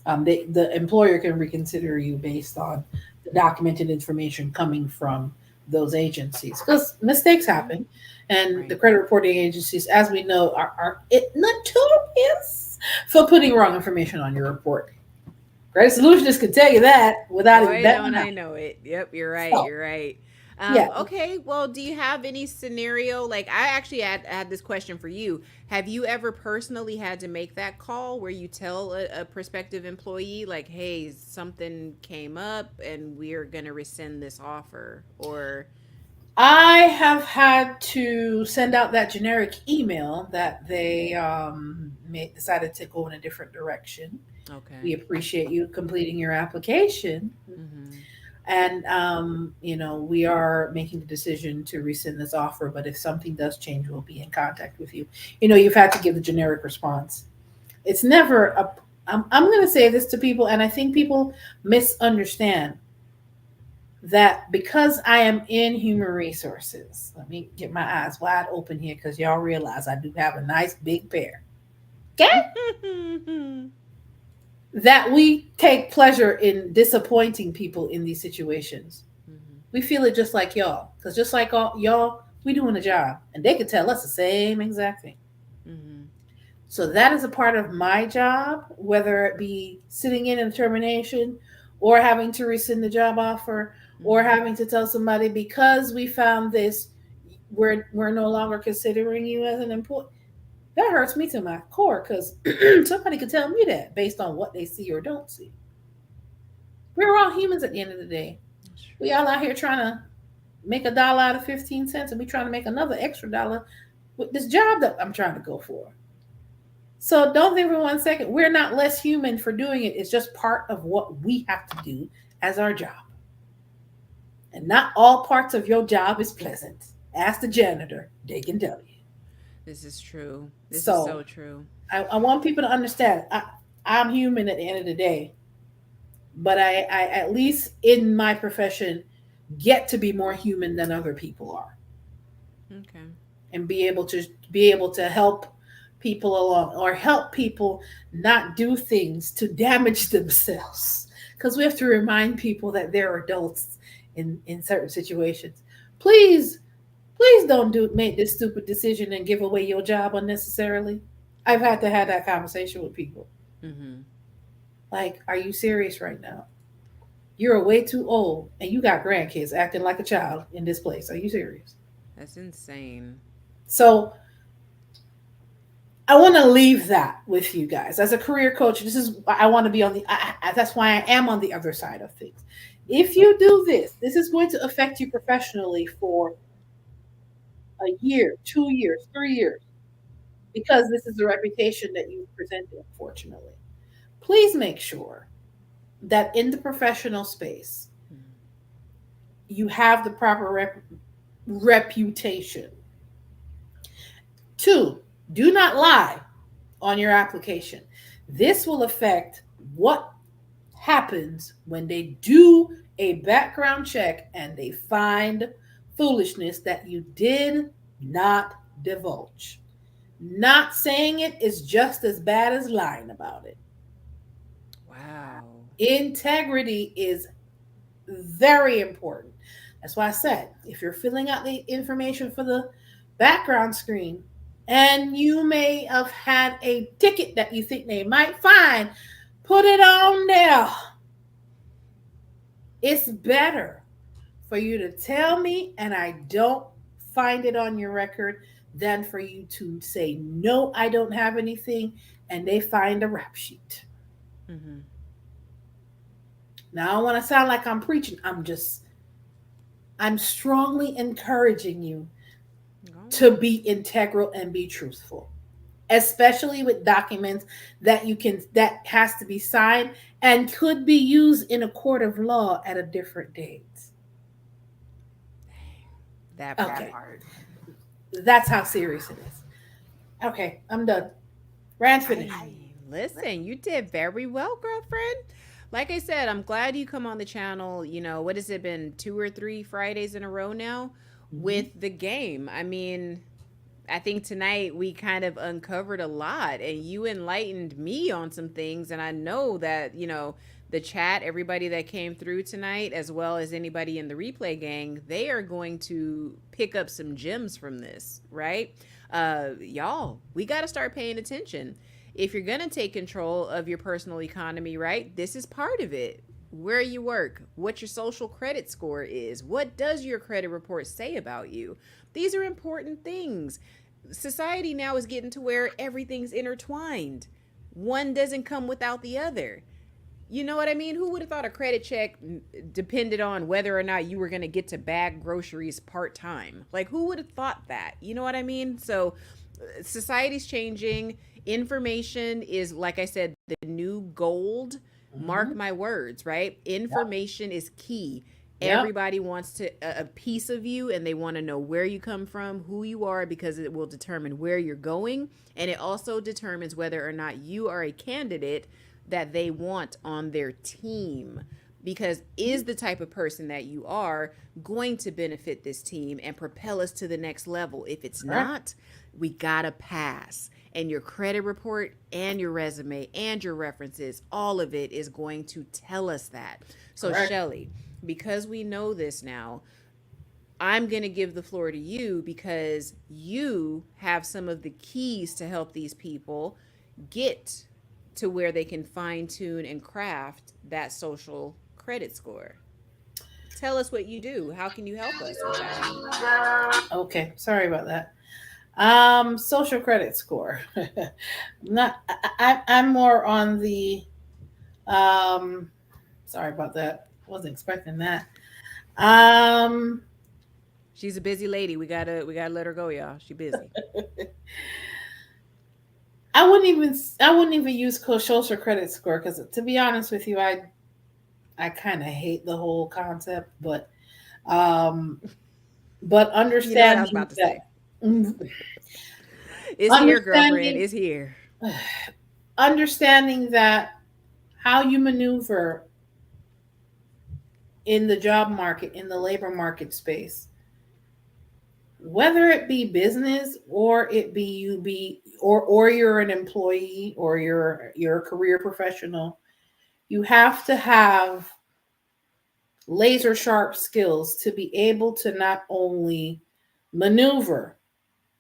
The employer can reconsider you based on the documented information coming from those agencies because mistakes happen. And the Right. credit reporting agencies, as we know, are notorious for putting wrong information on your report. Credit Solutions can tell you that without even Boy, betting don't an eye. I know it. Yep, you're right. So, You're right. yeah. Okay, well, do you have any scenario? Like, I actually had this question for you. Have you ever personally had to make that call where you tell a prospective employee, like, hey, something came up and we're going to rescind this offer? Or, I have had to send out that generic email that they decided to go in a different direction. We okay. appreciate you completing your application. Mm-hmm. And, we are making the decision to rescind this offer. But if something does change, we'll be in contact with you. You've had to give the generic response. It's never I'm going to say this to people, and I think people misunderstand that because I am in human resources, let me get my eyes wide open here because y'all realize I do have a nice big pair. Okay? That we take pleasure in disappointing people in these situations. Mm-hmm. We feel it just like y'all. Because just like y'all, we doing a job. And they could tell us the same exact thing. Mm-hmm. So that is a part of my job, whether it be sitting in a termination or having to rescind the job offer or Mm-hmm. having to tell somebody because we found this, we're no longer considering you as an employee. That hurts me to my core because somebody could tell me that based on what they see or don't see. We're all humans at the end of the day. That's true. We all out here trying to make a dollar out of 15 cents and we trying to make another extra dollar with this job that I'm trying to go for. So don't think for 1 second we're not less human for doing it. It's just part of what we have to do as our job. And not all parts of your job is pleasant. Ask the janitor, they can tell you. This is true. This is So so true. I want people to understand I'm human at the end of the day, but I at least in my profession get to be more human than other people are Okay. and be able to help people along or help people not do things to damage themselves because we have to remind people that they're adults in certain situations. Please don't make this stupid decision and give away your job unnecessarily. I've had to have that conversation with people. Mm-hmm. Like, are you serious right now? You're way too old and you got grandkids acting like a child in this place. Are you serious? That's insane. So I want to leave that with you guys. As a career coach, this is I want to be on that's why I am on the other side of things. If you do this is going to affect you professionally for a year, 2 years, 3 years, because this is the reputation that you presented, unfortunately. Please make sure that in the professional space, Mm-hmm. you have the proper reputation. Two, do not lie on your application. This will affect what happens when they do a background check and they find foolishness that you did not divulge. Not saying it is just as bad as lying about it. Wow. Integrity is very important. That's why I said if you're filling out the information for the background screen and you may have had a ticket that you think they might find, put it on there. It's better for you to tell me and I don't find it on your record than for you to say, no, I don't have anything, and they find a rap sheet. Mm-hmm. Now, I don't want to sound like I'm preaching. I'm strongly encouraging you to be integral and be truthful, especially with documents that has to be signed and could be used in a court of law at a different date. That Okay, part. that's how serious it is. Okay, I'm done. Rand finished. Listen, you did very well, girlfriend. Like I said, I'm glad you come on the channel. You know, what has it been, 2 or 3 Fridays in a row now Mhm. with the game? I mean, I think tonight we kind of uncovered a lot and you enlightened me on some things. And I know that, the chat, everybody that came through tonight, as well as anybody in the replay gang, they are going to pick up some gems from this, right? Y'all, we got to start paying attention. If you're going to take control of your personal economy, right, this is part of it. Where you work, what your social credit score is, what does your credit report say about you? These are important things. Society now is getting to where everything's intertwined. One doesn't come without the other. You know what I mean? Who would have thought a credit check depended on whether or not you were going to get to bag groceries part time? Like, who would have thought that? You know what I mean? So, society's changing. Information is, like I said, the new gold. Mark Mhm. my words, right? Yep. Information is key. Yep. Everybody wants a piece of you and they want to know where you come from, who you are, because it will determine where you're going. And it also determines whether or not you are a candidate that they want on their team. Because is the type of person that you are going to benefit this team and propel us to the next level? If it's Correct. not, we gotta pass. And your credit report and your resume and your references, all of it is going to tell us that. So, Correct. Shelly, because we know this now, I'm going to give the floor to you because you have some of the keys to help these people get to where they can fine tune and craft that social credit score. Tell us what you do. How can you help us with that? Okay. Sorry about that. Social credit score. Not. I'm more on the. Um, sorry about that. Wasn't expecting that. Um, She's a busy lady. We gotta let her go, y'all. She busy. I wouldn't even use social credit score because to be honest with you, I kind of hate the whole concept, um, but You know what I was understanding about to that say. mm, It's here, girlfriend. understanding It's here. understanding that how you maneuver in the job market, in the labor market space, whether it be business or it be you be or you're an employee or you're a career professional, you have to have laser sharp skills to be able to not only maneuver,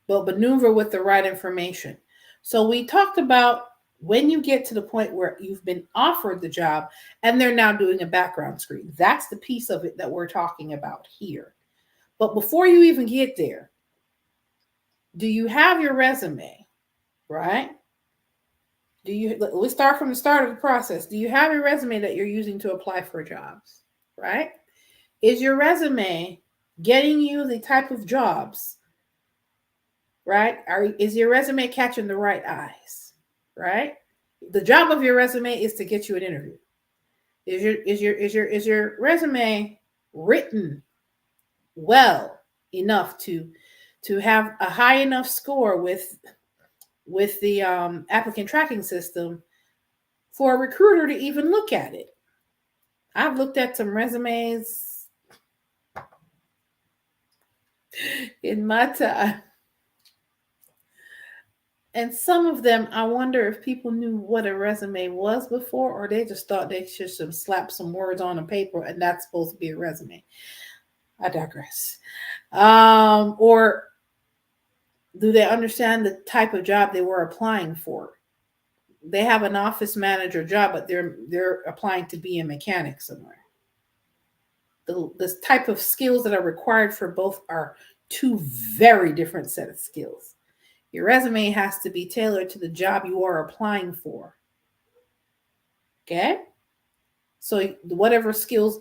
but maneuver with the right information. So we talked about when you get to the point where you've been offered the job and they're now doing a background screen. That's the piece of it that we're talking about here. But before you even get there, do you have your resume, right? Let's start from the start of the process. Do you have your resume that you're using to apply for jobs, right? Is your resume getting you the type of jobs, right? Is your resume catching the right eyes, right? The job of your resume is to get you an interview. Is your resume written well enough to have a high enough score with the applicant tracking system for a recruiter to even look at it? I've looked at some resumes in my time. And some of them, I wonder if people knew what a resume was before, or they just thought they should slap some words on a paper and that's supposed to be a resume. I digress. Or do they understand the type of job they were applying for? They have an office manager job, but they're applying to be a mechanic somewhere. The type of skills that are required for both are two very different set of skills. Your resume has to be tailored to the job you are applying for. Okay? So whatever skills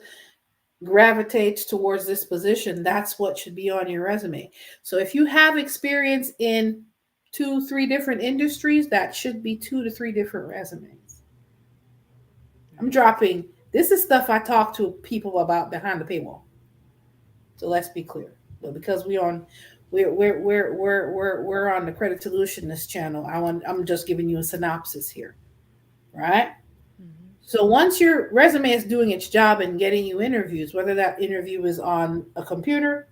gravitates towards this position, that's what should be on your resume. So if you have experience in 2-3 different industries, that should be 2 to 3 different resumes. I'm dropping this is stuff I talk to people about behind the paywall. So let's be clear. But because we're on the Credit Solutionist channel, I'm just giving you a synopsis here, right? Mm-hmm. So once your resume is doing its job and getting you interviews, whether that interview is on a computer,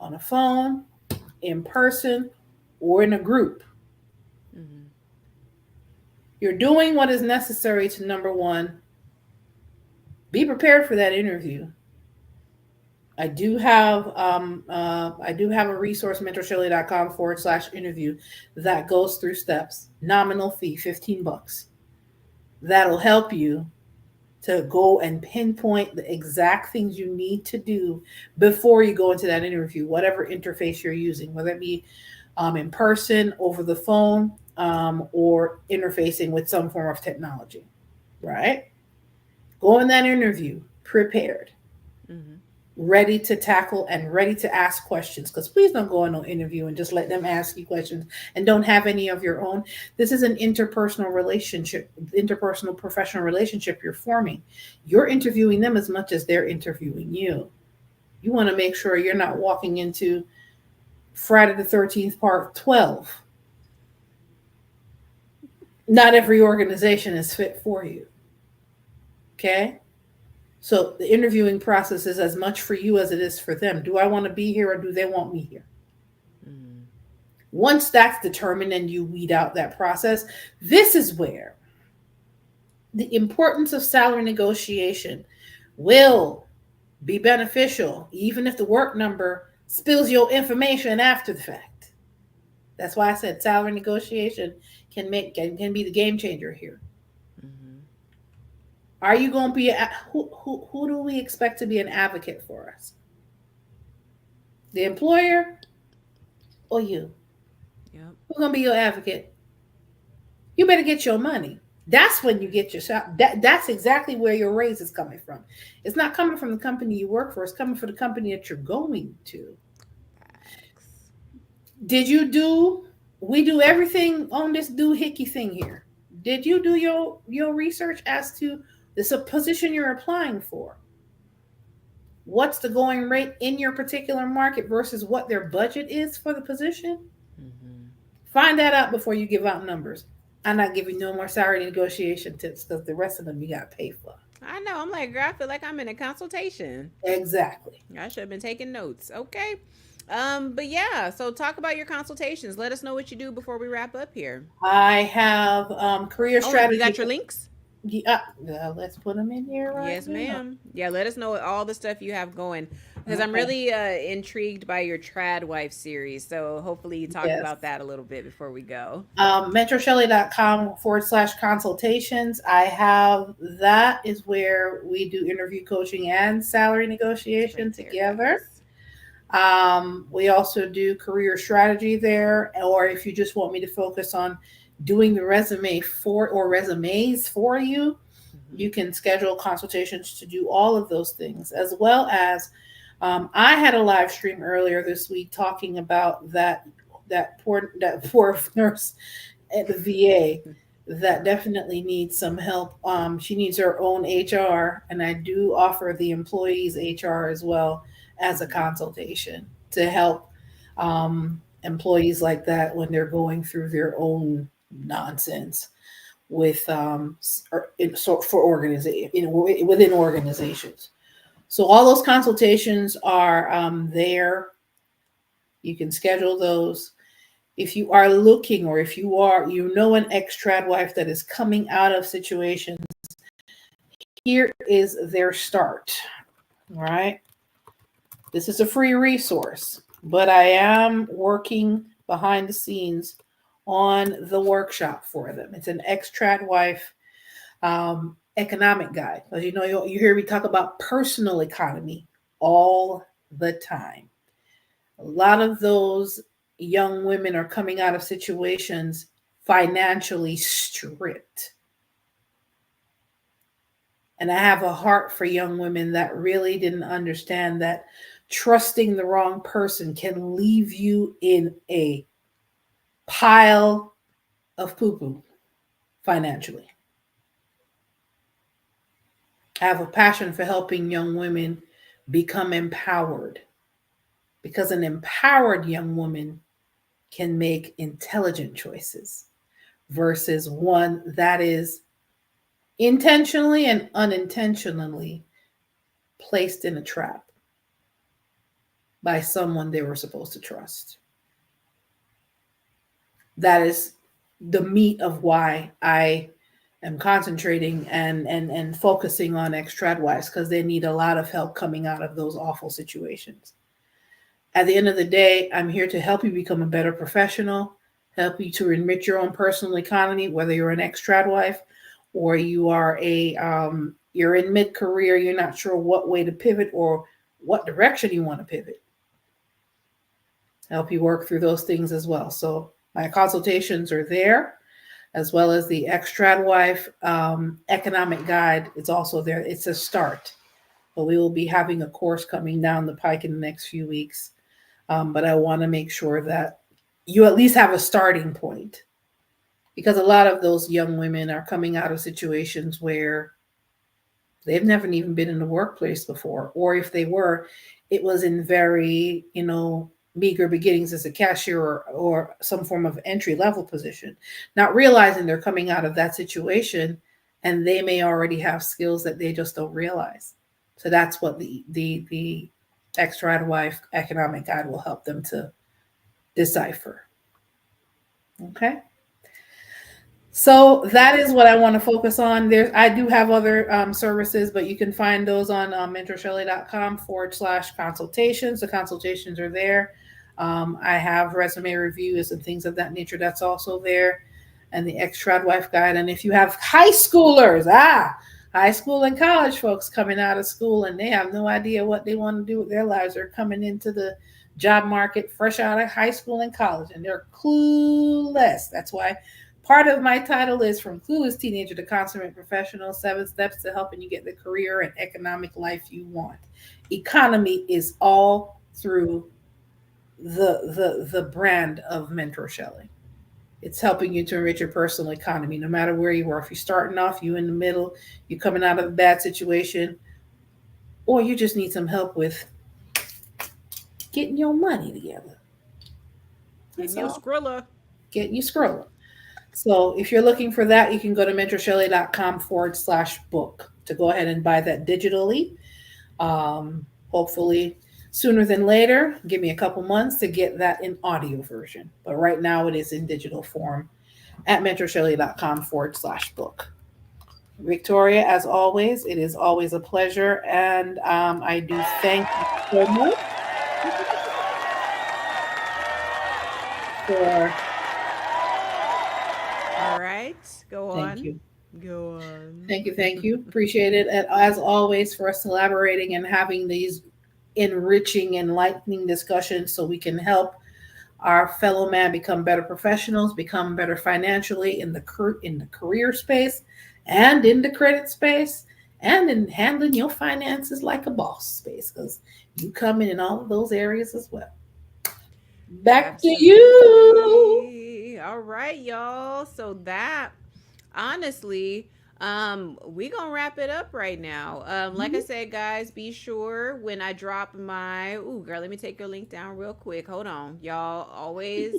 on a phone, in person, or in a group, Mm-hmm. you're doing what is necessary to, number one, be prepared for that interview. I do have a resource, mentorshelley.com/interview that goes through steps. Nominal fee, $15. That'll help you to go and pinpoint the exact things you need to do before you go into that interview, whatever interface you're using, whether it be in person, over the phone, or interfacing with some form of technology, right? Go in that interview prepared, Mm-hmm. ready to tackle and ready to ask questions. Because please don't go in no interview and just let them ask you questions and don't have any of your own. This is an interpersonal professional relationship you're forming. You're interviewing them as much as they're interviewing you. You want to make sure you're not walking into Friday the 13th part 12. Not every organization is fit for you. Okay? So the interviewing process is as much for you as it is for them. Do I want to be here or do they want me here? Mm-hmm. Once that's determined and you weed out that process, this is where the importance of salary negotiation will be beneficial, even if the work number spills your information after the fact. That's why I said salary negotiation can be the game changer here. Mm-hmm. Are you going to be who do we expect to be an advocate for us? The employer or you? Yep. Who's gonna be your advocate? You better get your money. That's when you get your shot. That's exactly where your raise is coming from. It's not coming from the company you work for. It's coming from the company that you're going to. Facts. Did you do? We do everything on this doohickey thing here. Did you do your research as to the position you're applying for? What's the going rate in your particular market versus what their budget is for the position? Mm-hmm. Find that out before you give out numbers. I'm not giving no more salary negotiation tips because the rest of them you got to pay for. I know. I'm like, girl, I feel like I'm in a consultation. Exactly. I should have been taking notes. Okay. But yeah, so talk about your consultations. Let us know what you do before we wrap up here. I have career Oh, strategy. you got your links? Yeah, let's put them in here right Yes, now. ma'am. Yeah, let us know all the stuff you have going because I'm really intrigued by your Trad Wife series. So hopefully you talk Yes. about that a little bit before we go. mentorshelley.com/consultations. I have that is where we do interview coaching and salary negotiation Right there, together. guys. We also do career strategy there, or if you just want me to focus on doing the resumes for you, you can schedule consultations to do all of those things, as well as I had a live stream earlier this week talking about that poor nurse at the VA that definitely needs some help. She needs her own HR, and I do offer the employees HR as well as a consultation to help employees like that when they're going through their own nonsense with for organization within organizations. So all those consultations are there. You can schedule those. If you are looking, or if you know an ex-trad wife that is coming out of situations, here is their start. All right. This is a free resource, but I am working behind the scenes on the workshop for them. It's an ex-trad wife economic guide. As you know, you hear me talk about personal economy all the time. A lot of those young women are coming out of situations financially stripped. And I have a heart for young women that really didn't understand that trusting the wrong person can leave you in a pile of poo-poo financially. I have a passion for helping young women become empowered, because an empowered young woman can make intelligent choices versus one that is intentionally and unintentionally placed in a trap by someone they were supposed to trust. That is the meat of why I am concentrating and focusing on ex-trad wives, because they need a lot of help coming out of those awful situations. At the end of the day, I'm here to help you become a better professional, help you to enrich your own personal economy, whether you're an ex-trad wife or you are you're in mid-career, you're not sure what way to pivot or what direction you want to pivot. Help you work through those things as well. So my consultations are there, as well as the ex-trad wife economic guide. It's also there. It's a start, but we will be having a course coming down the pike in the next few weeks. But I want to make sure that you at least have a starting point, because a lot of those young women are coming out of situations where they've never even been in the workplace before, or if they were, it was in very, meager beginnings as a cashier or some form of entry-level position, not realizing they're coming out of that situation, and they may already have skills that they just don't realize. So that's what the ex-trad wife economic guide will help them to decipher. Okay. So that is what I want to focus on. I do have other services, but you can find those on mentorshelley.com/consultations. The consultations are there. I have resume reviews and things of that nature. That's also there. And the ex-trad wife guide. And if you have high schoolers, high school and college folks coming out of school and they have no idea what they want to do with their lives, are coming into the job market, fresh out of high school and college, and they're clueless. That's why part of my title is From Clueless Teenager to Consummate Professional, 7 Steps to Helping You Get the Career and Economic Life You Want. Economy is all through the brand of Mentor Shelley. It's helping you to enrich your personal economy, no matter where you are. If you're starting off, you in the middle, you're coming out of a bad situation, or you just need some help with getting your money together. Getting your Skrilla. Getting you Skrilla. So if you're looking for that, you can go to mentorshelley.com/book to go ahead and buy that digitally. Hopefully sooner than later. Give me a couple months to get that in audio version. But right now it is in digital form at mentorshelley.com/book. Victoria, as always, it is always a pleasure. And I do thank you so much for... All right, go on. Thank you. Go on. Thank you. Appreciate it. And as always, for us collaborating and having these enriching, enlightening discussions so we can help our fellow man become better professionals, become better financially in the career space and in the credit space and in handling your finances like a boss space, because you come in all of those areas as well. Back to you. All right, y'all. So that, honestly, we gonna wrap it up right now. Like I said, guys, be sure when I drop my girl, let me take your link down real quick. Hold on. Y'all always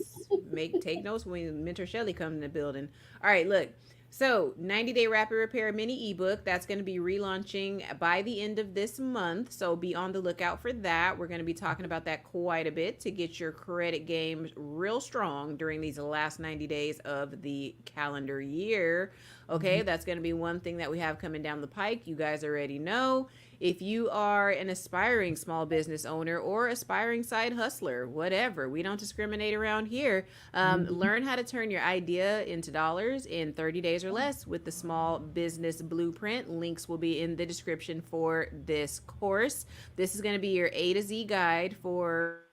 take notes when Mentor Shelley comes in the building. All right, look. So 90-day rapid repair mini ebook, that's going to be relaunching by the end of this month. So be on the lookout for that. We're going to be talking about that quite a bit to get your credit game real strong during these last 90 days of the calendar year. Okay, that's going to be one thing that we have coming down the pike. You guys already know. If you are an aspiring small business owner or aspiring side hustler, whatever, we don't discriminate around here. Learn how to turn your idea into dollars in 30 days or less with the Small Business Blueprint. Links will be in the description for this course. This is going to be your A to Z guide for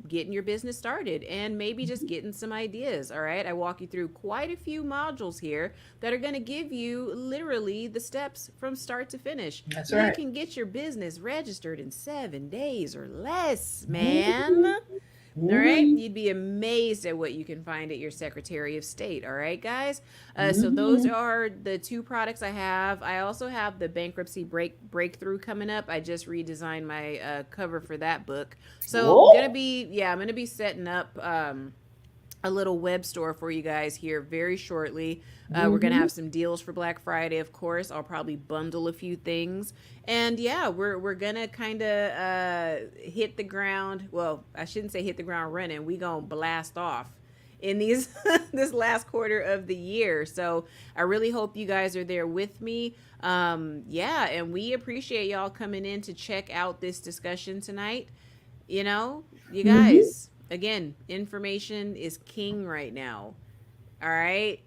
getting your business started and maybe just getting some ideas. All right. I walk you through quite a few modules here that are going to give you literally the steps from start to finish. That's you right. can get your business registered in 7 days or less, man. All right. You'd be amazed at what you can find at your Secretary of State. All right, guys. So those are the 2 products I have. I also have the bankruptcy breakthrough coming up. I just redesigned my cover for that book. So I'm going to be setting up a little web store for you guys here very shortly. We're going to have some deals for Black Friday, of course. I'll probably bundle a few things. And yeah, we're going to kind of hit the ground. Well, I shouldn't say hit the ground running. We going to blast off in these this last quarter of the year. So I really hope you guys are there with me. And we appreciate y'all coming in to check out this discussion tonight. You guys, again, information is king right now. All right.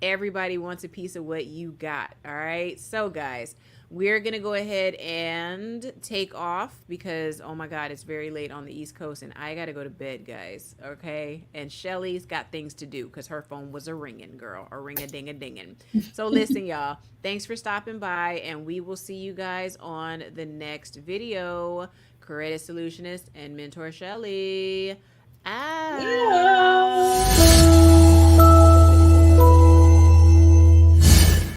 Everybody wants a piece of what you got. All right. So guys, we're going to go ahead and take off because, oh my God, it's very late on the East Coast and I got to go to bed, guys. Okay. And Shelly's got things to do because her phone was a ringing, girl, a ring-a-ding-a-dinging. So listen, y'all, thanks for stopping by and we will see you guys on the next video. Credit Solutionist and Mentor Shelley. Yeah.